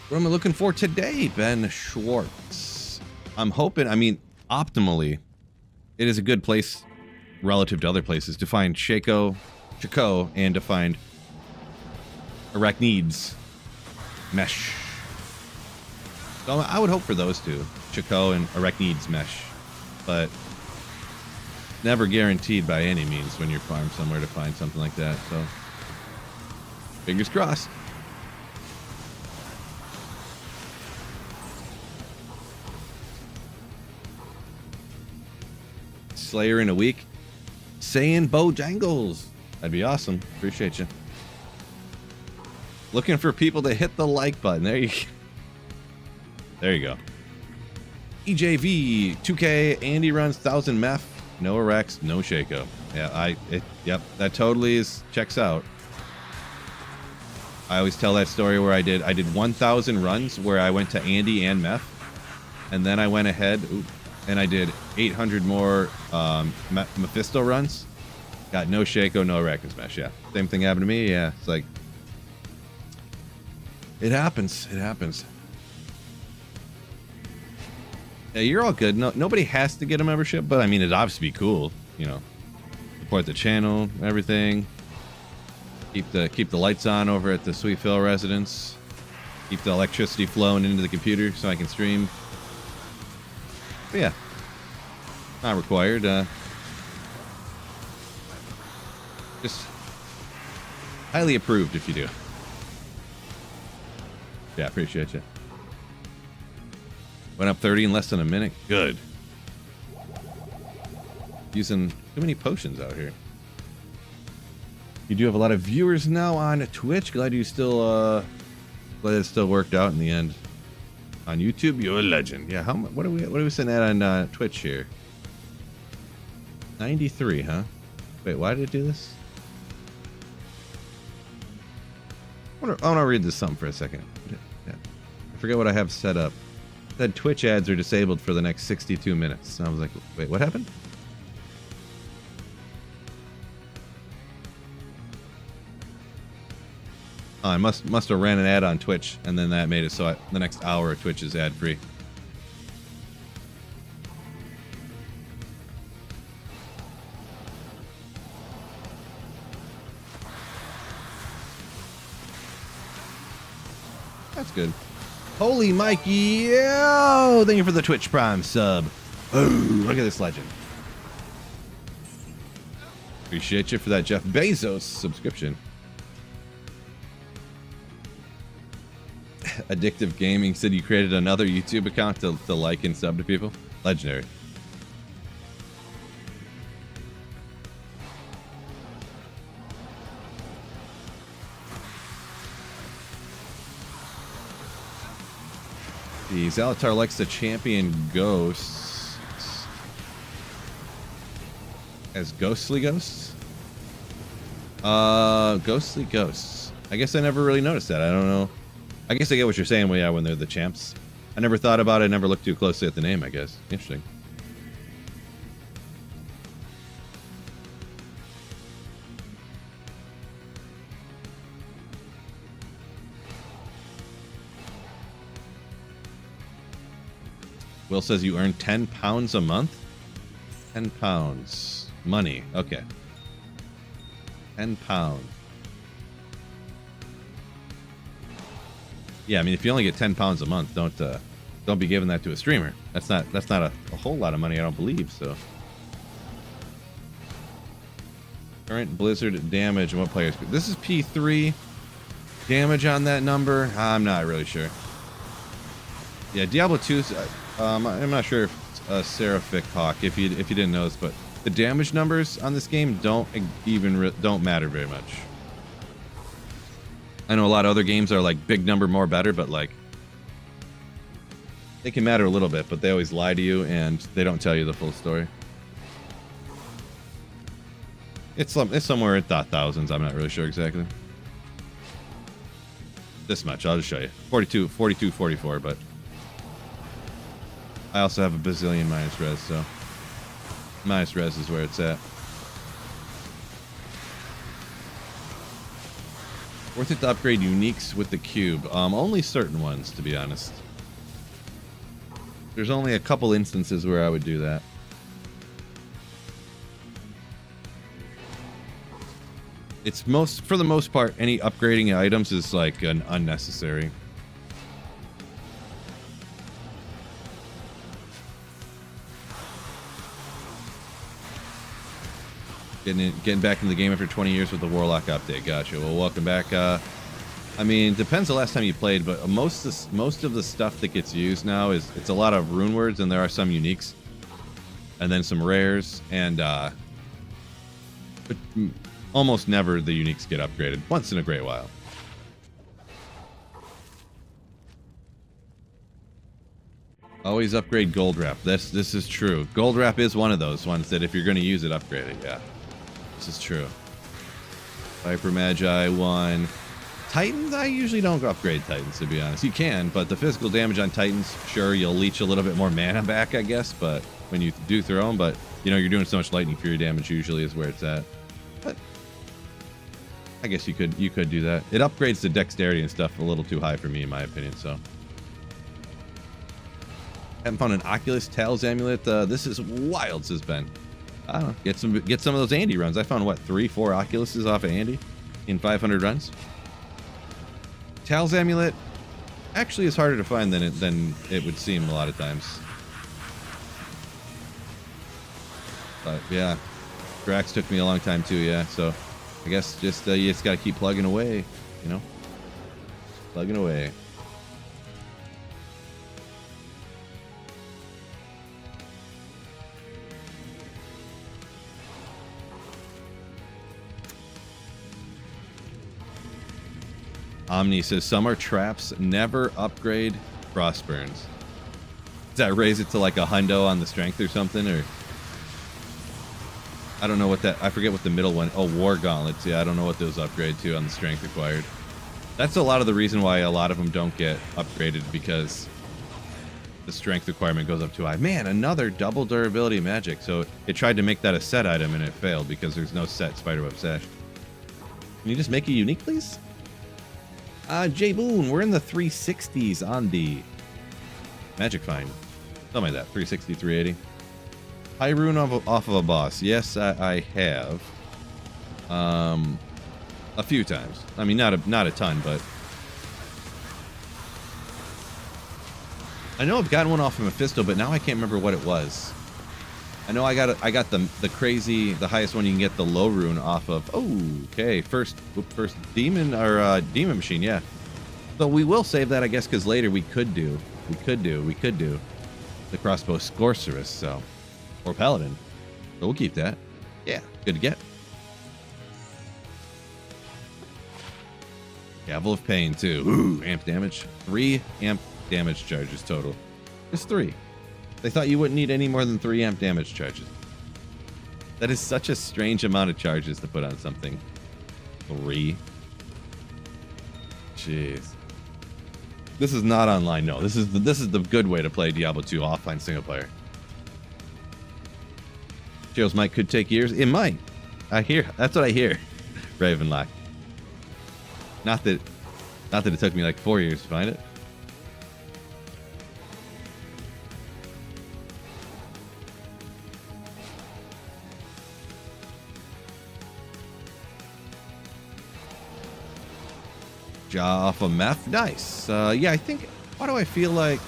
What am I looking for today, Ben Schwartz? I'm hoping, I mean, optimally, it is a good place relative to other places to find Shaco, and to find Arachnids Mesh. So I would hope for those two, Shaco and Arachnids Mesh, but never guaranteed by any means when you're farming somewhere to find something like that. So fingers crossed. Slayer in a week. Saying Bojangles. That'd be awesome. Appreciate you. Looking for people to hit the like button. There you go. EJV 2K. Andy runs 1000 Meph. No Rex. No Shaco. Yeah, yep. That totally checks out. I always tell that story where I did 1,000 runs where I went to Andy and Meph, and then I went ahead. And I did 800 more Mephisto runs. Got no Shaco, no Arachnids Mesh. Yeah, same thing happened to me. Yeah, it's like it happens. It happens. Yeah, you're all good. No, nobody has to get a membership, but I mean, it'd obviously be cool. You know, support the channel, everything. Keep the lights on over at the Sweetville residence. Keep the electricity flowing into the computer so I can stream. But yeah, not required. Just highly approved if you do. Yeah, appreciate you. Went up 30 in less than a minute. Good. Using too many potions out here. You do have a lot of viewers now on Twitch. Glad you still glad it still worked out in the end. On YouTube, you're a legend. Yeah, what are we sitting at on Twitch here? 93, huh? Wait, why did it do this? I want to read this something for a second. Yeah. I forget what I have set up. It said Twitch ads are disabled for the next 62 minutes. And I was like, wait, what happened? Oh, I must have ran an ad on Twitch, and then that made it so the next hour of Twitch is ad free. That's good. Holy Mikey, yo! Thank you for the Twitch Prime sub. Oh, look at this legend. Appreciate you for that Jeff Bezos subscription. Addictive Gaming said you created another YouTube account to like and sub to people. Legendary. The Zalatar likes the champion ghosts as ghostly ghosts. Ghostly ghosts. I guess I never really noticed that. I don't know. I guess I get what you're saying. Well, yeah, when they're the champs. I never thought about it. I never looked too closely at the name, I guess. Interesting. Will says you earn 10 pounds a month? 10 pounds. Money. Okay. 10 pounds. Yeah, I mean, if you only get 10 pounds a month, don't be giving that to a streamer. That's not a whole lot of money, I don't believe, so. Current Blizzard damage and what players... This is P3. Damage on that number? I'm not really sure. Yeah, Diablo 2's... I'm not sure if it's a Seraphic Hawk, if you didn't notice, but the damage numbers on this game don't matter very much. I know a lot of other games are like big number more better, but like they can matter a little bit, but they always lie to you and they don't tell you the full story. It's somewhere at the thousands. I'm not really sure exactly. This much, I'll just show you. 42, 44, but I also have a bazillion minus res, so minus res is where it's at. Worth it to upgrade uniques with the cube? Only certain ones, to be honest. There's only a couple instances where I would do that. It's for the most part, any upgrading items is like an unnecessary. Getting back in the game after 20 years with the Warlock update. Gotcha. Well, welcome back. I mean, depends the last time you played, but most of the stuff that gets used now it's a lot of rune words, and there are some uniques, and then some rares, and but almost never the uniques get upgraded. Once in a great while. Always upgrade gold wrap. This is true. Gold wrap is one of those ones that if you're going to use it, upgrade it. Yeah. This is true. Viper Magi 1. Titans, I usually don't upgrade Titans, to be honest. You can, but the physical damage on Titans, sure, you'll leech a little bit more mana back, I guess, but when you do throw them, but, you know, you're doing so much Lightning Fury damage usually is where it's at. But I guess you could do that. It upgrades the dexterity and stuff a little too high for me, in my opinion, so. Haven't found an Oculus Tails amulet. This is wild, says Ben. I don't know. Get some of those Andy runs. I found what 3, 4 Oculuses off of Andy in 500 runs. Tails amulet actually is harder to find than it would seem a lot of times. But yeah, Drax took me a long time too. Yeah, so I guess just you just gotta keep plugging away, you know, plugging away. Omni says some are traps, never upgrade Frostburns. Does that raise it to like a hundo on the strength or something? Or I don't know what that, I forget what the middle one, oh, War Gauntlets. Yeah, I don't know what those upgrade to on the strength required. That's a lot of the reason why a lot of them don't get upgraded, because the strength requirement goes up too high. Man, another double durability magic. So it tried to make that a set item and it failed because there's no set Spiderweb Sash. Can you just make it unique, please? Jay Boone, we're in the 360s on the Magic Find. Something like that, 360, 380. High rune off of a boss. Yes, I have. A few times. I mean, not a ton, but I know I've gotten one off of Mephisto, but now I can't remember what it was. I know I got the crazy, the highest one you can get, the low rune off of. Oh, okay, first demon or demon machine, yeah. So we will save that, I guess, because later we could do the crossbow sorceress, so, or paladin. So we'll keep that. Yeah, good to get. Gavel of Pain too. Ooh, amp damage. 3 amp damage charges total. Just 3. They thought you wouldn't need any more than 3 amp damage charges. That is such a strange amount of charges to put on something. 3. Jeez. This is not online. No, this is the good way to play Diablo 2 offline single player. Joe's mic could take years. It might. I hear. That's what I hear. Ravenlock. Not that it took me like 4 years to find it. Jaw off of Meph. Nice. Yeah, I think... Why do I feel like...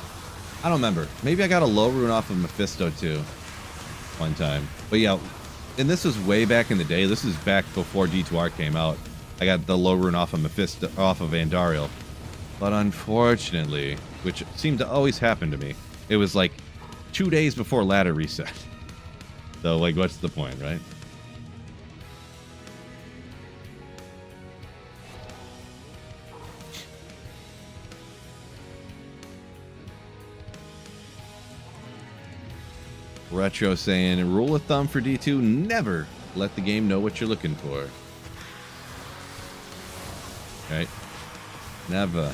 I don't remember. Maybe I got a low rune off of Mephisto too. One time. But yeah, and this was way back in the day. This is back before D2R came out. I got the low rune off of Mephisto, off of Andariel. But unfortunately, which seemed to always happen to me, it was like 2 days before ladder reset. So, like, what's the point, right? Retro saying, rule of thumb for D2, never let the game know what you're looking for. Right? Never.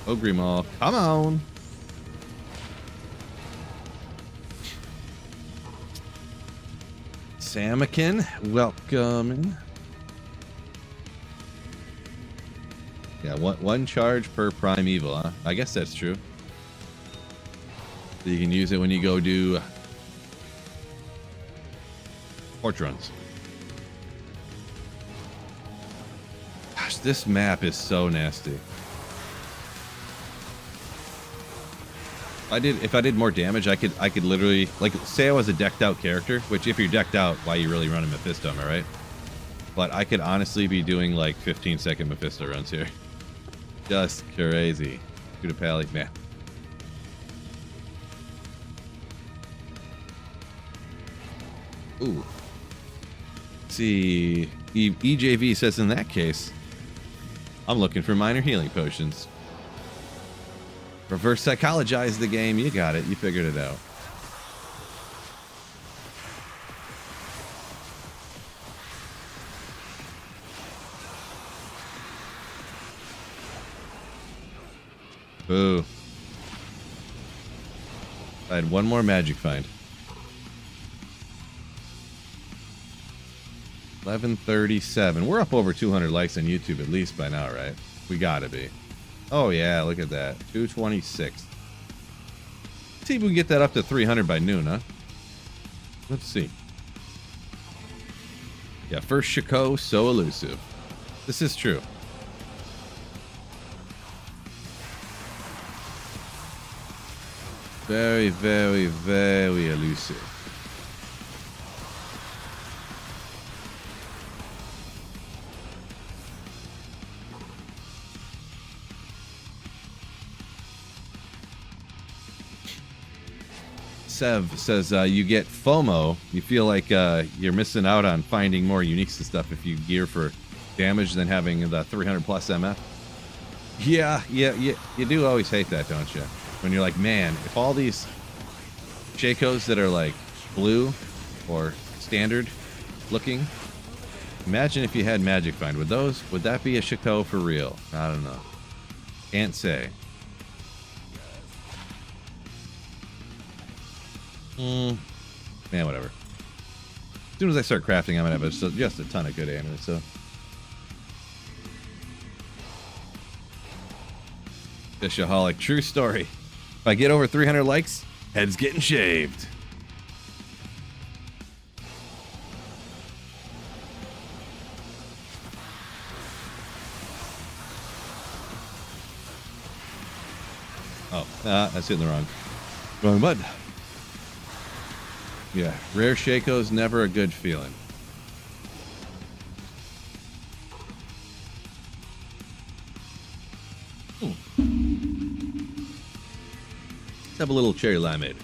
Oh, Grimaul, come on. Samakin, welcome. Yeah, one charge per primeval, huh? I guess that's true. So you can use it when you go do porch runs. Gosh, this map is so nasty. If I did more damage, I could literally, like, say I was a decked out character, which if you're decked out, why you really running Mephisto, am I right? But I could honestly be doing like 15-second Mephisto runs here. Just crazy. Shoot a pally, man. Ooh. Let's see. EJV says in that case, I'm looking for minor healing potions. Reverse psychologize the game. You got it. You figured it out. Boo. I had one more magic find. 11:37. We're up over 200 likes on YouTube at least by now, right? We gotta be. Oh yeah, look at that. 226. See if we can get that up to 300 by noon, huh? Let's see. Yeah, first Shaco, so elusive. This is true. Very, very, very elusive. Sev says you get FOMO. You feel like you're missing out on finding more uniques and stuff if you gear for damage than having the 300 plus MF. Yeah, you do always hate that, don't you? When you're like, man, if all these Shakos that are like blue or standard looking, imagine if you had Magic Find. Would that be a Shako for real? I don't know. Can't say. Man, whatever. As soon as I start crafting, I'm gonna have just a ton of good ammo, so. Fishaholic, true story. If I get over 300 likes, head's getting shaved. Oh, that's hitting the wrong button. Yeah, rare Shaco's never a good feeling. Let's have a little cherry limeade.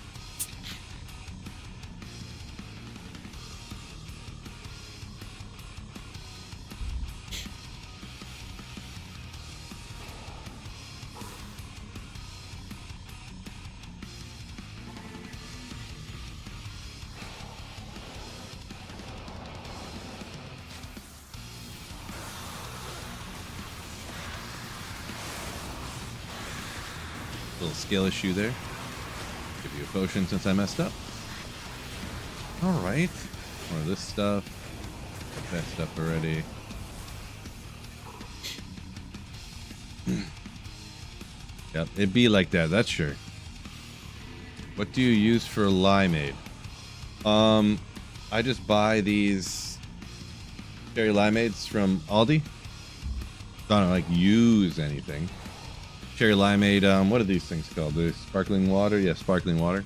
Little skill issue there. Give you a potion since I messed up. Alright. More of this stuff. Got that stuff already. Yep, it'd be like that, that's sure. What do you use for limeade? I just buy these cherry limeades from Aldi. Don't like use anything. Cherry limeade, what are these things called? The sparkling water? Yeah, sparkling water.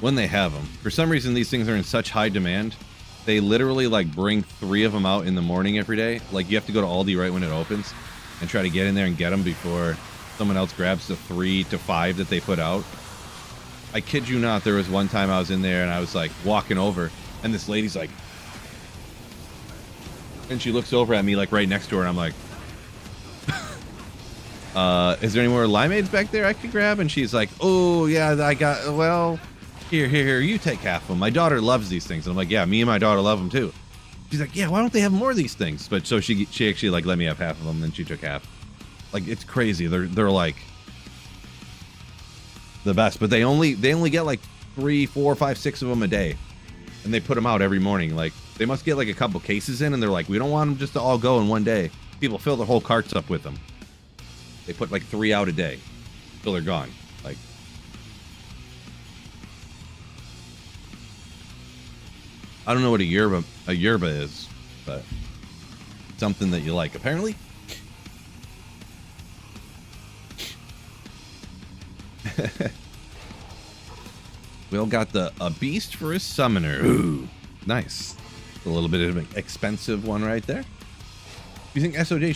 When they have them. For some reason, these things are in such high demand. They literally, like, bring 3 of them out in the morning every day. Like, you have to go to Aldi right when it opens and try to get in there and get them before someone else grabs the 3 to 5 that they put out. I kid you not, there was one time I was in there and I was, like, walking over, and this lady's like... And she looks over at me, like, right next to her, and I'm like... is there any more limeades back there I could grab? And she's like, oh, yeah, I got, well, here, you take half of them. My daughter loves these things. And I'm like, yeah, me and my daughter love them too. She's like, yeah, why don't they have more of these things? But so she actually, like, let me have half of them, and she took half. Like, it's crazy. They're like the best, but they only get like 3, 4, 5, 6 of them a day, and they put them out every morning. Like, they must get like a couple cases in, and they're like, we don't want them just to all go in one day. People fill their whole carts up with them. They put like 3 out a day till they're gone. Like, I don't know what a yerba is, but something that you like, apparently. We all got a beast for a summoner. Ooh, nice. A little bit of an expensive one right there. You think SOJ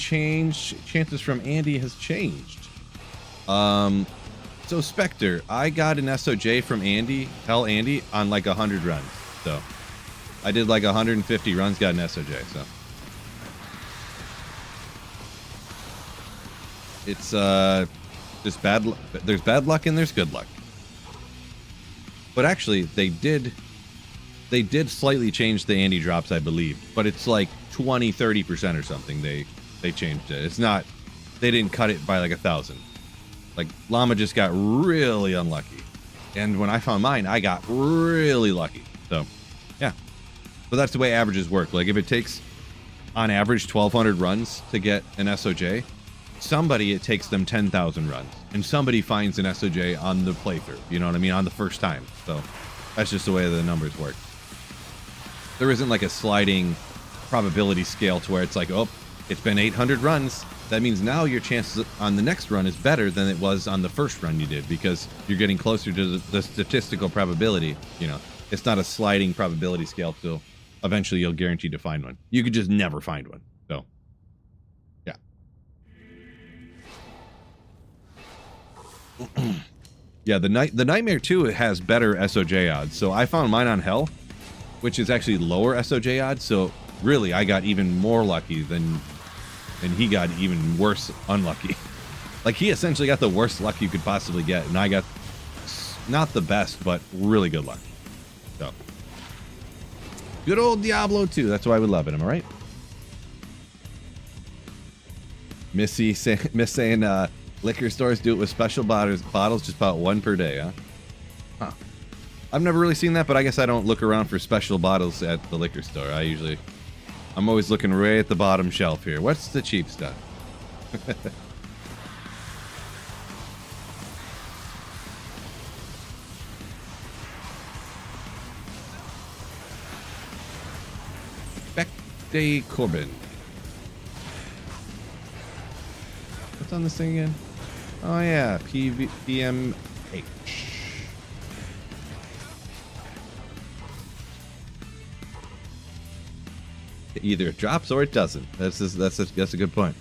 chances from Andy has changed? So Spectre, I got an SOJ from Andy, on like 100 runs. So I did like 150 runs, got an SOJ. So it's just bad. There's bad luck and there's good luck. But actually, they did slightly change the Andy drops, I believe. But it's like 20-30% or something. They changed it. It's not, they didn't cut it by like 1,000. Like, Llama just got really unlucky, and when I found mine, I got really lucky. So yeah, but that's the way averages work. Like, if it takes on average 1,200 runs to get an SOJ. Somebody, it takes them 10,000 runs, and somebody finds an SOJ on the playthrough. You know what I mean? On the first time. So that's just the way the numbers work. There isn't like a sliding probability scale to where it's like, oh, it's been 800 runs. That means now your chances on the next run is better than it was on the first run you did, because you're getting closer to the statistical probability. You know, it's not a sliding probability scale, so eventually you'll guarantee to find one. You could just never find one. So, yeah. Yeah, the Nightmare 2 has better SOJ odds. So I found mine on Hell, which is actually lower SOJ odds. So really, I got even more lucky than, and he got even worse unlucky. Like, he essentially got the worst luck you could possibly get, and I got not the best, but really good luck. So, good old Diablo 2. That's why we love it. Am I right? Miss saying, liquor stores do it with special bottles, just about one per day, huh? Huh. I've never really seen that, but I guess I don't look around for special bottles at the liquor store. I'm always looking right at the bottom shelf here. What's the cheap stuff? Day Corbin. What's on this thing again? Oh yeah, PMH. Either it drops or it doesn't. That's a good point.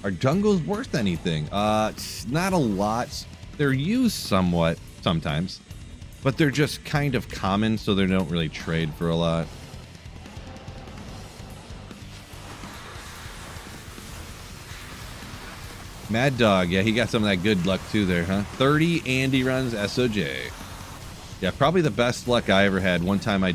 Are jungles worth anything? Not a lot. They're used somewhat sometimes, but they're just kind of common, so they don't really trade for a lot. Mad Dog, yeah, he got some of that good luck too there, huh? 30 Andy runs SOJ. Yeah, probably the best luck I ever had. One time I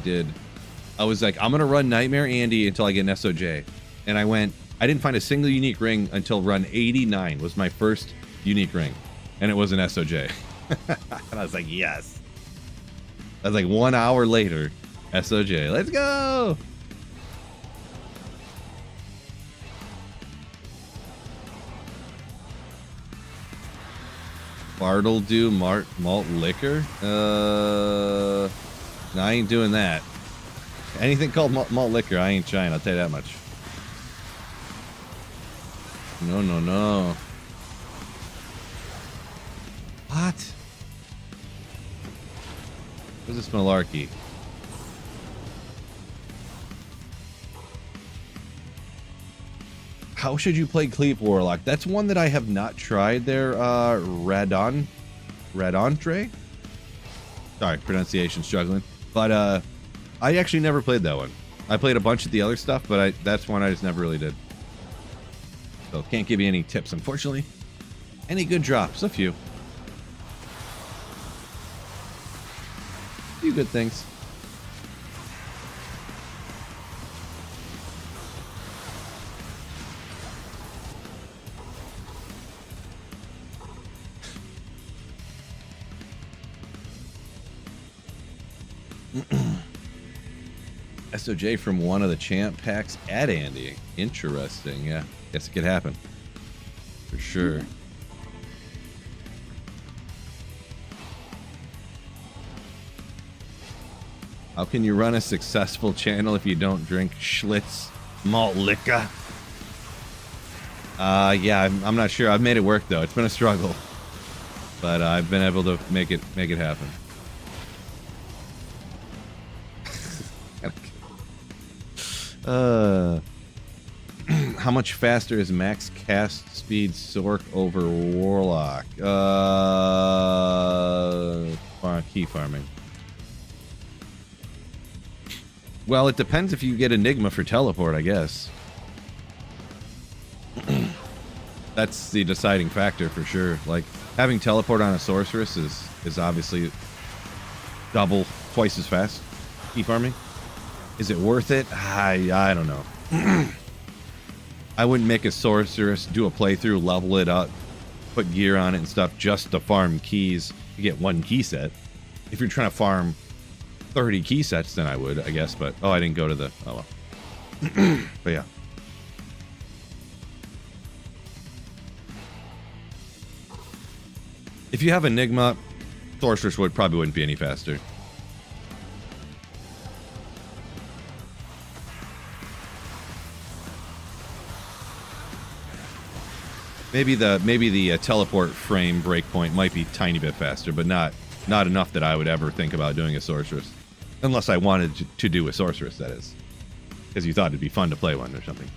was like, I'm gonna run Nightmare Andy until I get an SOJ. And I didn't find a single unique ring until run 89 was my first unique ring. And it was an SOJ. And I was like, yes. I was like 1 hour later, SOJ, let's go! Bartle do malt liquor? No, I ain't doing that. Anything called malt liquor, I ain't trying, I'll tell you that much. No, no, no. What? What's this malarkey? How should you play Cleave Warlock? That's one that I have not tried there, Radontre? Sorry, pronunciation struggling. But, I actually never played that one. I played a bunch of the other stuff, but that's one I just never really did. So, can't give you any tips, unfortunately. Any good drops? A few. A few good things. SOJ from one of the champ packs at Andy. Interesting. Yeah, guess it could happen. For sure. How can you run a successful channel if you don't drink Schlitz malt liquor? Yeah, I'm not sure. I've made it work though. It's been a struggle, but I've been able to make it happen. How much faster is max cast speed Sork over Warlock? Key farming. Well, it depends if you get Enigma for teleport, I guess. That's the deciding factor for sure. Like, having teleport on a sorceress is obviously twice as fast. Key farming. Is it worth it? I don't know. I wouldn't make a sorceress do a playthrough, level it up, put gear on it and stuff just to farm keys to get one key set. If you're trying to farm 30 key sets, then I would, I guess. But, oh, I didn't go to the... Oh, well. But yeah. If you have Enigma, Sorceress probably wouldn't be any faster. Maybe the teleport frame breakpoint might be a tiny bit faster, but not enough that I would ever think about doing a Sorceress. Unless I wanted to do a Sorceress, that is. Because you thought it'd be fun to play one or something.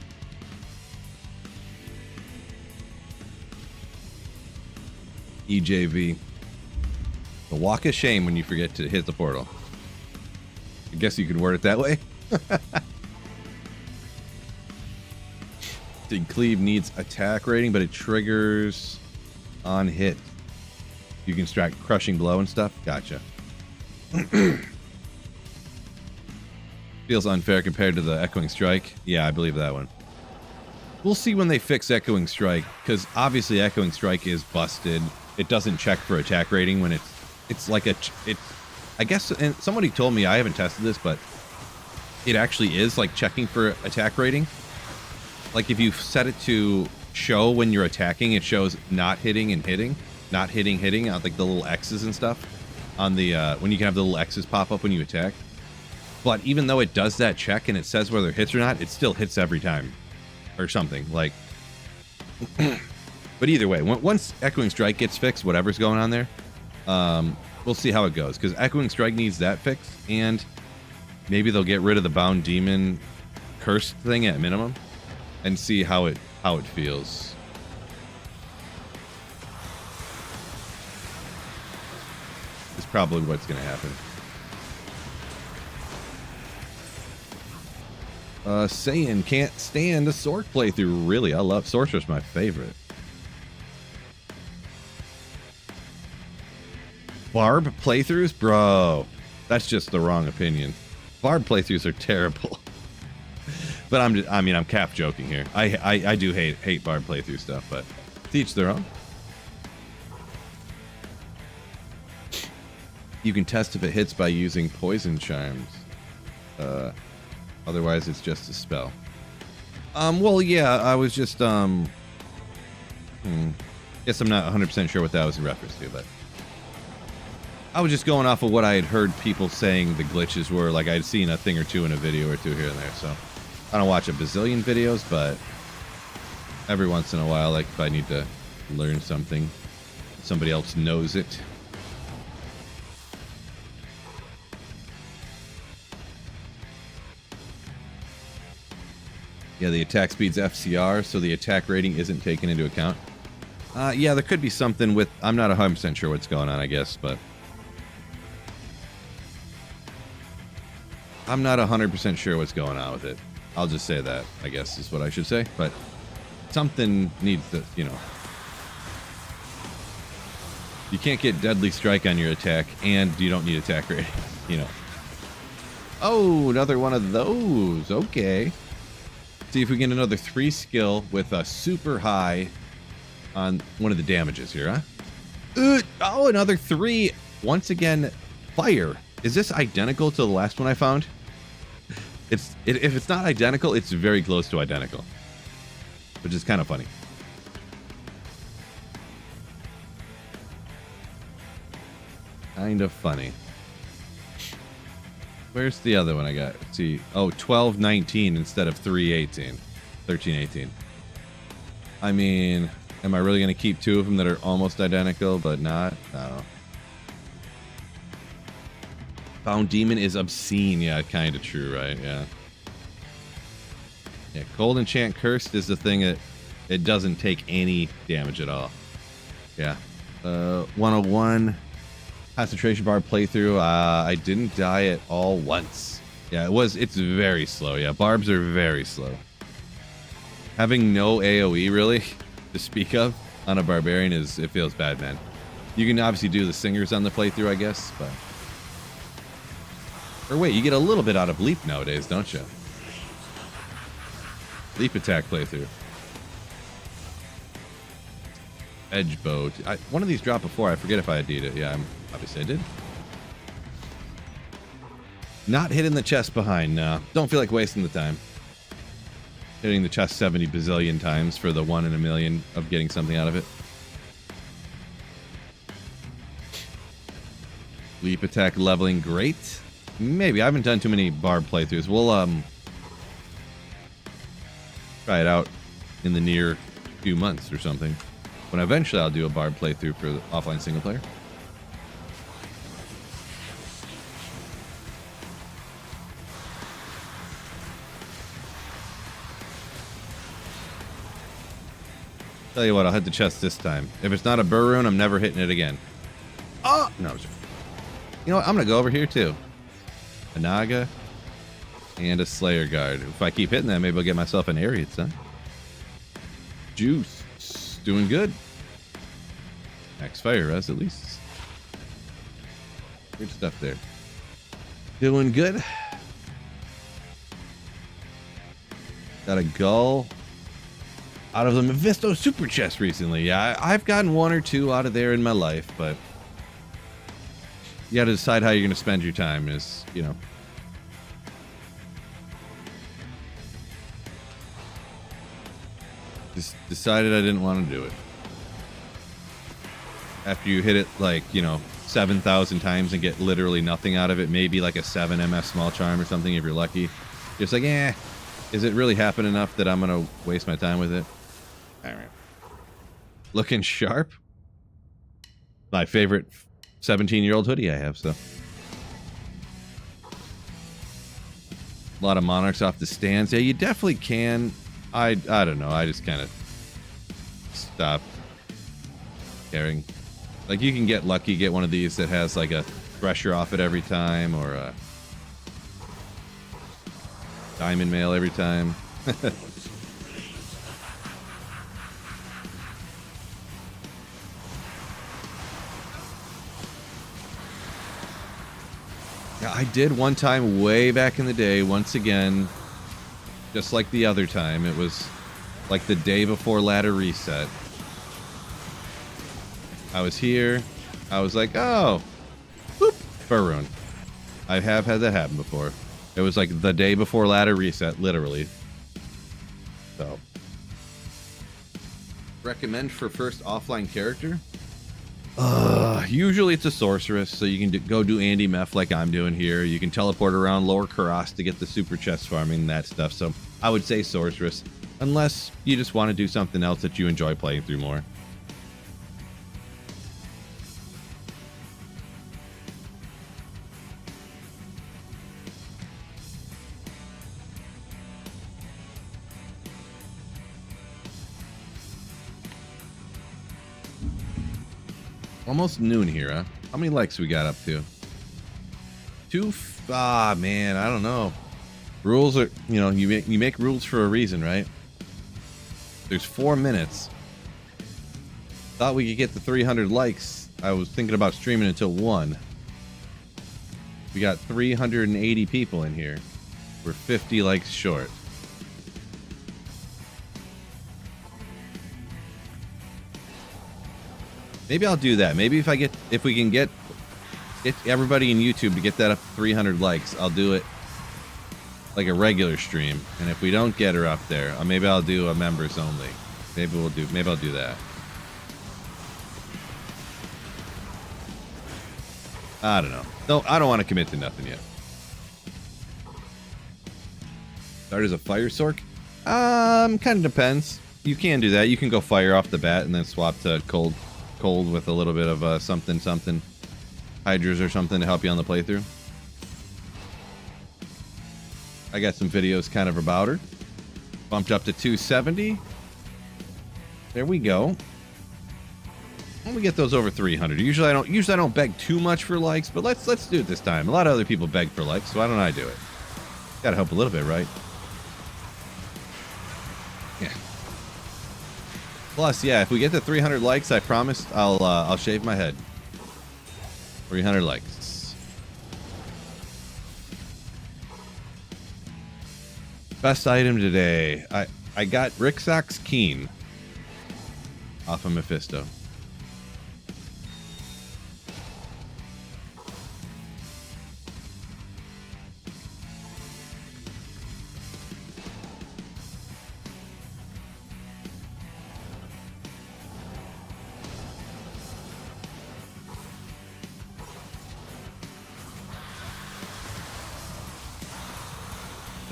EJV. The walk of shame when you forget to hit the portal. I guess you could word it that way. Dig Cleave needs attack rating, but it triggers on hit. You can strike Crushing Blow and stuff. Gotcha. Feels unfair compared to the Echoing Strike. Yeah, I believe that one. We'll see when they fix Echoing Strike, because obviously Echoing Strike is busted. It doesn't check for attack rating when it's like I guess, and somebody told me, I haven't tested this, but it actually is like checking for attack rating. Like if you set it to show when you're attacking, it shows not hitting and hitting, not hitting out like the little X's and stuff on the when you can have the little X's pop up when you attack. But even though it does that check and it says whether it hits or not, it still hits every time or something like. But either way, once Echoing Strike gets fixed, whatever's going on there, we'll see how it goes, because Echoing Strike needs that fixed, and maybe they'll get rid of the Bound Demon curse thing at minimum and see how it feels. Is probably what's going to happen. Saiyan can't stand a Sorc playthrough. Really, I love Sorceress, my favorite. Barb playthroughs, bro. That's just the wrong opinion. Barb playthroughs are terrible. But I'm cap joking here. I do hate Barb playthrough stuff, but to each their own. You can test if it hits by using poison charms. Otherwise, it's just a spell. Well, yeah, I was just, guess I'm not 100% sure what that was in reference to, but I was just going off of what I had heard people saying the glitches were. Like, I'd seen a thing or two in a video or two here and there, so I don't watch a bazillion videos, but every once in a while, like, if I need to learn something, somebody else knows it. Yeah, the attack speed's FCR, so the attack rating isn't taken into account. Yeah, there could be something with... I'm not 100% sure what's going on, I guess, but... I'm not 100% sure what's going on with it. I'll just say that, I guess, is what I should say. But something needs to, you know... You can't get Deadly Strike on your attack, and you don't need attack rating, you know. Oh, another one of those. Okay. See if we get another 3 skill with a super high on one of the damages here, huh? Oh, another 3. Once again, fire. Is this identical to the last one I found? If it's not identical, it's very close to identical, which is kind of funny. Kind of funny. Where's the other one I got? Let's see. Oh, 12-19 instead of 3-18. 13-18. I mean, am I really going to keep 2 of them that are almost identical, but not? No. Bound Demon is obscene. Yeah, kind of true, right? Yeah. Yeah, Cold Enchant Cursed is the thing that it doesn't take any damage at all. Yeah. 101. Concentration bar playthrough. I didn't die at all once. Yeah, it's very slow. Yeah, barbs are very slow. Having no AoE really to speak of on a barbarian it feels bad, man. You can obviously do the singers on the playthrough, I guess, but or wait, you get a little bit out of leap nowadays, don't you? Leap attack playthrough. Edge bow. One of these dropped before. I forget if I did it. Yeah, obviously I did. Not hitting the chest behind. No, don't feel like wasting the time. hitting the chest 70 bazillion times for the 1 in a million of getting something out of it. Leap attack leveling, great. Maybe. I haven't done too many barb playthroughs. We'll try it out in the near few months or something. When eventually I'll do a barb playthrough for the offline single player. Tell you what, I'll hit the chest this time. If it's not a Burroon, I'm never hitting it again. Oh! No, you know what? I'm going to go over here too. A Naga and a Slayer Guard. If I keep hitting that, maybe I'll get myself an Ariat, son. Juice. It's doing good. Max fire res, at least. Good stuff there. Doing good. Got a Gull out of the Mephisto Super Chest recently. Yeah, I've gotten 1 or 2 out of there in my life, but you got to decide how you're going to spend your time is, you know. Just decided I didn't want to do it. After you hit it like, you know, 7,000 times and get literally nothing out of it, maybe like a 7 MF small charm or something if you're lucky. Just like, is it really happening enough that I'm going to waste my time with it? All right. Looking sharp. My favorite 17-year-old hoodie I have, so. A lot of monarchs off the stands. Yeah, you definitely can. I don't know. I just kind of stopped caring. Like, you can get lucky, get one of these that has like a thresher off it every time, or a diamond mail every time. Yeah, I did one time way back in the day, once again, just like the other time. It was like the day before ladder reset. I was here. I was like, oh, boop, Burroon. I have had that happen before. It was like the day before ladder reset, literally. So. Recommend for first offline character? Usually it's a sorceress, so you can go do Andy Meph like I'm doing here. You can teleport around Lower Karas to get the super chest farming, that stuff. So I would say sorceress, unless you just want to do something else that you enjoy playing through more. Almost noon here, huh? How many likes we got up to? 2? Man, I don't know. Rules are, you know, you make rules for a reason, right? There's 4 minutes. Thought we could get the 300 likes. I was thinking about streaming until 1. We got 380 people in here. We're 50 likes short. Maybe I'll do that. Maybe if we can get everybody in YouTube to get that up to 300 likes, I'll do it like a regular stream. And if we don't get her up there, maybe I'll do a members only. Maybe I'll do that. I don't know. No, I don't want to commit to nothing yet. Start as a fire sork? Kind of depends. You can do that. You can go fire off the bat and then swap to cold with a little bit of something hydras or something to help you on the playthrough. I got some videos kind of about her. Bumped up to 270. There we go. And we get those over 300. Usually I don't beg too much for likes, but let's do it this time. A lot of other people beg for likes, so why don't I do it? Gotta help a little bit, right? Yeah. Plus, yeah, if we get to 300 likes, I promise I'll shave my head. 300 likes. Best item today. I got Rixax Keen off of Mephisto.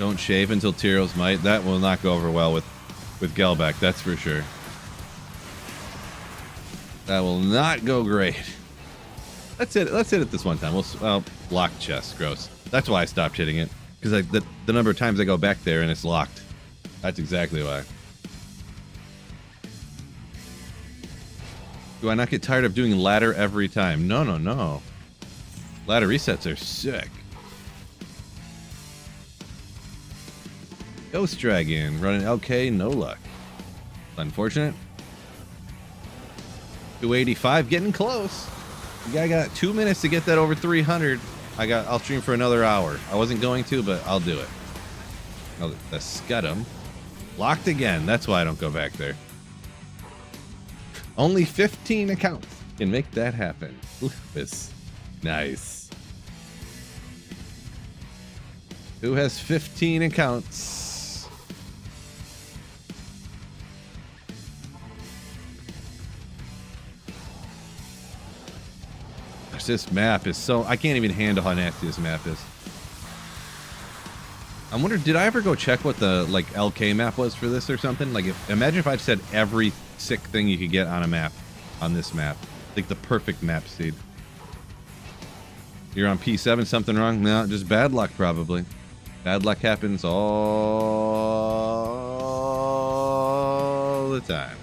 Don't shave until Tyrell's might. That will not go over well with Gelbeck, that's for sure. That will not go great. Let's hit it this one time. Well, locked chest, gross. That's why I stopped hitting it. Because the number of times I go back there and it's locked. That's exactly why. Do I not get tired of doing ladder every time? No, no, no. Ladder resets are sick. Ghost Dragon running LK, no luck. Unfortunate. 285, getting close. I got 2 minutes to get that over 300. I'll stream for another hour. I wasn't going to, but I'll do it. Oh, the Scutum. Locked again. That's why I don't go back there. Only 15 accounts can make that happen. This nice. Who has 15 accounts? This map is so... I can't even handle how nasty this map is. I wonder, did I ever go check what the, like, LK map was for this or something? Like, imagine if I'd said every sick thing you could get on a map, on this map. Like, the perfect map seed. You're on P7, something wrong? No, just bad luck, probably. Bad luck happens all the time.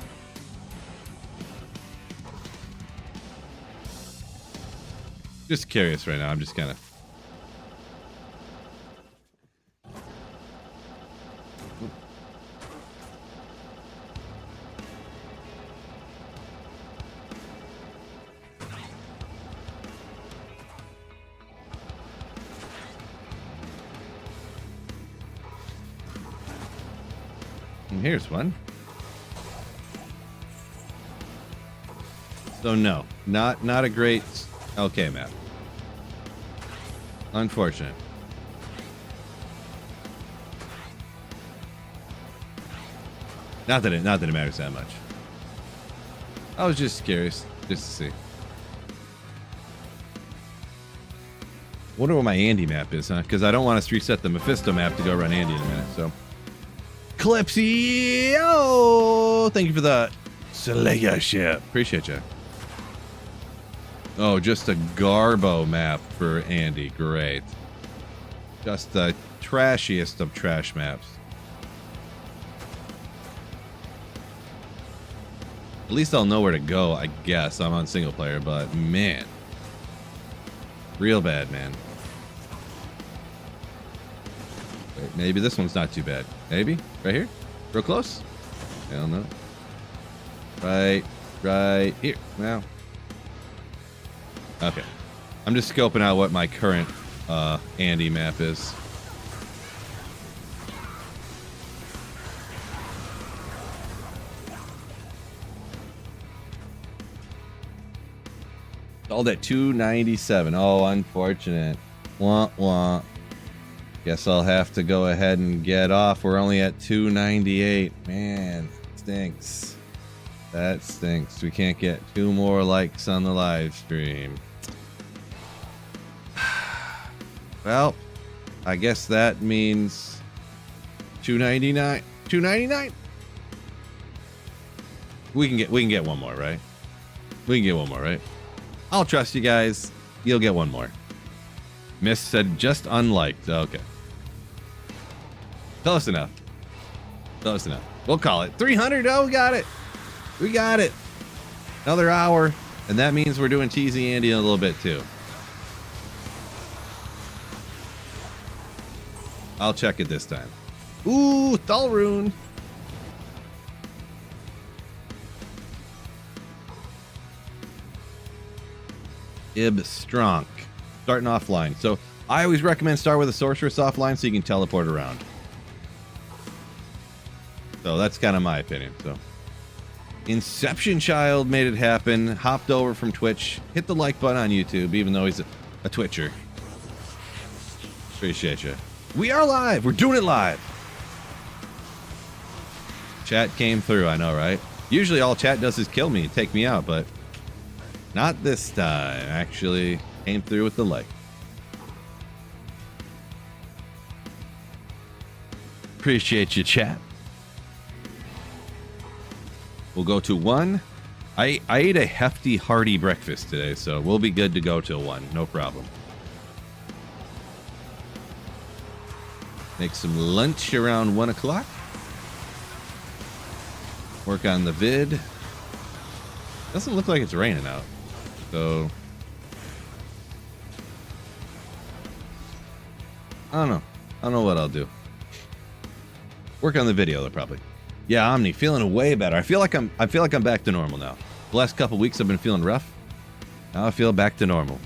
Just curious right now. I'm just kind of... And here's one. So no, not a great LK map. Unfortunate. Not that it matters that much. I was just curious, just to see. Wonder what my Andy map is, huh? Because I don't want to reset the Mephisto map to go run Andy in a minute. So, Clipsy, oh, thank you for the Slayer ship. Appreciate you. Oh, just a Garbo map for Andy. Great. Just the trashiest of trash maps. At least I'll know where to go, I guess. I'm on single player, but man. Real bad, man. Wait, maybe this one's not too bad. Maybe? Right here? Real close? Hell no. Right here. Well. Okay. I'm just scoping out what my current Andy map is. All at 297. Oh, unfortunate. Wah, wah. Guess I'll have to go ahead and get off. We're only at 298. Man, stinks. That stinks. We can't get 2 more likes on the live stream. Well, I guess that means 299. 299? We can get one more, right? We can get one more, right? I'll trust you guys. You'll get one more. Miss said just unliked. Okay. Close enough. Close enough. We'll call it 300. Oh, we got it. We got it. Another hour. And that means we're doing Cheesy Andy in a little bit too. I'll check it this time. Ooh, Thalrune. Ibstronk. Starting offline. So I always recommend start with a sorceress offline so you can teleport around. So that's kind of my opinion. So Inception Child made it happen. Hopped over from Twitch. Hit the like button on YouTube, even though he's a Twitcher. Appreciate you. We are live. We're doing it live. Chat came through. I know, right? Usually all chat does is kill me and take me out, but not this time. Actually came through with the like. Appreciate you, chat. We'll go to 1. I ate a hefty, hearty breakfast today, so we'll be good to go till 1. No problem. Make some lunch around 1 o'clock. Work on the vid. Doesn't look like it's raining out, so I don't know. I don't know what I'll do. Work on the video though, probably. Yeah, Omni, feeling way better. I feel like I'm back to normal now. The last couple weeks I've been feeling rough. Now I feel back to normal.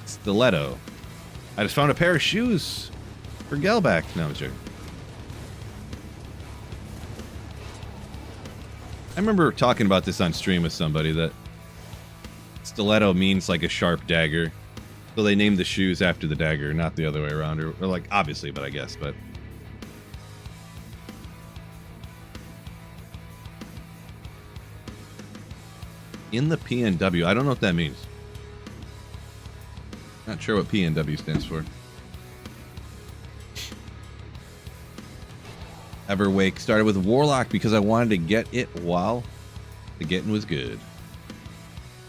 Stiletto. I just found a pair of shoes for Gelback. No, I'm joking. I remember talking about this on stream with somebody that stiletto means like a sharp dagger. So they named the shoes after the dagger, not the other way around. Or like, obviously, but I guess, but. In the PNW. I don't know what that means. Not sure what PNW stands for. Everwake started with Warlock because I wanted to get it while the getting was good.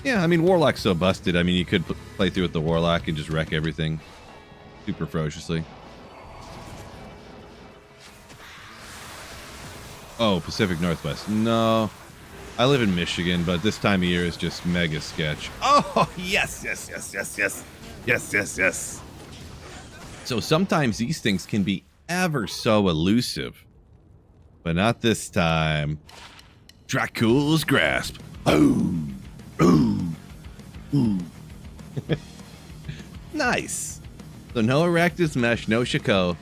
Yeah, I mean, Warlock's so busted. I mean, you could play through with the Warlock and just wreck everything super ferociously. Oh, Pacific Northwest. No. I live in Michigan, but this time of year is just mega sketch. Oh, yes, yes, yes, yes, yes. Yes, yes, yes. So sometimes these things can be ever so elusive. But not this time. Dracula's Grasp. Ooh. Ooh. Ooh. Nice. So no Arachnus Mesh, no Shaco,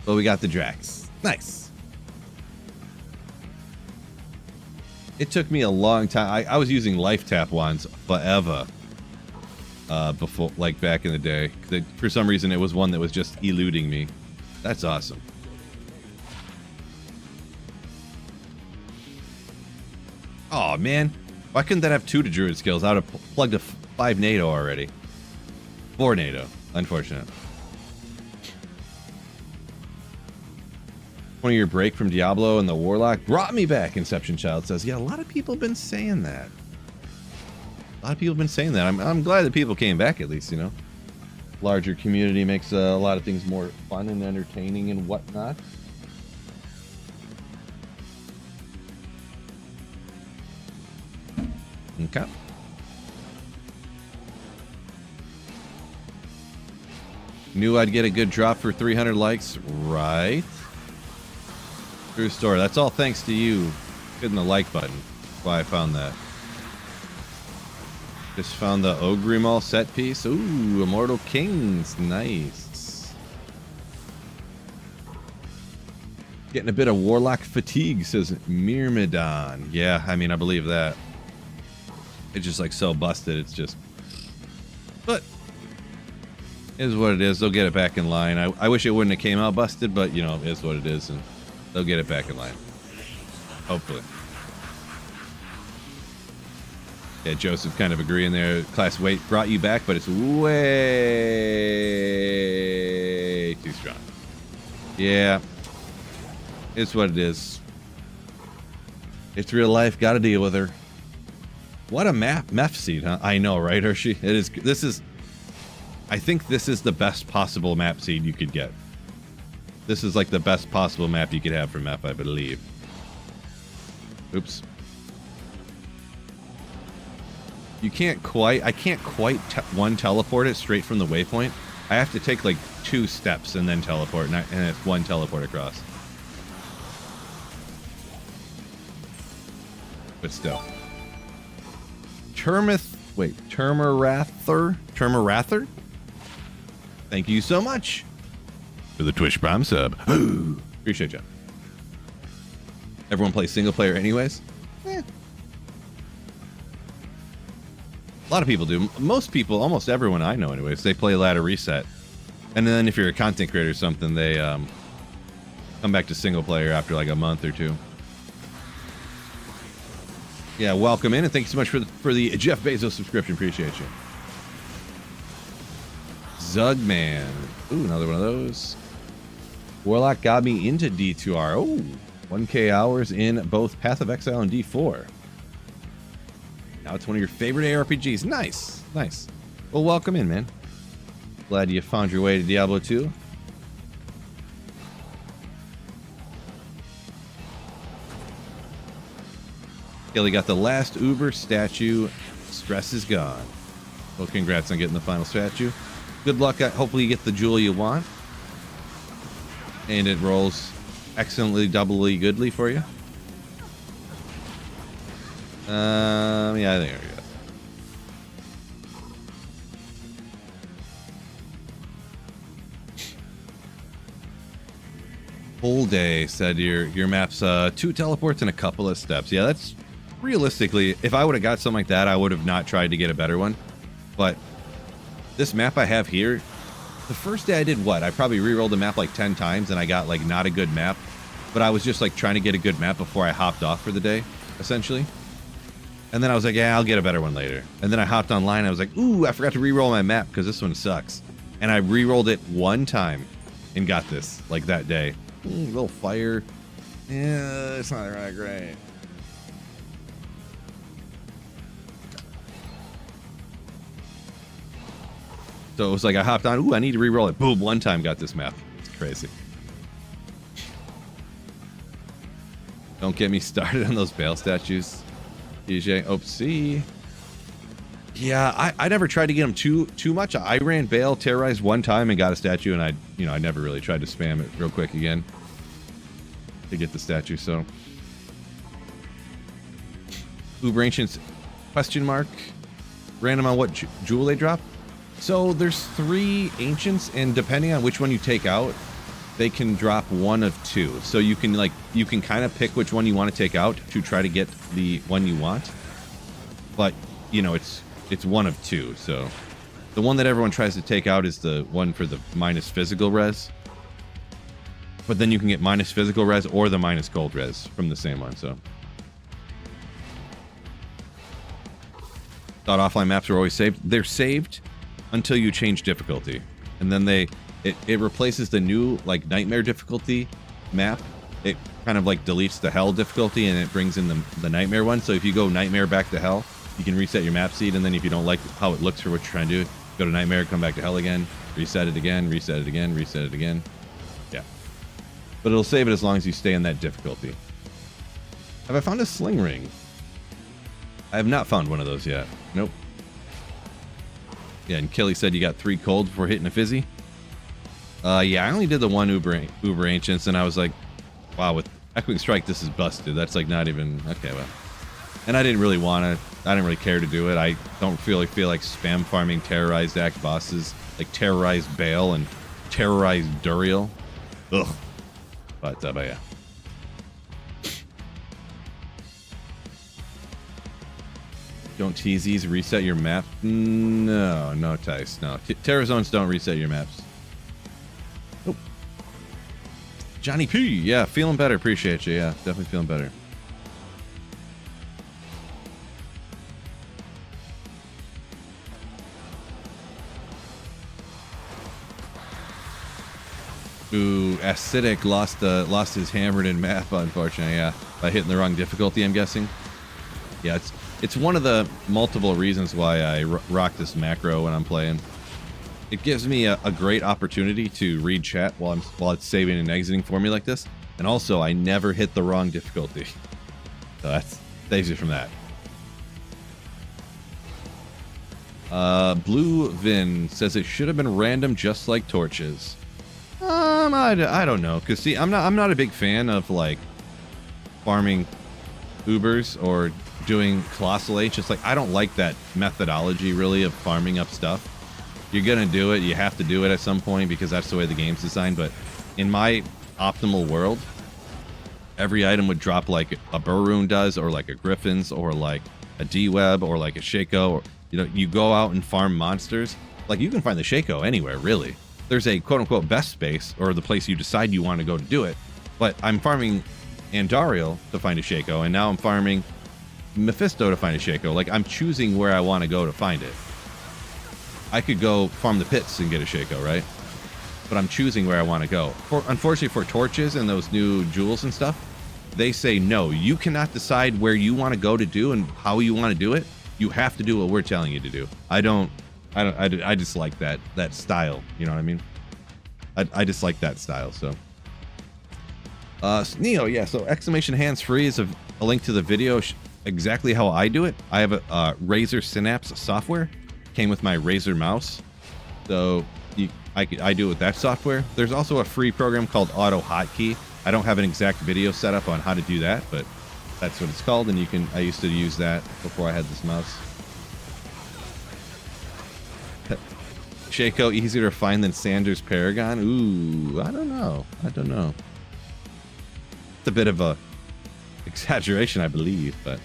but we got the Drax. Nice. It took me a long time. I was using Life Tap wands forever. Before, like back in the day. For some reason, it was one that was just eluding me. That's awesome. Oh man, why couldn't that have 2 to Druid skills? I would have plugged a 5 NATO already. 4 NATO, unfortunate. 20-year break from Diablo and the Warlock brought me back. Inception Child says, yeah, a lot of people have been saying that. A lot of people have been saying that. I'm glad that people came back at least, you know. Larger community makes a lot of things more fun and entertaining and whatnot. Okay. Knew I'd get a good drop for 300 likes. Right. True story. That's all thanks to you hitting the like button. That's why I found that. Just found the Ogrimal set piece. Ooh, Immortal Kings. Nice. Getting a bit of Warlock fatigue, says Myrmidon. Yeah, I mean, I believe that. It's just like so busted. It's just... But... it is what it is. They'll get it back in line. I wish it wouldn't have came out busted, but, you know, it is what it is. And they'll get it back in line. Hopefully. Yeah, Joseph kind of agreeing there. Class weight brought you back, but it's way too strong. Yeah. It's what it is. It's real life. Got to deal with her. What a Meph seed, huh? I know, right, Hershey? It is. This is... I think this is the best possible map seed you could get. This is like the best possible map you could have for Meph, I believe. Oops. You can't quite... I can't quite teleport it straight from the waypoint. I have to take like 2 steps and then teleport, and it's 1 teleport across. But still. Termarather? Thank you so much for the Twitch Prime sub. Appreciate you. Everyone plays single player anyways? Eh. A lot of people do. Most people, almost everyone I know anyways, they play ladder reset. And then if you're a content creator or something, they come back to single player after like a month or two. Yeah, welcome in, and thank you so much for the Jeff Bezos subscription. Appreciate you. Zugman. Ooh, another one of those. Warlock got me into D2R. Oh, 1K hours in both Path of Exile and D4. Now it's one of your favorite ARPGs. Nice, nice. Well, welcome in, man. Glad you found your way to Diablo 2. Kelly got the last Uber statue. Stress is gone. Well, congrats on getting the final statue. Good luck. Hopefully you get the jewel you want. And it rolls excellently, doubly, goodly for you. Yeah, I think we go. Whole day said your map's 2 teleports and a couple of steps. Yeah, that's realistically, if I would have got something like that, I would have not tried to get a better one. But this map I have here, the first day I did what? I probably re-rolled the map like 10 times and I got like not a good map. But I was just like trying to get a good map before I hopped off for the day, essentially. And then I was like, yeah, I'll get a better one later. And then I hopped online and I was like, ooh, I forgot to re-roll my map because this one sucks. And I re-rolled it 1 time and got this like that day. Little fire. Yeah, it's not that great. So it was like I hopped on. Ooh, I need to re-roll it. Boom, 1 time got this map. It's crazy. Don't get me started on those Bale statues, DJ. Oopsie. Yeah, I never tried to get them too much. I ran Bale, terrorized 1 time, and got a statue, and I never really tried to spam it real quick again to get the statue. So, Uber Ancients? Question mark. Random on what jewel they drop. So there's 3 Ancients, and depending on which one you take out, they can drop 1 of 2. So you can kind of pick which one you want to take out to try to get the one you want. But you know, it's 1 of 2. So the one that everyone tries to take out is the one for the minus physical res. But then you can get minus physical res or the minus cold res from the same one. So thought offline maps were always saved. They're saved until you change difficulty, and then it replaces the new like nightmare difficulty map. It kind of like deletes the hell difficulty and it brings in the nightmare one. So if you go nightmare back to hell, you can reset your map seed, and then if you don't like how it looks for what you're trying to do, go to nightmare, come back to hell again, reset it again, reset it again, reset it again. Yeah, but it'll save it as long as you stay in that difficulty. Have I found a sling ring? I have not found one of those yet. Nope. Yeah, and Kelly said you got 3 cold before hitting a fizzy. Yeah, I only did the 1 Uber Ancients, and I was like, wow, with Echoing Strike, this is busted. That's like not even... Okay, well. And I didn't really want to... I didn't really care to do it. I don't feel like spam farming terrorized act bosses, like terrorized Bale and terrorized Duriel. Ugh. But yeah. Don't tease these, reset your map. No, Tice, no. Terror zones don't reset your maps. Oh. Johnny P, yeah, feeling better. Appreciate you. Yeah, definitely feeling better. Ooh, Acidic lost his hammered in map, unfortunately. Yeah, by hitting the wrong difficulty, I'm guessing. Yeah, it's one of the multiple reasons why I rock this macro when I'm playing. It gives me a great opportunity to read chat while it's saving and exiting for me like this. And also, I never hit the wrong difficulty. So that saves you from that. Blue Vin says it should have been random just like torches. I don't know. Because see, I'm not a big fan of like farming Ubers or doing Colossal H. It's like, I don't like that methodology really of farming up stuff. You're gonna do it, you have to do it at some point because that's the way the game's designed. But in my optimal world, every item would drop like a Burroon does, or like a Griffin's, or like a D-Web, or like a Shaco. Or, you know, you go out and farm monsters. Like, you can find the Shaco anywhere, really. There's a quote-unquote best space, or the place you decide you want to go to do it. But I'm farming Andariel to find a Shaco, and now I'm farming Mephisto to find a Shaco. Like, I'm choosing where I want to go to find it. I could go farm the pits and get a Shaco, right? But I'm choosing where I want to go. Unfortunately for torches and those new jewels and stuff, they say no. You cannot decide where you want to go to do and how you want to do it. You have to do what we're telling you to do. I just like that style. You know what I mean? I just like that style. So, Neo, yeah. So exclamation hands free is a link to the video. Exactly how I do it. I have a Razer Synapse software. Came with my Razer mouse, so I do it with that software. There's also a free program called Auto Hotkey. I don't have an exact video set up on how to do that, but that's what it's called, and I used to use that before I had this mouse. Shaco easier to find than Sanders Paragon? Ooh, I don't know. It's a bit of a exaggeration, I believe, but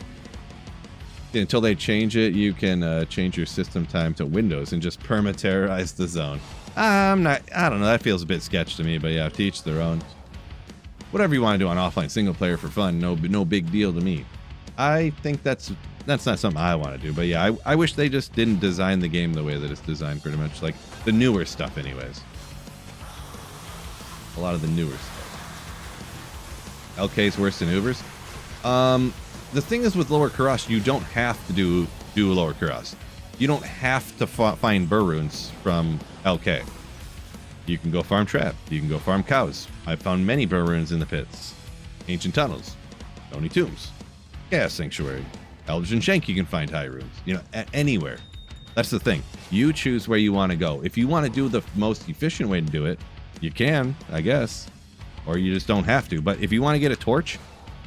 until they change it, you can change your system time to Windows and just perma-terrorize the zone. I don't know, that feels a bit sketch to me, but yeah, to each their own. Whatever you want to do on offline single player for fun, no big deal to me. I think that's not something I want to do, but yeah, I wish they just didn't design the game the way that it's designed, pretty much. Like, the newer stuff anyways. A lot of the newer stuff. LK's worse than Ubers. The thing is with Lower Kurosh, you don't have to do Lower Kurosh. You don't have to find burr runes from LK. You can go farm trap. You can go farm cows. I've found many burr runes in the pits. Ancient tunnels. Stony tombs. Gas sanctuary. Elvish Shank you can find high runes. You know, anywhere. That's the thing. You choose where you want to go. If you want to do the most efficient way to do it, you can, I guess. Or you just don't have to. But if you want to get a torch,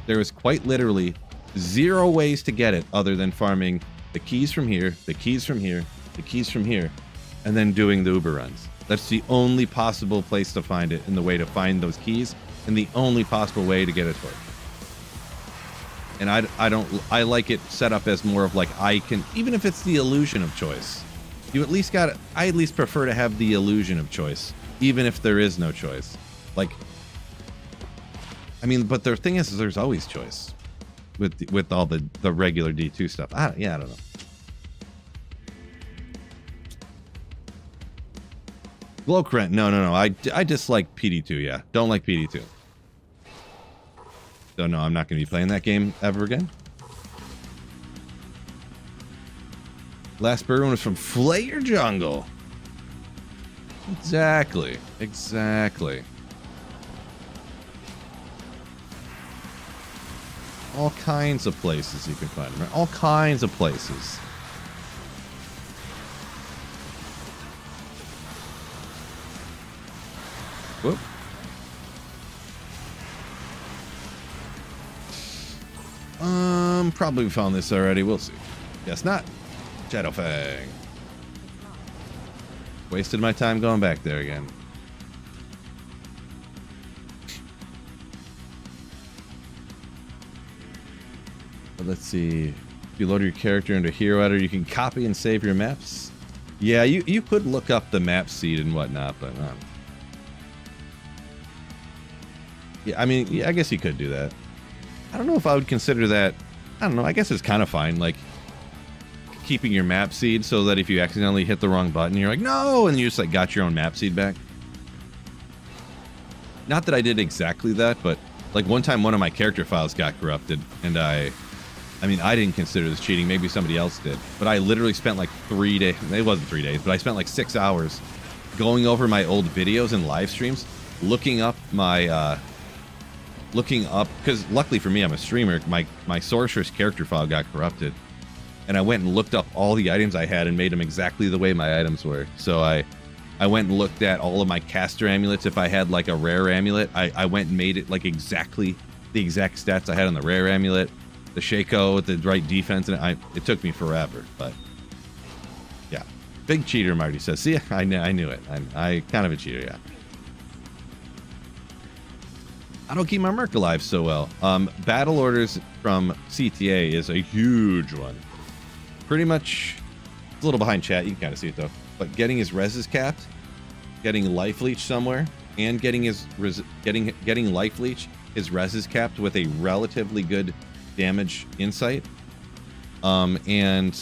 there is quite literally 0 ways to get it other than farming the keys from here, the keys from here, the keys from here, and then doing the Uber runs. That's the only possible place to find it, and the way to find those keys, and the only possible way to get a torch. And I like it set up as more of like, I can, even if it's the illusion of choice, you at least got, I at least prefer to have the illusion of choice, even if there is no choice. Like, I mean, but the thing is there's always choice with all the regular D2 stuff. I don't know. Glowcrent, no. I dislike PD2, yeah. Don't like PD2. So no, I'm not going to be playing that game ever again. Last bird one was from Flayer Jungle. Exactly. All kinds of places you can find them, right? All kinds of places. Whoop. Probably found this already. We'll see. Guess not. Shadowfang. Wasted my time going back there again. But let's see. If you load your character into Hero Editor, you can copy and save your maps. Yeah, you could look up the map seed and whatnot, but yeah, I mean, yeah, I guess you could do that. I don't know if I would consider that. I don't know. I guess it's kind of fine. Like, keeping your map seed so that if you accidentally hit the wrong button, you're like, no, and you just like got your own map seed back. Not that I did exactly that, but like one time one of my character files got corrupted, and I mean, I didn't consider this cheating. Maybe somebody else did, but I literally spent like 3 days. It wasn't 3 days, but I spent like 6 hours going over my old videos and live streams, looking up my because luckily for me, I'm a streamer. My sorcerer's character file got corrupted, and I went and looked up all the items I had and made them exactly the way my items were. So I went and looked at all of my caster amulets. If I had like a rare amulet, I went and made it like exactly the exact stats I had on the rare amulet, the Shaco with the right defense, and it took me forever. But yeah, big cheater, Marty says. See, I knew it. I kind of a cheater, yeah. I don't keep my Merc alive so well. Battle orders from CTA is a huge one. Pretty much, it's a little behind chat. You can kind of see it though. But getting his reses capped, getting life leech somewhere, and getting his getting life leech his res is capped with a relatively good damage insight. And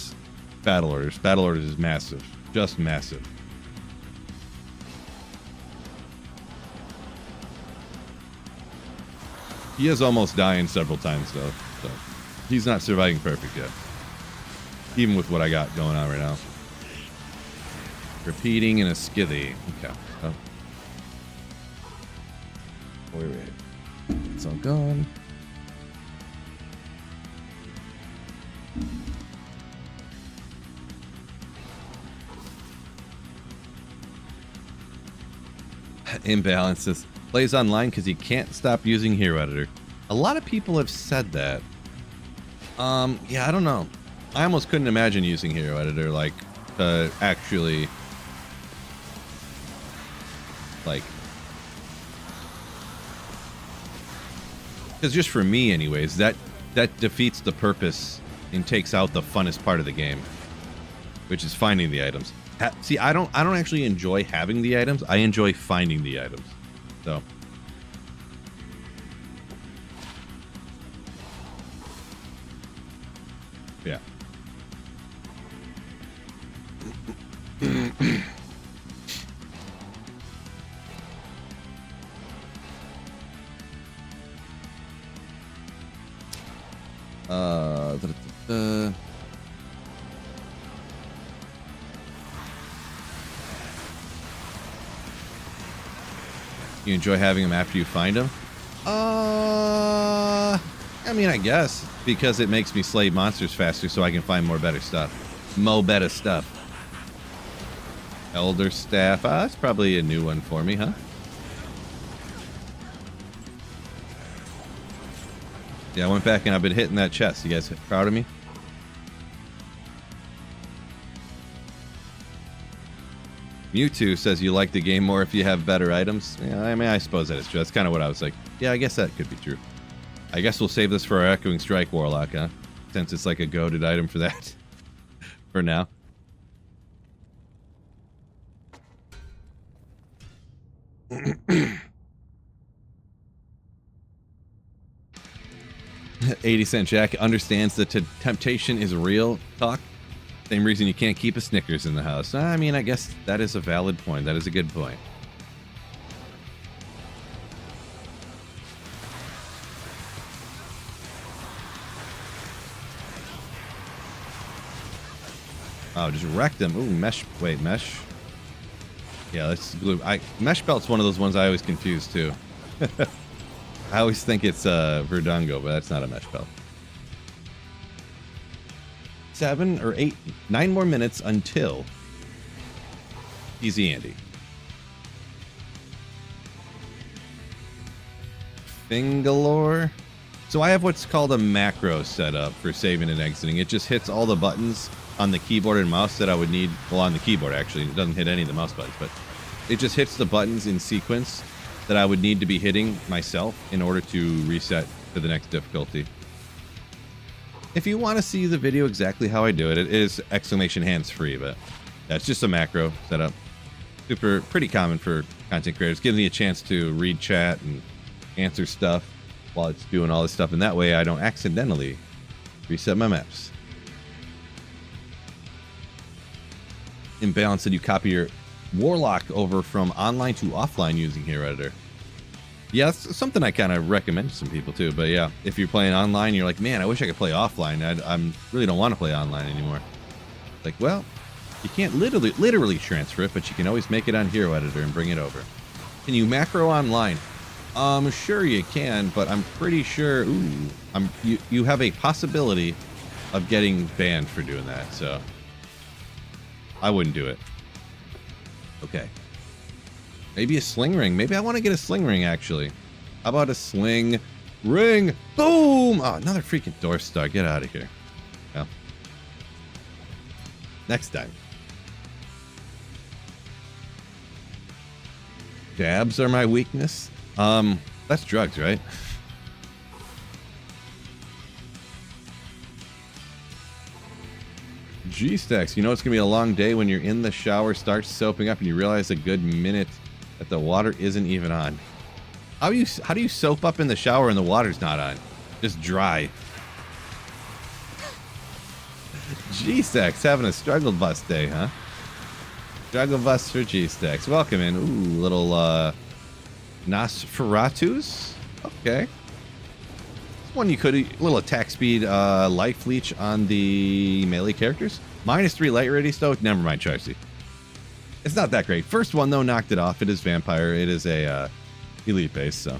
battle orders. Battle orders is massive. Just massive. He is almost dying several times, though. So he's not surviving perfect yet. Even with what I got going on right now. Repeating in a skithy. Okay. Oh. Wait. It's all gone. Imbalances. Plays online because he can't stop using Hero Editor. A lot of people have said that. Yeah, I don't know. I almost couldn't imagine using Hero Editor, like, to actually, like, because just for me, anyways, that defeats the purpose and takes out the funnest part of the game, which is finding the items. See, I don't actually enjoy having the items. I enjoy finding the items. So. Yeah. You enjoy having them after you find them? I mean, I guess, because it makes me slay monsters faster so I can find more better stuff. Better stuff. Elder Staff. That's probably a new one for me, huh? Yeah, I went back and I've been hitting that chest. You guys proud of me? Mewtwo says you like the game more if you have better items. Yeah, I mean, I suppose that is true. That's kind of what I was like. Yeah, I guess that could be true. I guess we'll save this for our Echoing Strike Warlock, huh? Since it's like a goated item for that. For now. $0.80 Jack understands that temptation is real talk. Same reason you can't keep a Snickers in the house. I mean, I guess that is a valid point. That is a good point. Oh, just wrecked them. Ooh, mesh. Wait, mesh? Yeah, let's glue. Mesh belt's one of those ones I always confuse, too. I always think it's Verdungo, but that's not a mesh belt. 7 or 8, 9 more minutes until Easy Andy. Fingalore. So I have what's called a macro setup for saving and exiting. It just hits all the buttons on the keyboard and mouse that I would need. Well, on the keyboard, actually. It doesn't hit any of the mouse buttons, but it just hits the buttons in sequence that I would need to be hitting myself in order to reset to the next difficulty. If you want to see the video exactly how I do it, it is exclamation hands-free, but that's just a macro setup. Pretty common for content creators. Gives me a chance to read chat and answer stuff while it's doing all this stuff, and that way I don't accidentally reset my maps. Imbalance said you copy your Warlock over from online to offline using Hero Editor. Yeah, that's something I kind of recommend to some people too. But yeah, if you're playing online, you're like, man, I wish I could play offline. I really don't want to play online anymore. Like, well, you can't literally transfer it, but you can always make it on Hero Editor and bring it over. Can you macro online? Sure you can, but I'm pretty sure. You have a possibility of getting banned for doing that. So I wouldn't do it. Okay. Maybe a sling ring. Maybe I want to get a sling ring, actually. How about a sling ring? Boom! Oh, another freaking door star. Get out of here. Well, next time. Dabs are my weakness. That's drugs, right? G-Stacks, you know it's going to be a long day when you're in the shower, starts soaping up, and you realize a good minute that the water isn't even on. How do you soap up in the shower and the water's not on? Just dry. G-Stacks having a struggle bus day, huh? Struggle bus for G-Stacks. Welcome in. Ooh, little Nosferatus. Okay. This one you could little attack speed life leech on the melee characters. -3 light ready stoke. Never mind, Charcy. It's not that great. First one though knocked it off. It is vampire. It is a elite base, so.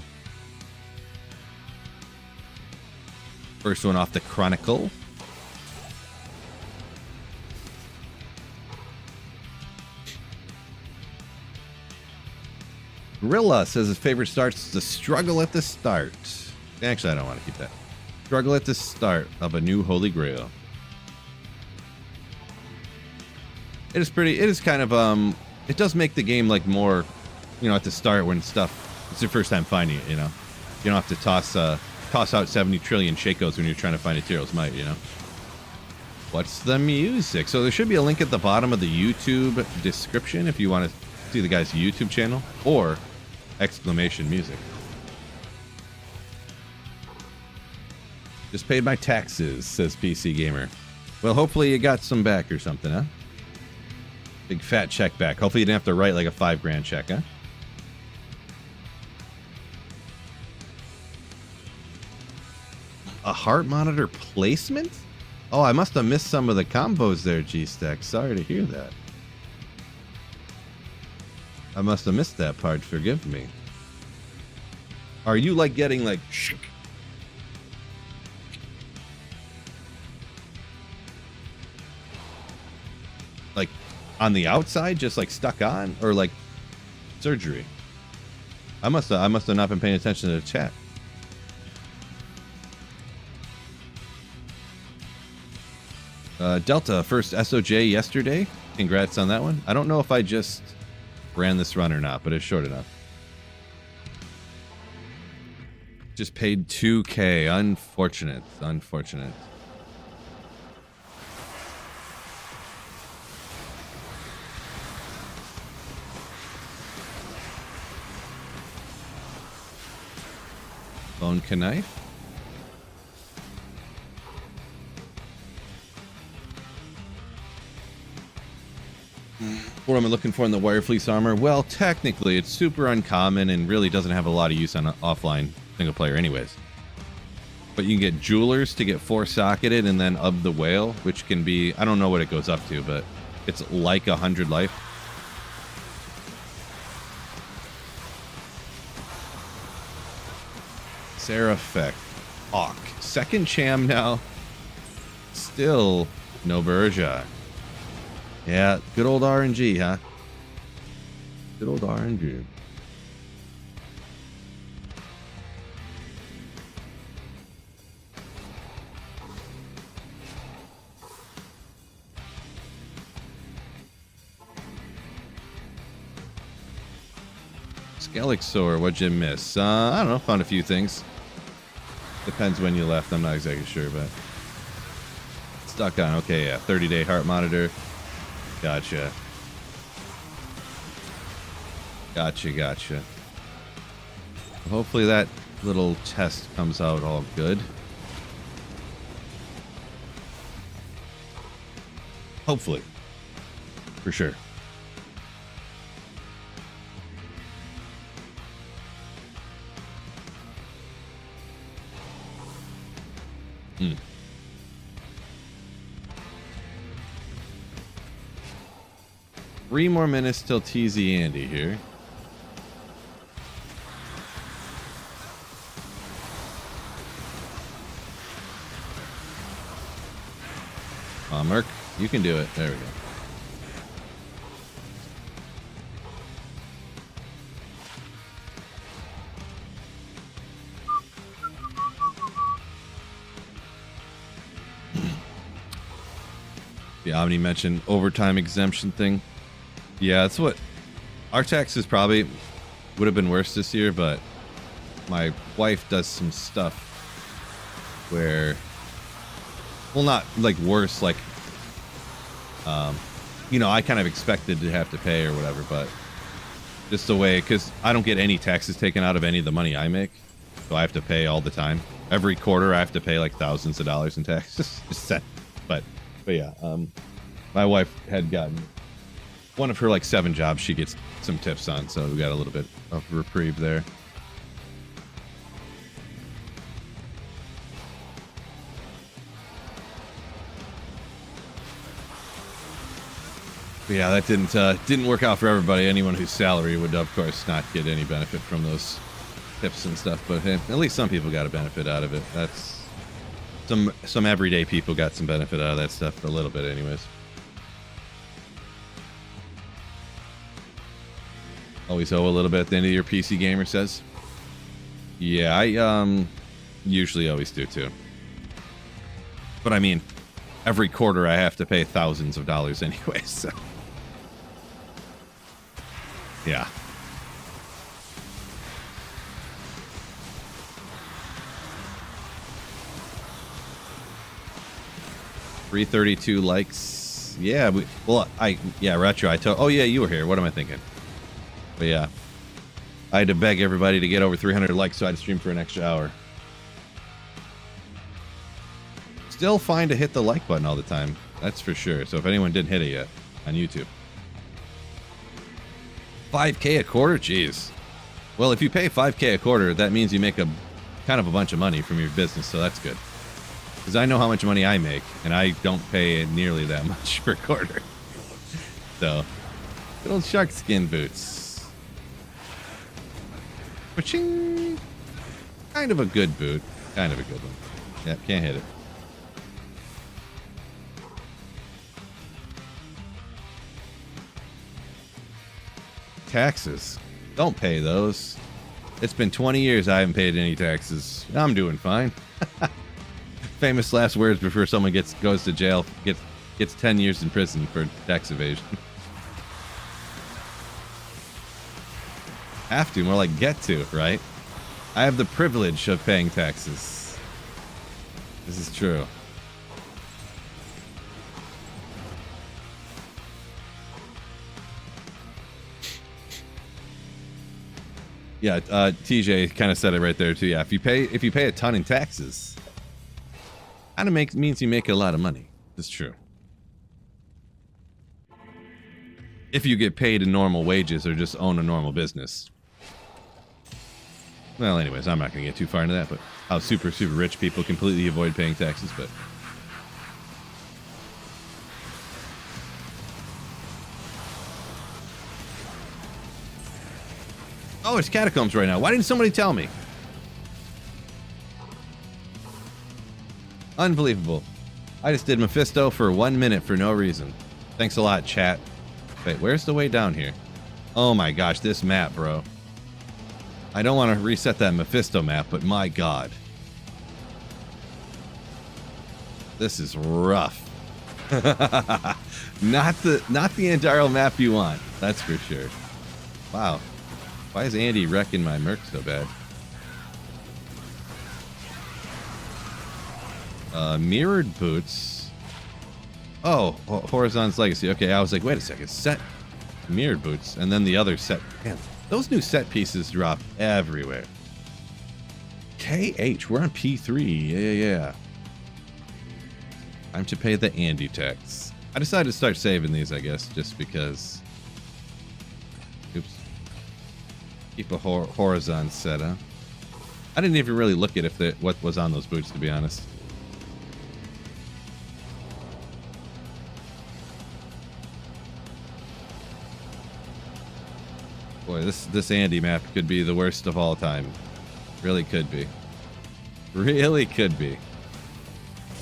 First one off the Chronicle. Gorilla says his favorite starts to struggle at the start. Actually, I don't want to keep that. Struggle at the start of a new Holy Grail. It is pretty, it is kind of, it does make the game like more, you know, at the start when stuff, it's your first time finding it, you know. You don't have to toss out 70 trillion Shakos when you're trying to find a Tyrell's Might, you know. What's the music? So there should be a link at the bottom of the YouTube description if you want to see the guy's YouTube channel, or exclamation music. Just paid my taxes, says PC Gamer. Well, hopefully you got some back or something, huh? Big fat check back. Hopefully you didn't have to write like a $5,000 check, huh? A heart monitor placement? Oh, I must have missed some of the combos there, G-Stack. Sorry to hear that. I must have missed that part. Forgive me. Are you like getting like... like on the outside, just like stuck on, or like surgery? I must have not been paying attention to the chat. Delta first SOJ yesterday. Congrats on that one. I don't know if I just ran this run or not, but it's short enough. Just paid 2K. Unfortunate. Unfortunate. Bone knife. What am I looking for in the wire fleece armor? Well, technically, it's super uncommon and really doesn't have a lot of use on offline single player anyways. But you can get jewelers to get 4-socketed, and then of the whale, which can be, I don't know what it goes up to, but it's like 100 life. Seraphek. Hawk. Second Cham now. Still no Berja. Yeah, good old RNG, huh? Good old RNG. Skelexor, what'd you miss? I don't know, found a few things. Depends when you left, I'm not exactly sure, but... Stuck on, okay, yeah, 30-day heart monitor. Gotcha. Gotcha. Hopefully that little test comes out all good. Hopefully. For sure. Hmm. 3 more minutes till TZ Andy here. Merc, you can do it. There we go. The Omni mentioned overtime exemption thing. Yeah, that's what our taxes probably would have been worse this year, but my wife does some stuff where, well, not like worse, like, you know, I kind of expected to have to pay or whatever, but Just the way, because I don't get any taxes taken out of any of the money I make, so I have to pay all the time. Every quarter, I have to pay like thousands of dollars in taxes. but yeah, my wife had gotten one of her like 7 jobs. She gets some tips on, so we got a little bit of reprieve there. But yeah, that didn't work out for everybody. Anyone whose salary would, of course, not get any benefit from those tips and stuff. But hey, at least some people got a benefit out of it. That's some everyday people got some benefit out of that stuff, a little bit, anyways. Always owe a little bit at the end of your PC gamer says. Yeah, I usually always do too. But I mean, every quarter I have to pay thousands of dollars anyway, so. Yeah. $332 likes. Yeah, Retro, oh yeah, you were here. What am I thinking? But yeah. I had to beg everybody to get over 300 likes so I'd stream for an extra hour. Still fine to hit the like button all the time. That's for sure. So if anyone didn't hit it yet on YouTube. 5K a quarter? Jeez. Well, if you pay 5K a quarter, that means you make a kind of a bunch of money from your business, so that's good. Because I know how much money I make, and I don't pay nearly that much per quarter. So, good old shark skin boots. Ka-ching! Kind of a good boot. Kind of a good one. Yep, can't hit it. Taxes. Don't pay those. It's been 20 years I haven't paid any taxes. I'm doing fine. Famous last words before someone goes to jail, gets 10 years in prison for tax evasion. Have to, more like get to, right? I have the privilege of paying taxes. This is true. Yeah, TJ kind of said it right there too. Yeah, if you pay a ton in taxes, kind of means you make a lot of money. It's true. If you get paid in normal wages or just own a normal business. Well, anyways, I'm not going to get too far into that, but how super rich people completely avoid paying taxes, but. Oh, it's catacombs right now. Why didn't somebody tell me? Unbelievable. I just did Mephisto for 1 minute for no reason. Thanks a lot, chat. Wait, where's the way down here? Oh my gosh, this map, bro. I don't want to reset that Mephisto map, but my god. This is rough. Not the entire map you want, that's for sure. Wow. Why is Andy wrecking my Merc so bad? Mirrored boots. Oh, Horizon's Legacy. Okay, I was like, wait a second. Set mirrored boots. And then the other set. Man, those new set pieces drop everywhere. KH, we're on P3. Yeah. Time to pay the Andy tax. I decided to start saving these, I guess, just because. Oops. Keep a Horizon set, huh? I didn't even really look at what was on those boots, to be honest. Boy, this Andy map could be the worst of all time. Really could be. Really could be.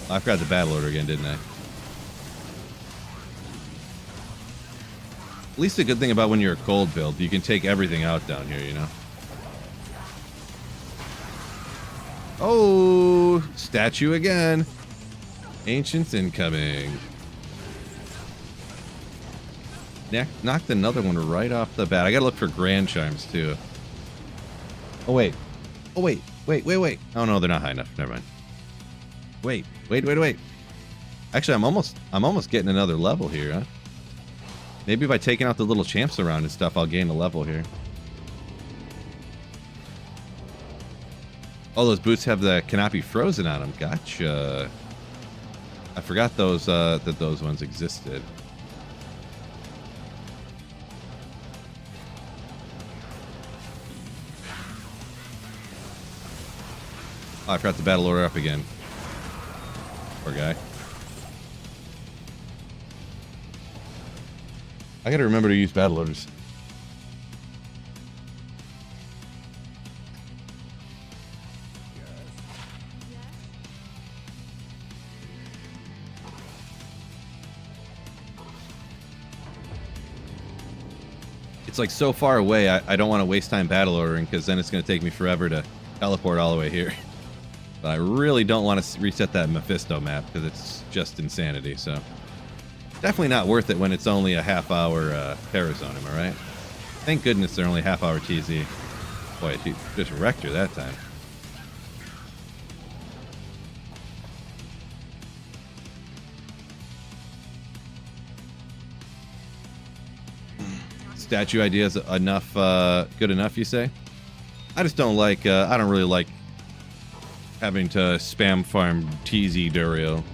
I forgot the battle order again, didn't I? At least a good thing about when you're a cold build, you can take everything out down here, you know? Oh, statue again. Ancients incoming. Knocked another one right off the bat. I gotta look for Grand Chimes, too. Oh, wait. Oh, wait. Oh, no, they're not high enough. Never mind. Wait. Actually, I'm almost getting another level here, huh? Maybe by taking out the little champs around and stuff, I'll gain a level here. Oh, those boots have the cannot be frozen on them. Gotcha. I forgot those that those ones existed. Oh, I forgot the battle order up again. Poor guy. I gotta remember to use battle orders. It's like so far away, I don't want to waste time battle ordering because then it's going to take me forever to teleport all the way here. But I really don't want to reset that Mephisto map because it's just insanity. So definitely not worth it when it's only a half-hour Parazone, am I right? Thank goodness they're only half-hour TZ. Boy, he just wrecked her that time. Statue idea is enough, good enough, you say? I just don't like, I don't really like having to spam farm TZ Durio.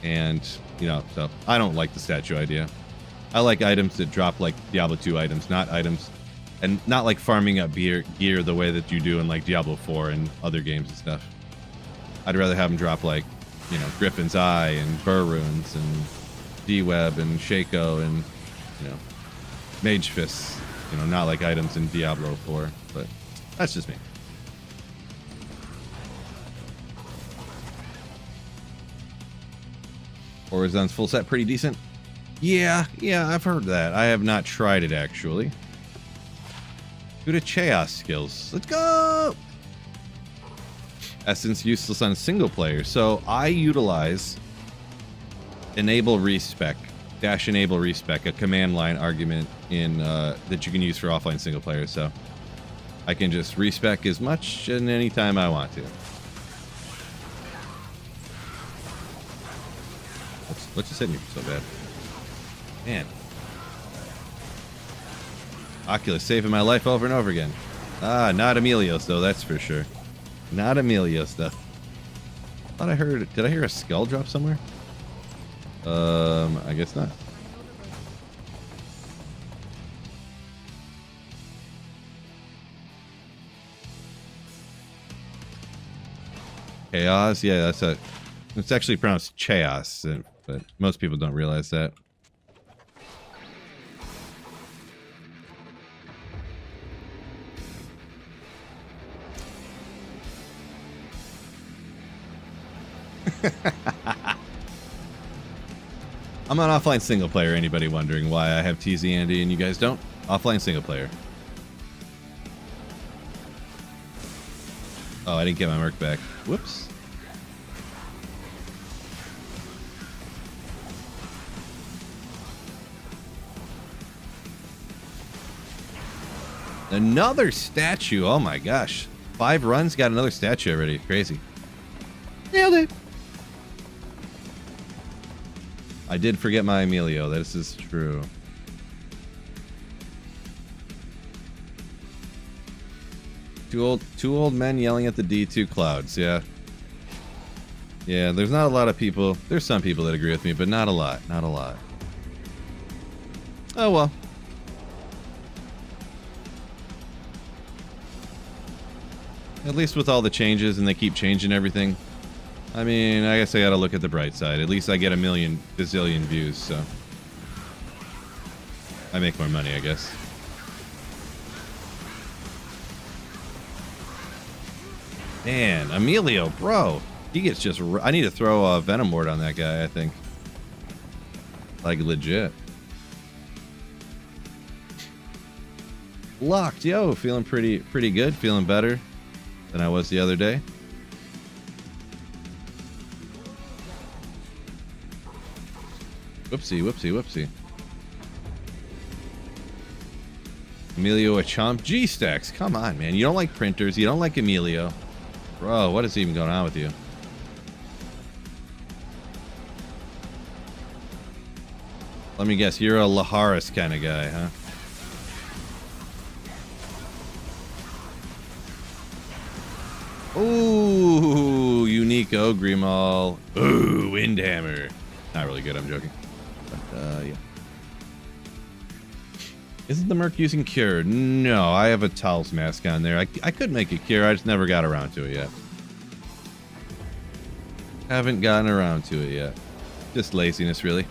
And, you know, so I don't like the statue idea. I like items that drop like Diablo 2 items, not items, and not like farming up gear the way that you do in like Diablo 4 and other games and stuff. I'd rather have them drop like, you know, Griffin's Eye and Burr Runes and D-Web and Shaco and, you know, Mage Fists, you know, not like items in Diablo 4, but that's just me. Horizon's full set pretty decent. Yeah, I've heard that. I have not tried it actually. Go to Chaos skills. Let's go! Essence useless on single player. So I utilize enable respec. Dash enable respec, a command line argument in that you can use for offline single player. So I can just respec as much and any time I want to. What's just hitting you so bad? Man. Oculus saving my life over and over again. Ah, not Emilios though, that's for sure. Not Emilios though. Thought I heard, did I hear a skull drop somewhere? I guess not. Chaos, yeah, that's a. It's actually pronounced Chaos, but most people don't realize that. I'm on offline single player. Anybody wondering why I have TZ Andy and you guys don't? Offline single player. Oh, I didn't get my Merc back. Whoops. Another statue. Oh my gosh. 5 runs, got another statue already. Crazy. Nailed it. I did forget my Emilio. This is true. Two old men yelling at the D2 clouds. Yeah. Yeah, there's not a lot of people. There's some people that agree with me, but not a lot. Not a lot. Oh well. At least with all the changes, and they keep changing everything. I mean, I guess I gotta look at the bright side. At least I get a bazillion views, so I make more money, I guess. Man, Emilio, bro. He gets just... I need to throw a Venom Ward on that guy, I think. Like, legit. Locked, yo. Feeling pretty good. Feeling better than I was the other day. Whoopsie, whoopsie, whoopsie. Emilio a chomp. G-Stacks, come on, man. You don't like printers. You don't like Emilio. Bro, what is even going on with you? Let me guess, you're a Laharis kind of guy, huh? Ooh, unique Ogre Maul. Ooh, Windhammer. Not really good, I'm joking. But, yeah. Isn't the Merc using Cure? No, I have a Towels Mask on there. I could make a Cure, I just never got around to it yet. Haven't gotten around to it yet. Just laziness, really.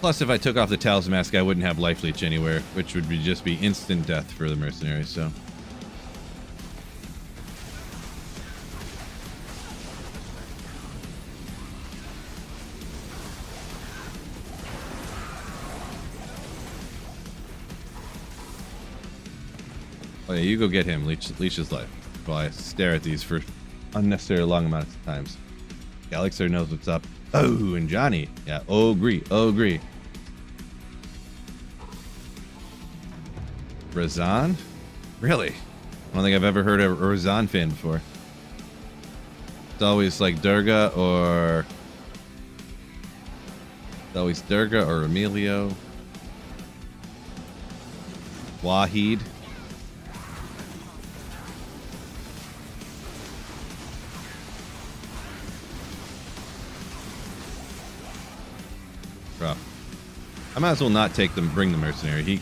Plus, if I took off the Towels Mask, I wouldn't have Life Leech anywhere, which would be just be instant death for the mercenaries, so... Oh yeah, you go get him. Leech his life. While I stare at these for unnecessarily long amounts of times. Galaxer knows what's up. Oh, and Johnny. Yeah, agree. Razan? Really? I don't think I've ever heard a Razan fan before. It's always like Durga or... It's always Durga or Emilio. Wahid. Rough. I might as well not bring the mercenary.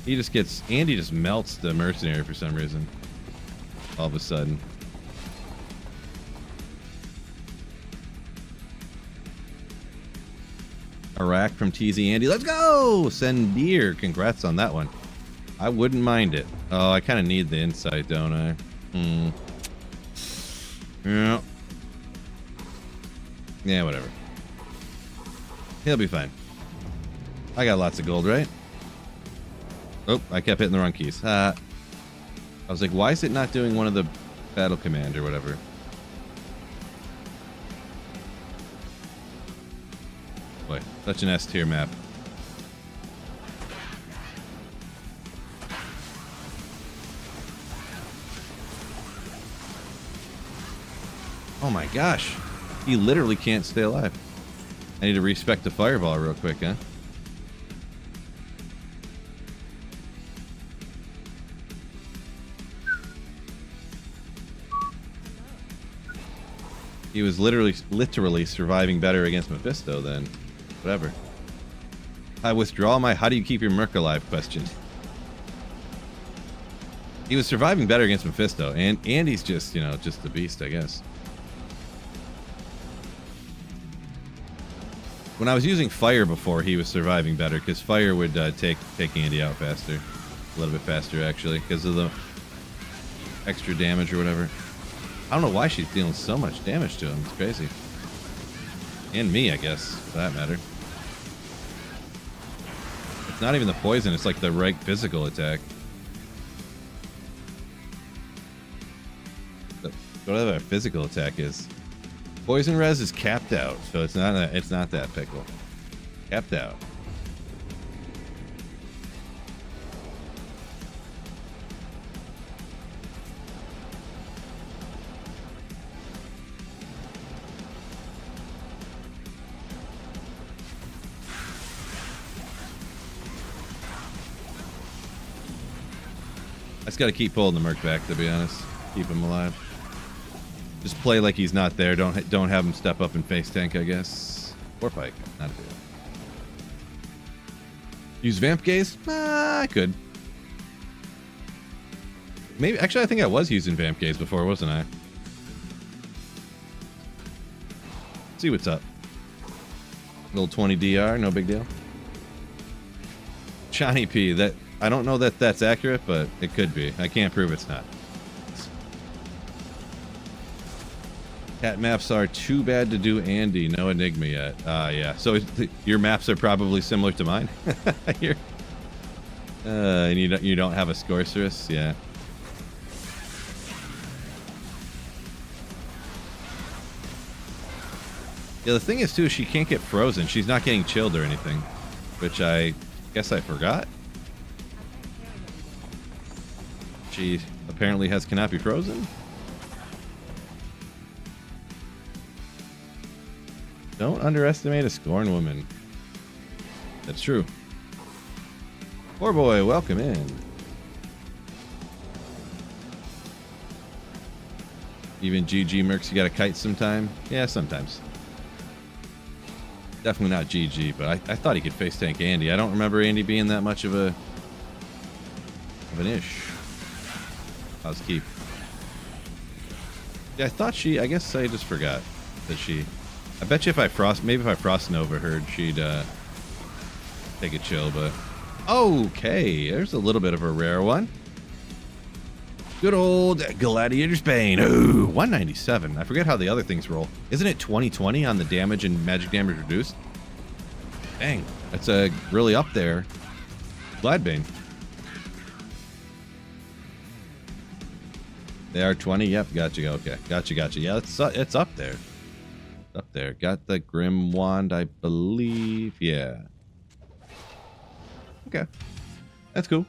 He just gets... Andy just melts the mercenary for some reason. All of a sudden. Iraq from TZ Andy. Let's go! Send beer. Congrats on that one. I wouldn't mind it. Oh, I kind of need the insight, don't I? Yeah. Yeah, whatever. He'll be fine. I got lots of gold, right? Oh, I kept hitting the wrong keys. I was like, why is it not doing one of the battle command or whatever? Boy, such an S tier map. Oh my gosh. He literally can't stay alive. I need to respec the fireball real quick, huh? He was literally surviving better against Mephisto than whatever. I withdraw my how do you keep your Merc alive question. He was surviving better against Mephisto, and Andy's just, you know, just the beast, I guess. When I was using fire before, he was surviving better because fire would take Andy out faster, a little bit faster actually, because of the extra damage or whatever. I don't know why she's dealing so much damage to him. It's crazy, and me, I guess, for that matter. It's not even the poison; it's like the right physical attack. Whatever a physical attack is. Poison res is capped out, so it's not that pickle. Capped out. I just gotta keep pulling the Merc back, to be honest. Keep him alive. Just play like he's not there. Don't have him step up and face tank, I guess. Or Pike. Not a deal. Use Vamp Gaze? I could. Maybe. Actually, I think I was using Vamp Gaze before, wasn't I? See what's up. Little 20 DR, no big deal. Johnny P. That I don't know that that's accurate, but it could be. I can't prove it's not. Cat maps are too bad to do Andy. No Enigma yet. Yeah. So your maps are probably similar to mine. And you don't have a Sorceress. Yeah. Yeah. The thing is too, she can't get frozen. She's not getting chilled or anything, which I guess I forgot. She apparently cannot be frozen. Don't underestimate a scorned woman. That's true. Poor boy, welcome in. Even GG Mercs, you got a kite sometime? Yeah, sometimes. Definitely not GG, but I thought he could face tank Andy. I don't remember Andy being that much of an ish. How's keep? Yeah, I thought she. I guess I just forgot that she. I bet you if I frost, maybe if I frost Nova her, she'd take a chill. But okay, there's a little bit of a rare one. Good old Gladiator's Bane. Ooh, 197. I forget how the other things roll. Isn't it 20/20 on the damage and magic damage reduced? Dang, that's a really up there. Glad Bane. They are 20. Yep, gotcha. Okay, gotcha. Yeah, it's up there. Up there. Got the Grim Wand, I believe. Yeah. Okay, that's cool.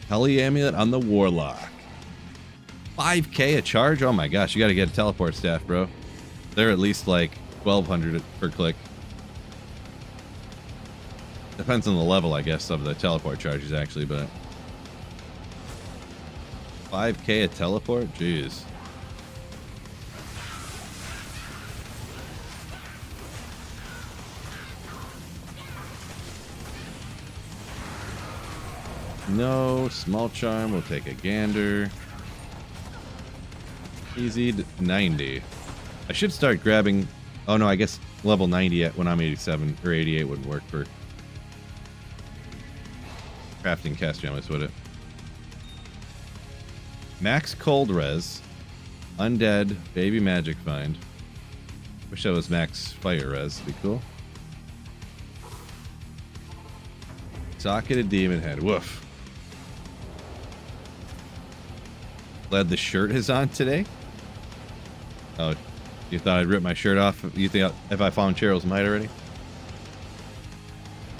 Heli Amulet on the Warlock. 5k a charge? Oh my gosh, you gotta get a teleport staff, bro. They're at least like 1200 per click. Depends on the level, I guess, of the teleport charges, actually, but 5k a teleport? Jeez. No, small charm, we'll take a gander. Easy 90. I should start grabbing. Oh no, I guess level 90 when I'm 87 or 88 wouldn't work for crafting cast gems, would it? Max cold res, undead, baby magic find. Wish that was max fire res. Be cool. Socketed demon head. Woof. Glad the shirt is on today. Oh, you thought I'd rip my shirt off? You think if I found Cheryl's Might already?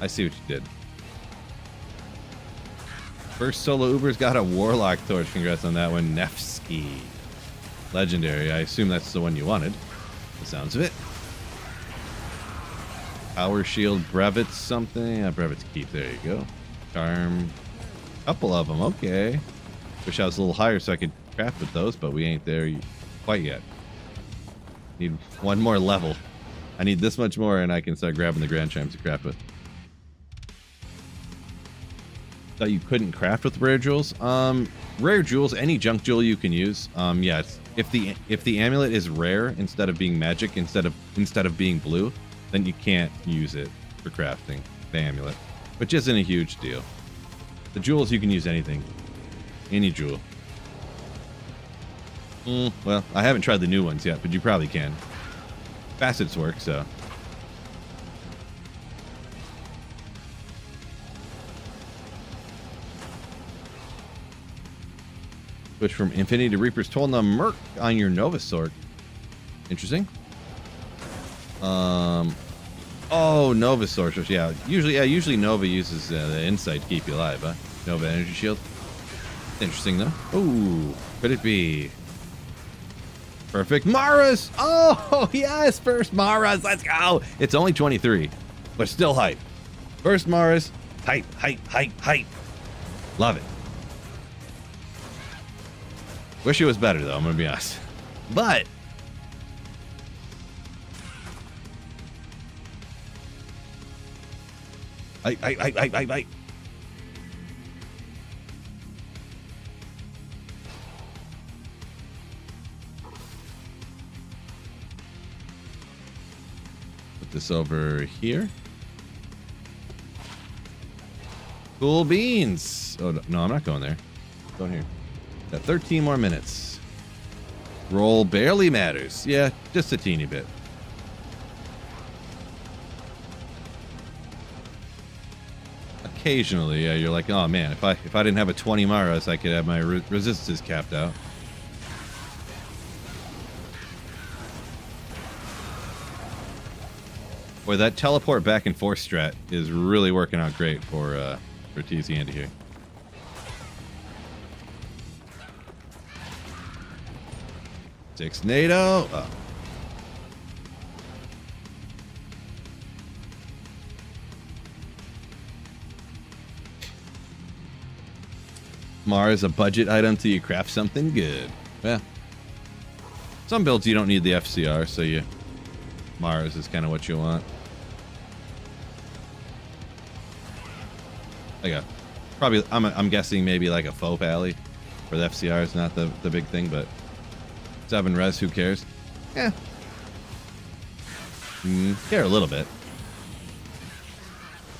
I see what you did. First solo Uber's got a Warlock torch. Congrats on that one. Nefsky. Legendary. I assume that's the one you wanted. The sounds of it. Power shield, brevets something. Brevets keep. There you go. Charm. Couple of them. Okay. Wish I was a little higher so I could craft with those, but we ain't there quite yet. Need one more level. I need this much more and I can start grabbing the Grand Chimes to craft with. Thought you couldn't craft with rare jewels? Rare jewels, any junk jewel you can use. Yeah, if the amulet is rare instead of being magic, instead of being blue, then you can't use it for crafting the amulet, which isn't a huge deal. The jewels, you can use anything. Any jewel. Well, I haven't tried the new ones yet, but you probably can. Facets work, so. Switch from Infinity to Reaper's Toll on the Merc on your Nova Sword. Interesting. Oh, Nova Sword. Yeah, usually Nova uses the Insight to keep you alive, huh? Nova Energy Shield. Interesting, though. Ooh, could it be? Perfect Maras! Oh, yes! First Maras, let's go! It's only 23, but still hype. First Maras, hype. Love it. Wish it was better, though, I'm gonna be honest. But I. This over here. Cool beans. Oh no, I'm not going there. I'm going here. Got 13 more minutes. Roll barely matters. Yeah, just a teeny bit. Occasionally, yeah, you're like, oh man, if I didn't have a 20 Maras, I could have my resistances capped out. Boy, that teleport back and forth strat is really working out great for TZ Andy here. Six NATO. Oh. Mars a budget item till you craft something good. Yeah. Some builds you don't need the FCR, so Mars is kind of what you want. Like probably I'm guessing maybe like a faux pally, where the FCR is not the big thing, but 7 res, who cares? Yeah. Care a little bit.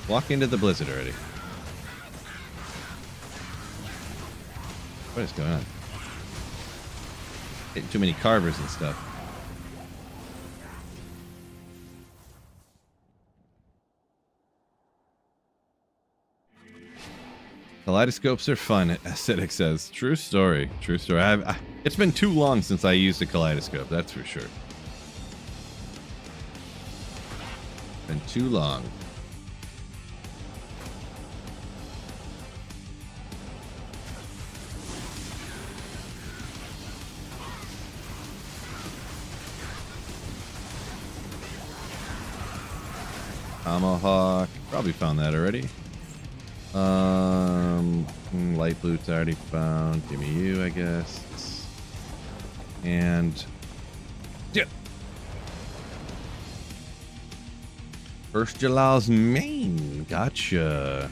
Walk into the blizzard already. What is going on? Getting too many carvers and stuff. Kaleidoscopes are fun, Acidic says. True story. True story. It's been too long since I used a kaleidoscope, that's for sure. Been too long. Tomahawk. Probably found that already. Light blue's already found. Give me you, I guess. And yeah. First Jalal's main. Gotcha.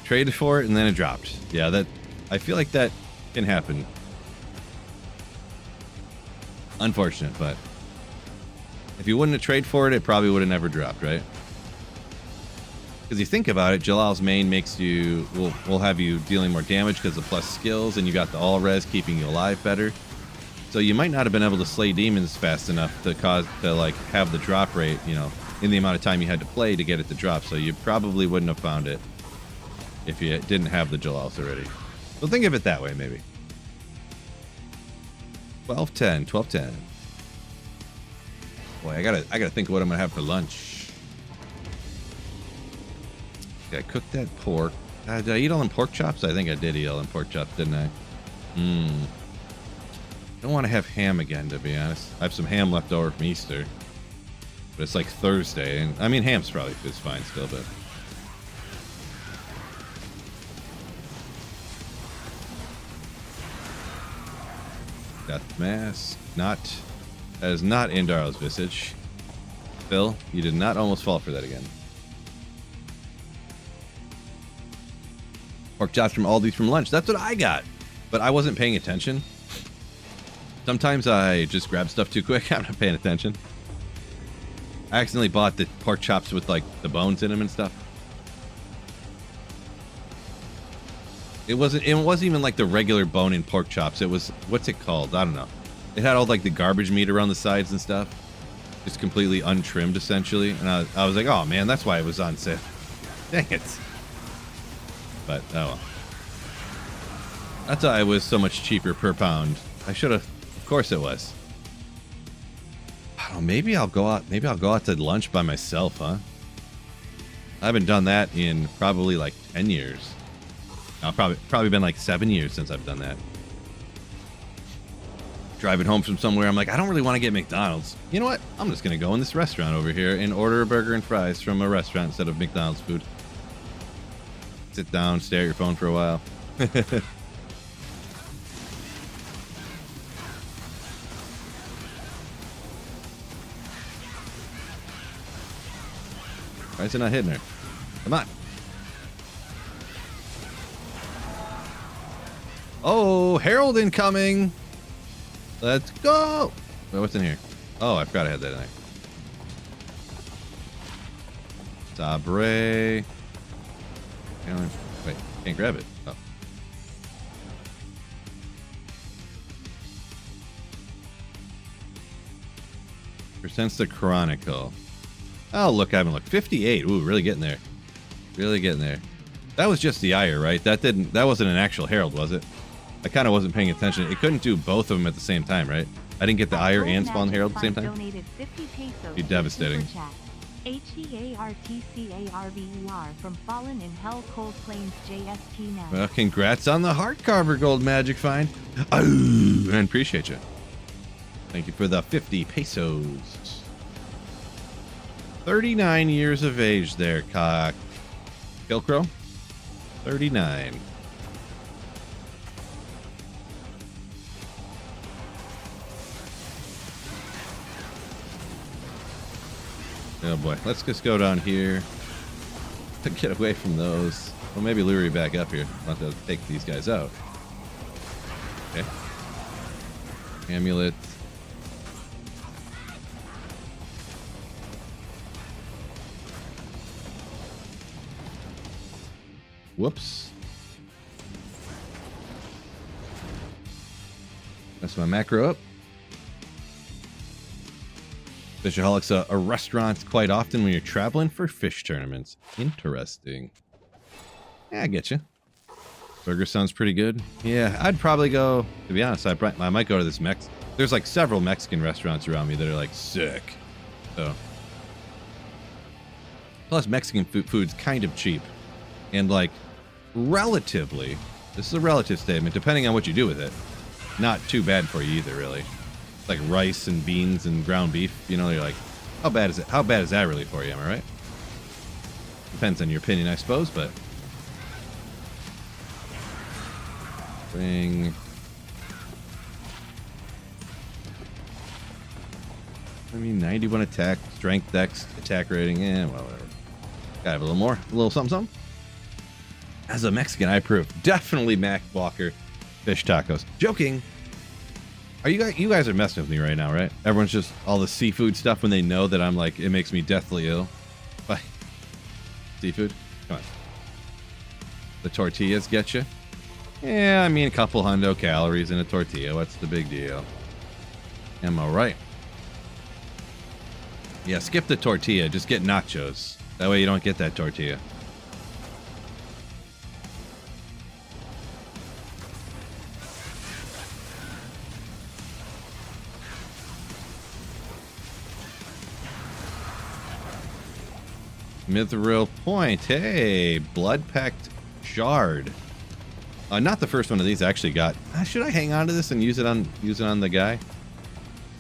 Traded for it and then it dropped. Yeah, I feel like that can happen. Unfortunate, but if you wouldn't have traded for it, it probably would have never dropped, right? Because you think about it, Jalal's main makes you will have you dealing more damage because of plus skills, and you got the all res keeping you alive better. So you might not have been able to slay demons fast enough to like have the drop rate, you know, in the amount of time you had to play to get it to drop. So you probably wouldn't have found it if you didn't have the Jalals already. So think of it that way, maybe. 12-10, 12-10. Boy, I gotta think of what I'm gonna have for lunch. I cooked that pork. Did I eat all them pork chops? I think I did eat all them pork chops, didn't I? Don't want to have ham again, to be honest. I have some ham left over from Easter, but it's like Thursday, and I mean ham's probably is fine still, but death mask. That is not Indaro's visage. Phil, you did not almost fall for that again. Pork chops from Aldi's from lunch. That's what I got. But I wasn't paying attention. Sometimes I just grab stuff too quick. I'm not paying attention. I accidentally bought the pork chops with like the bones in them and stuff. It wasn't even like the regular bone in pork chops. It was, what's it called? I don't know. It had all like the garbage meat around the sides and stuff. Just completely untrimmed essentially. And I was like, oh man, that's why it was on sale. Dang it. But oh well. That's why it was so much cheaper per pound. I should have. Of course it was. I don't know, maybe I'll go out. Maybe I'll go out to lunch by myself, huh? I haven't done that in probably like 10 years. No, probably been like 7 years since I've done that. Driving home from somewhere, I'm like, I don't really want to get McDonald's. You know what? I'm just gonna go in this restaurant over here and order a burger and fries from a restaurant instead of McDonald's food. Sit down, stare at your phone for a while. Why is it not hitting her? Come on. Oh, Herald incoming. Let's go. Wait, what's in here? Oh, I forgot I had that in there. Sabre. Wait, can't grab it. Oh. Presents the Chronicle. Oh, look, I haven't looked. 58. Ooh, really getting there. Really getting there. That was just the Ire, right? That wasn't an actual Herald, was it? I kind of wasn't paying attention. It couldn't do both of them at the same time, right? I didn't get the Ire and Spawn Herald at the same time. Be devastating. HEARTCARVER from Fallen in Hell Cold Plains JST now. Well, congrats on the Heart Carver Gold Magic find. Oh, I appreciate you. Thank you for the 50 pesos. 39 years of age there, Kilcrow. 39. Oh boy, let's just go down here to get away from those. Well, maybe lure you back up here. I'll have to take these guys out. Okay. Amulet. Whoops. That's my macro up. Fishaholics a restaurant quite often when you're traveling for fish tournaments. Interesting. Yeah, I get you. Burger sounds pretty good. Yeah, I'd probably go, to be honest, I might go to this there's like several Mexican restaurants around me that are like sick. So. Plus Mexican food's kind of cheap. And like relatively, this is a relative statement, depending on what you do with it, not too bad for you either, really. Like rice and beans and ground beef, you know, you're like, how bad is it? How bad is that really for you, am I right? Depends on your opinion, I suppose, but bring. I mean, 91 attack, strength, dex, attack rating, well, whatever. Gotta have a little more, a little something, something. As a Mexican, I approve. Definitely Mac Walker fish tacos. Joking. Are you guys are messing with me right now, right? Everyone's just all the seafood stuff when they know that I'm like, it makes me deathly ill. Bye. Seafood? Come on. The tortillas get you? Yeah, I mean, a couple hundo calories in a tortilla. What's the big deal? Am I right? Yeah, skip the tortilla. Just get nachos. That way you don't get that tortilla. Mithril point. Hey, blood pact shard. Not the first one of these I actually got. Should I hang on to this and use it on the guy?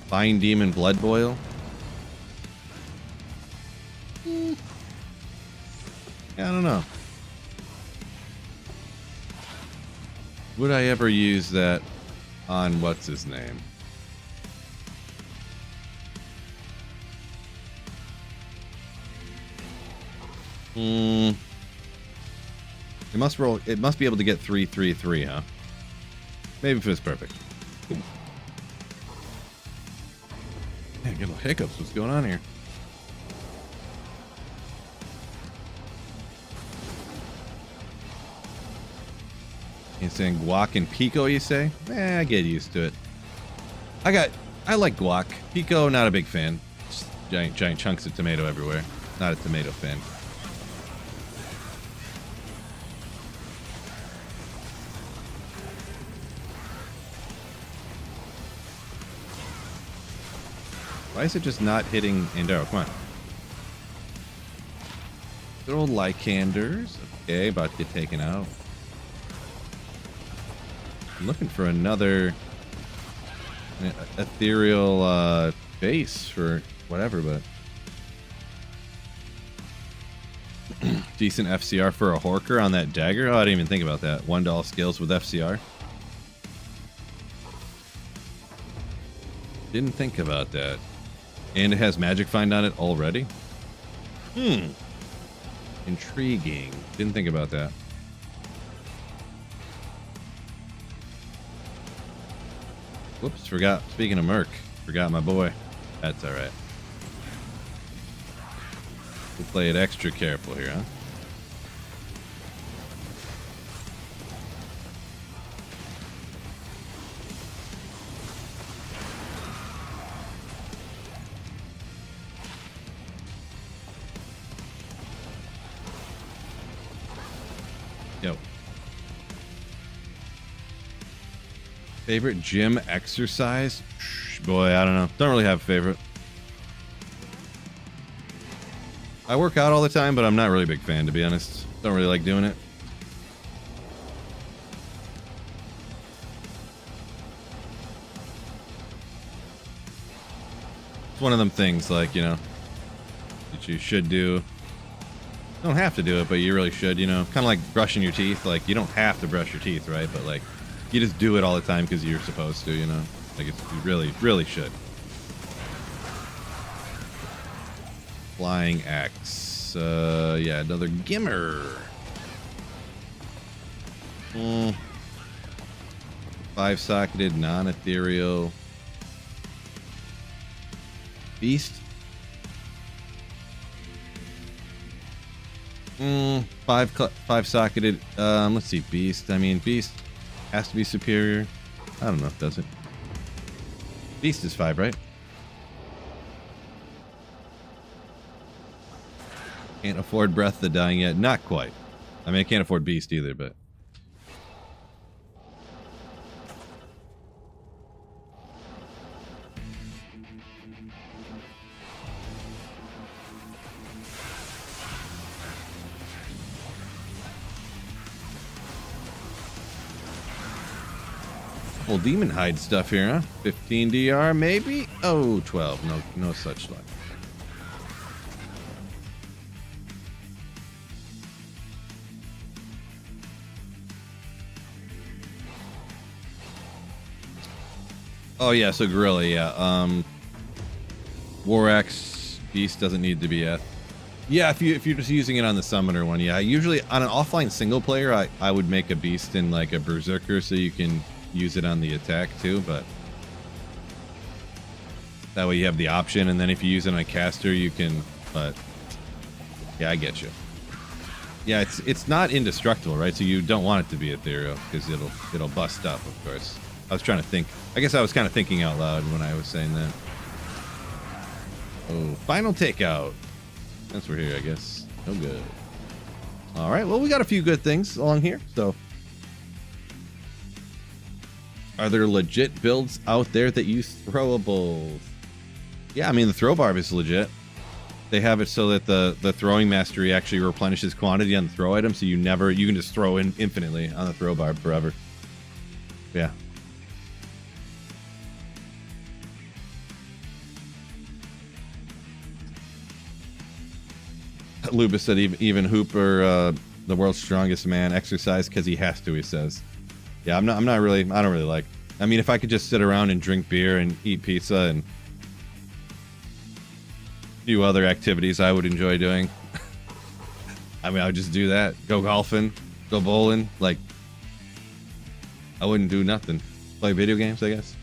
Fine demon blood boil. Yeah, I don't know. Would I ever use that on what's his name? It must roll. It must be able to get 3/3/3, huh? Maybe if it's perfect. Man, get little hiccups. What's going on here? You saying guac and pico? You say? I get used to it. I like guac. Pico, not a big fan. Just giant chunks of tomato everywhere. Not a tomato fan. Why is it just not hitting Andaro? Come on. Good old Lycanders. Okay, about to get taken out. I'm looking for another ethereal base for whatever, but decent FCR for a Horker on that dagger. Oh, I didn't even think about that. $1 skills with FCR. Didn't think about that. And it has magic find on it already? Intriguing. Didn't think about that. Whoops, forgot. Speaking of Merc, forgot my boy. That's alright. We'll play it extra careful here, huh? Yo. Favorite gym exercise? Boy, I don't know. Don't really have a favorite. I work out all the time, but I'm not really a big fan, to be honest. Don't really like doing it. It's one of them things, like, you know, that you should do, don't have to do it, but you really should, you know, kind of like brushing your teeth. Like, you don't have to brush your teeth, right? But like, you just do it all the time because you're supposed to, you know. Like, you really should. Flying axe. Yeah, another gimmer. 5-socketed, non-ethereal. Beast. 5-socketed. Let's see, beast. I mean, beast has to be superior. I don't know if it does it. Beast is 5, right? Can't afford Breath of the Dying yet. Not quite. I mean, I can't afford beast either, but. Well, demon hide stuff here, huh? 15 DR, maybe? Oh, 12. No such luck. Oh yeah, so gorilla, yeah. War Axe Beast doesn't need to be F. Yeah, if you're just using it on the summoner one, yeah. Usually on an offline single player, I would make a beast in like a berserker so you can use it on the attack too, but that way you have the option, and then if you use it on a caster you can, but yeah, I get you. Yeah, it's not indestructible, right? So you don't want it to be ethereal because it'll bust up, of course. I was trying to think. I guess I was kind of thinking out loud when I was saying that. Oh, final takeout. Since we're here, I guess. No good. All right, well, we got a few good things along here, so. Are there legit builds out there that use throwables? Yeah, I mean, the throw barb is legit. They have it so that the throwing mastery actually replenishes quantity on the throw item, so you can just throw in infinitely on the throw barb forever. Yeah. Lubus said even Hooper, the world's strongest man, exercise because he has to, he says. Yeah, I don't really like. I mean, if I could just sit around and drink beer and eat pizza and do other activities I would enjoy doing. I mean, I would just do that. Go golfing, go bowling. Like, I wouldn't do nothing. Play video games, I guess.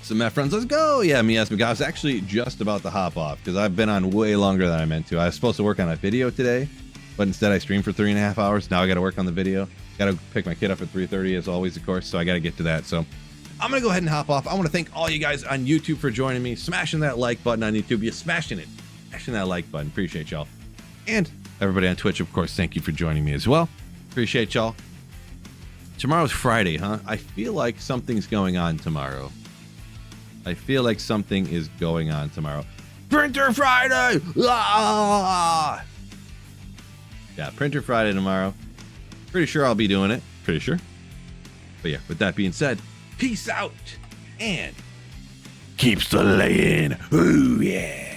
So, Meph friends, let's go. Yeah, Miasmic. I was actually just about to hop off because I've been on way longer than I meant to. I was supposed to work on a video today, but instead I streamed for 3.5 hours. Now I got to work on the video. Got to pick my kid up at 3:30 as always, of course. So I got to get to that. So I'm going to go ahead and hop off. I want to thank all you guys on YouTube for joining me, smashing that like button on YouTube. You're smashing it. Smashing that like button. Appreciate y'all. And everybody on Twitch, of course, thank you for joining me as well. Appreciate y'all. Tomorrow's Friday, huh? I feel like something's going on tomorrow. I feel like something is going on tomorrow. Printer Friday! Ah! Yeah, Printer Friday tomorrow. Pretty sure I'll be doing it. Pretty sure. But yeah, with that being said, peace out and keep slaying. Ooh, yeah.